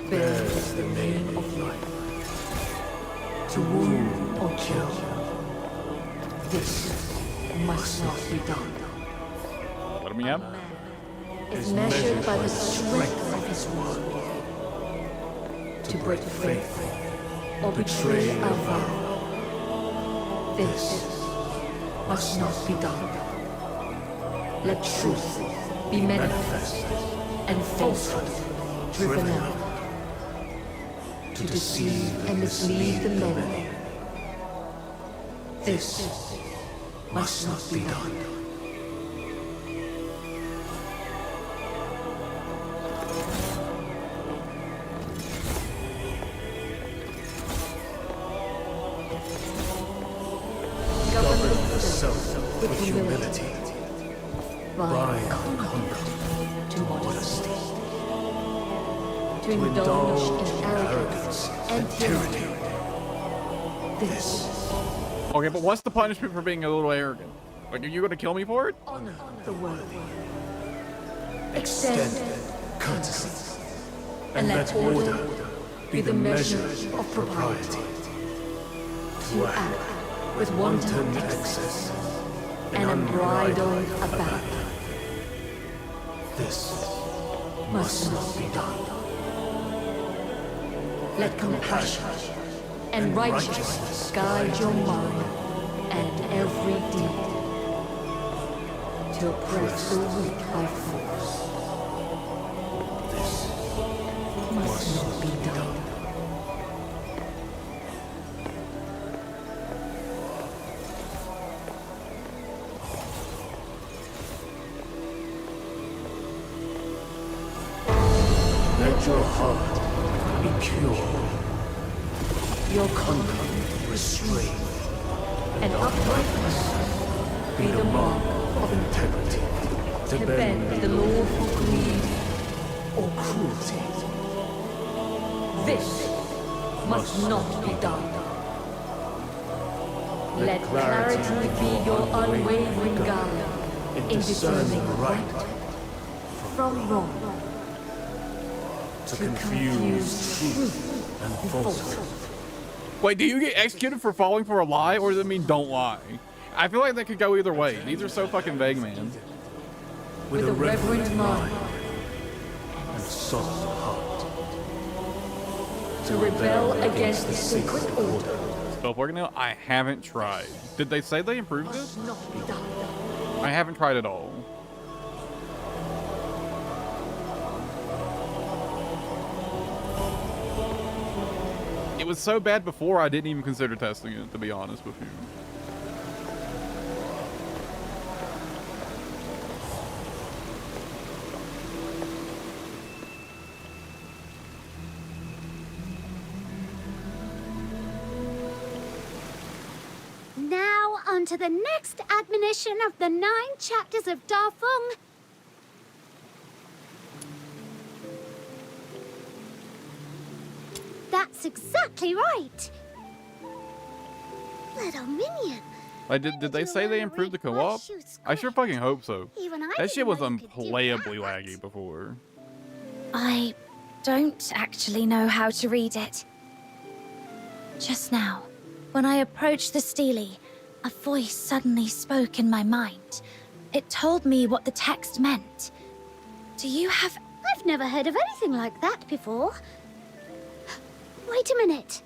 bears the name of life. To wound or kill, this must not be done. Let me have. Is measured by the strength of his word. To break faith or betray a vow, this must not be done. Let truth be manifest and falsehood driven out. To deceive and mislead the many, this must not be done. Govern yourself with humility, bind conduct to modesty, to indulge in arrogance and tyranny. This Okay, but what's the punishment for being a little arrogant? Like, are you gonna kill me for it? honor the worthy, extend courtesy, and let order be the measure of propriety. To act with wanton excess and unbridled abandon, this must not be done. Let compassion and righteousness guide your mind and every deed. To oppress the weak by force, this must not be done. Let your heart be pure, your conduct restrained, and uprightness be the mark of integrity. To bend the law for greed or cruelty. This must not be done. Let clarity be your unwavering guide in discerning right from wrong. To confuse truth and falsehood. Wait, do you get executed for falling for a lie, or does it mean don't lie? I feel like that could go either way. These are so fucking vague, man. With a reverent mind and soft heart. to rebel against the sacred order. Still working out? I haven't tried. Did they say they improved it? Must not be done. I haven't tried at all. It was so bad before I didn't even consider testing it, to be honest with you. Now, on to the next admonition of the 9 chapters of Darfung. That's exactly right. Little minion. Like, did they say they improved the co-op? I sure fucking hope so. Even I That shit didn't was know you could do unplayably that. laggy before. I don't actually know how to read it. Just now, when I approached the stele, a voice suddenly spoke in my mind. It told me what the text meant. Do you have... I've never heard of anything like that before. Wait a minute.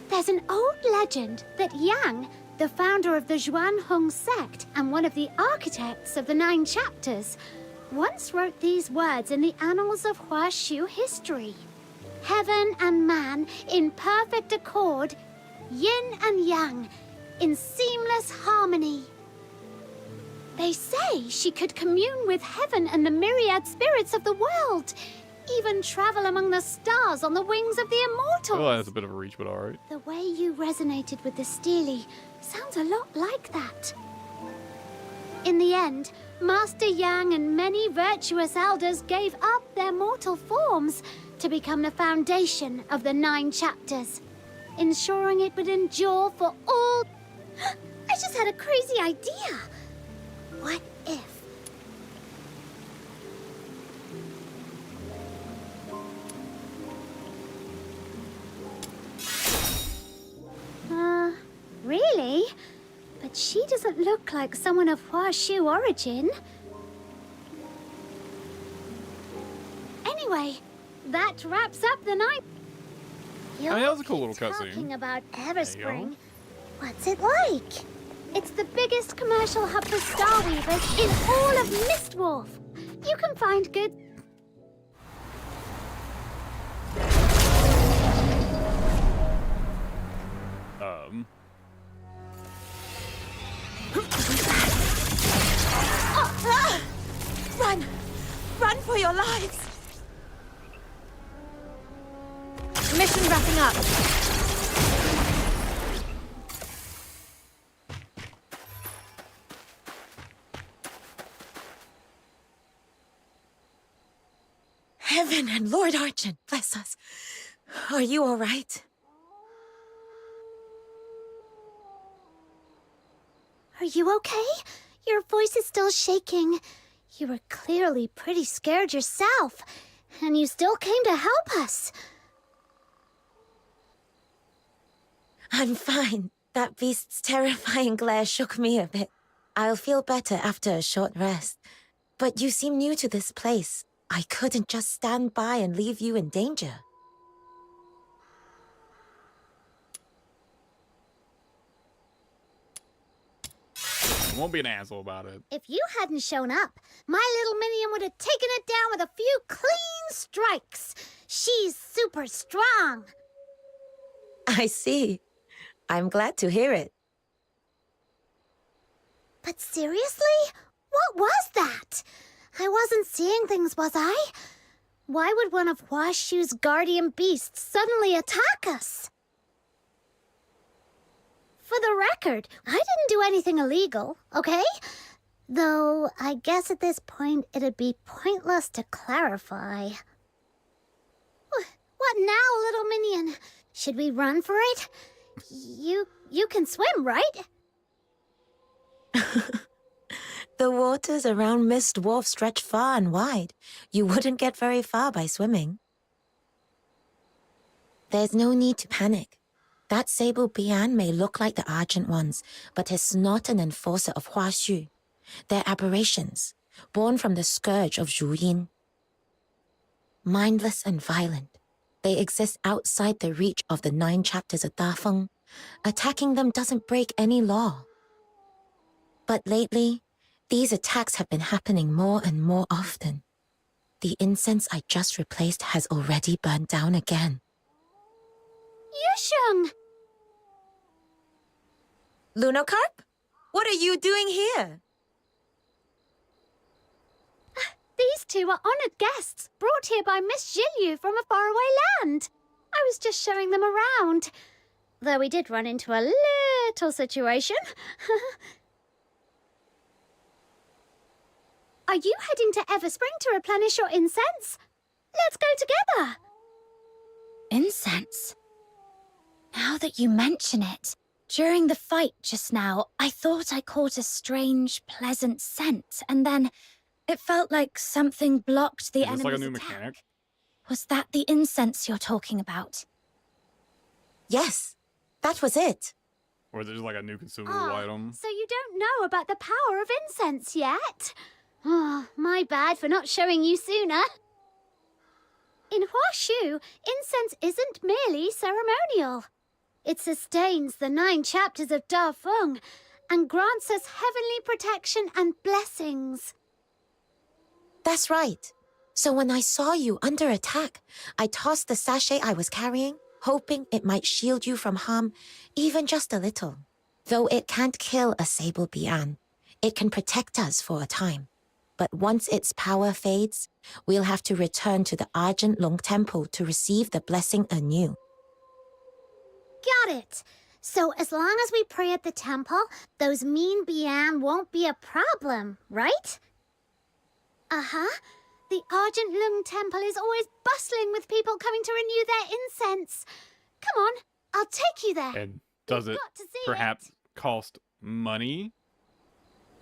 There's an old legend that Yang, the founder of the Zhuanhong sect and one of the architects of the 9 chapters, once wrote these words in the annals of Huashu history. Heaven and man in perfect accord, yin and yang, in seamless harmony. They say she could commune with heaven and the myriad spirits of the world, even travel among the stars on the wings of the immortals. Oh, that's a bit of a reach, but alright. The way you resonated with the stele sounds a lot like that. In the end, Master Yang and many virtuous elders gave up their mortal forms to become the foundation of the 9 chapters, ensuring it would endure for all... I just had a crazy idea. What if... Really? But she doesn't look like someone of Huashu origin. Anyway, that wraps up the night. I mean, that was a cool little Talking cutscene. about There you go. Everspring. What's it like? It's the biggest commercial hub for Starweavers in all of Mistwolf. You can find good... Run! Run for your lives! Mission wrapping up. Heaven and Lord Archon, bless us. Are you all right? Are you okay? Your voice is still shaking. You were clearly pretty scared yourself, and you still came to help us. I'm fine. That beast's terrifying glare shook me a bit. I'll feel better after a short rest. But you seem new to this place. I couldn't just stand by and leave you in danger. Won't be an asshole about it. If you hadn't shown up, my little minion would have taken it down with a few clean strikes. She's super strong. I see. I'm glad to hear it. But seriously? What was that? I wasn't seeing things, was I? Why would one of Huashu's guardian beasts suddenly attack us? For the record, I didn't do anything illegal, okay? Though, I guess at this point it'd be pointless to clarify. What now, little minion? Should we run for it? You can swim, right? The waters around Mist Dwarf stretch far and wide. You wouldn't get very far by swimming. There's no need to panic. That sable Bian may look like the Argent ones, but is not an enforcer of Hua Xu. They're aberrations, born from the scourge of Zhu Yin. Mindless and violent, they exist outside the reach of the 9 chapters of Da Feng. Attacking them doesn't break any law. But lately, these attacks have been happening more and more often. The incense I just replaced has already burned down again. Yusheng! Lunocarp? What are you doing here? These two are honored guests, brought here by Miss Zhilyu from a faraway land. I was just showing them around. Though we did run into a little situation. Are you heading to Everspring to replenish your incense? Let's go together. Incense? Now that you mention it, during the fight just now, I thought I caught a strange, pleasant scent, and then it felt like something blocked the enemy's like a new attack. mechanic? Was that the incense you're talking about? Yes, that was it. Or is it just like a new consumable item? So you don't know about the power of incense yet? Oh, my bad for not showing you sooner. In Hua Shu, incense isn't merely ceremonial. It sustains the 9 chapters of Da Feng and grants us heavenly protection and blessings. That's right. So when I saw you under attack, I tossed the sachet I was carrying, hoping it might shield you from harm, even just a little. Though it can't kill a Sable Bian, it can protect us for a time. But once its power fades, we'll have to return to the Argent Long Temple to receive the blessing anew. Got it. So as long as we pray at the temple, those mean Bian won't be a problem, right? Uh-huh. The Argent Lung Temple is always bustling with people coming to renew their incense. Come on, I'll take you there. And does it perhaps cost money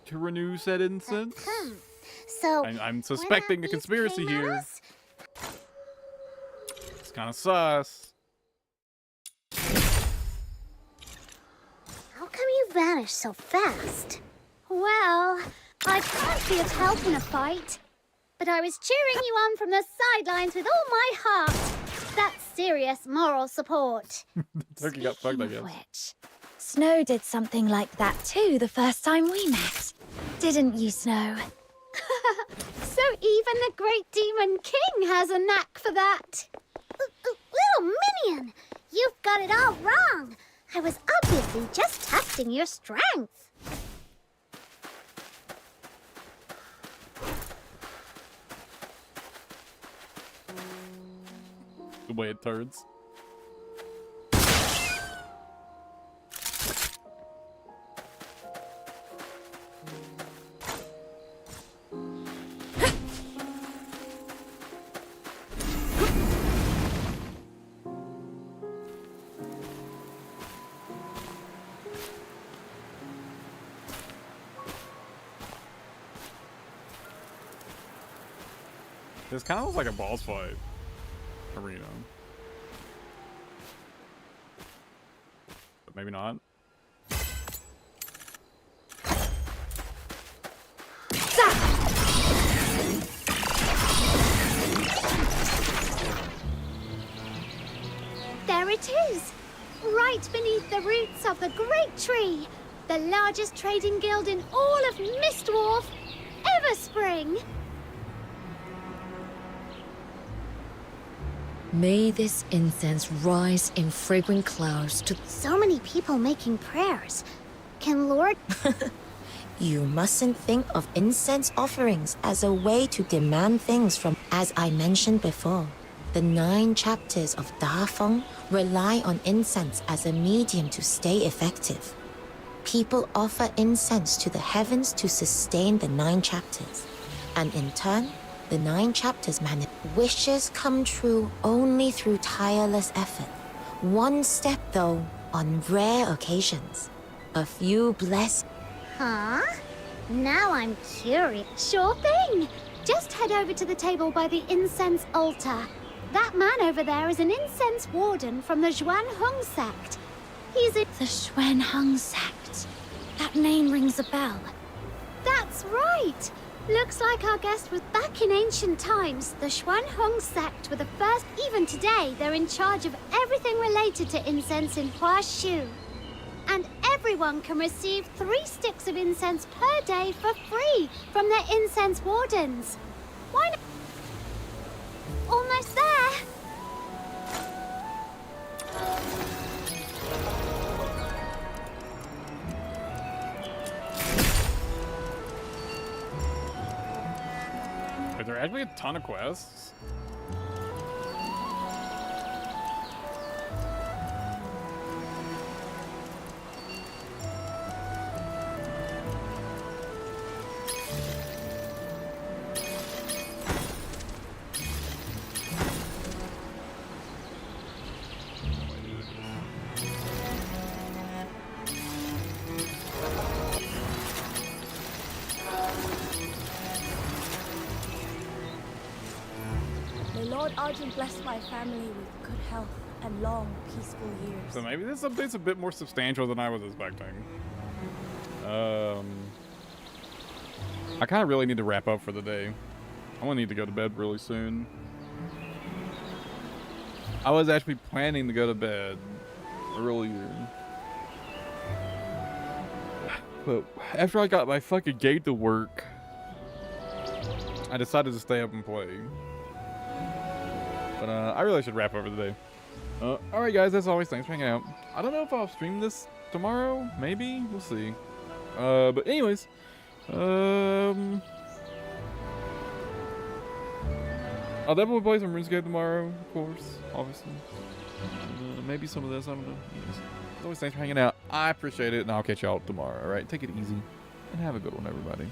to renew said incense? So I'm suspecting a conspiracy here. It's kind of sus. How come you vanished so fast? Well, I can't be of help in a fight. But I was cheering you on from the sidelines with all my heart. That's serious moral support. Turkey got fucked, I guess. Which, Snow did something like that too the first time we met. Didn't you, Snow? So even the great demon king has a knack for that. Little minion, you've got it all wrong. I was obviously just testing your strength. The way it turns. This kind of looks like a boss fight arena. But maybe not. There it is, right beneath the roots of the great tree, the largest trading guild in all of Mistdwarf, Everspring. May this incense rise in fragrant clouds to... So many people making prayers. Can Lord... You mustn't think of incense offerings as a way to demand things from... As I mentioned before, the 9 chapters of Da Feng rely on incense as a medium to stay effective. People offer incense to the heavens to sustain the 9 chapters. And in turn, the 9 chapters wishes come true only through tireless effort. One step, though, on rare occasions. A few blessed. Huh? Now I'm curious. Sure thing. Just head over to the table by the incense altar. That man over there is an incense warden from the Xuan Hong sect. He's in The Xuan Hong sect. That name rings a bell. That's right. Looks like our guest was back in ancient times. The Xuan Hong sect were the first. Even today, they're in charge of everything related to incense in Huashu. And everyone can receive 3 sticks of incense per day for free from their incense wardens. Why not? Almost there. Are there actually a ton of quests? May Lord Arjun bless my family with good health and long, peaceful years. So maybe this update's a bit more substantial than I was expecting. I kind of really need to wrap up for the day. I'm gonna need to go to bed really soon. I was actually planning to go to bed earlier. But after I got my fucking gate to work, I decided to stay up and play. But I really should wrap up for the day. Alright guys, as always, thanks for hanging out. I don't know if I'll stream this tomorrow, maybe? We'll see. But anyways, I'll definitely play some RuneScape tomorrow, of course, obviously. Maybe some of this, I don't know. Anyways, as always, thanks for hanging out. I appreciate it, and I'll catch y'all tomorrow, alright? Take it easy, and have a good one, everybody.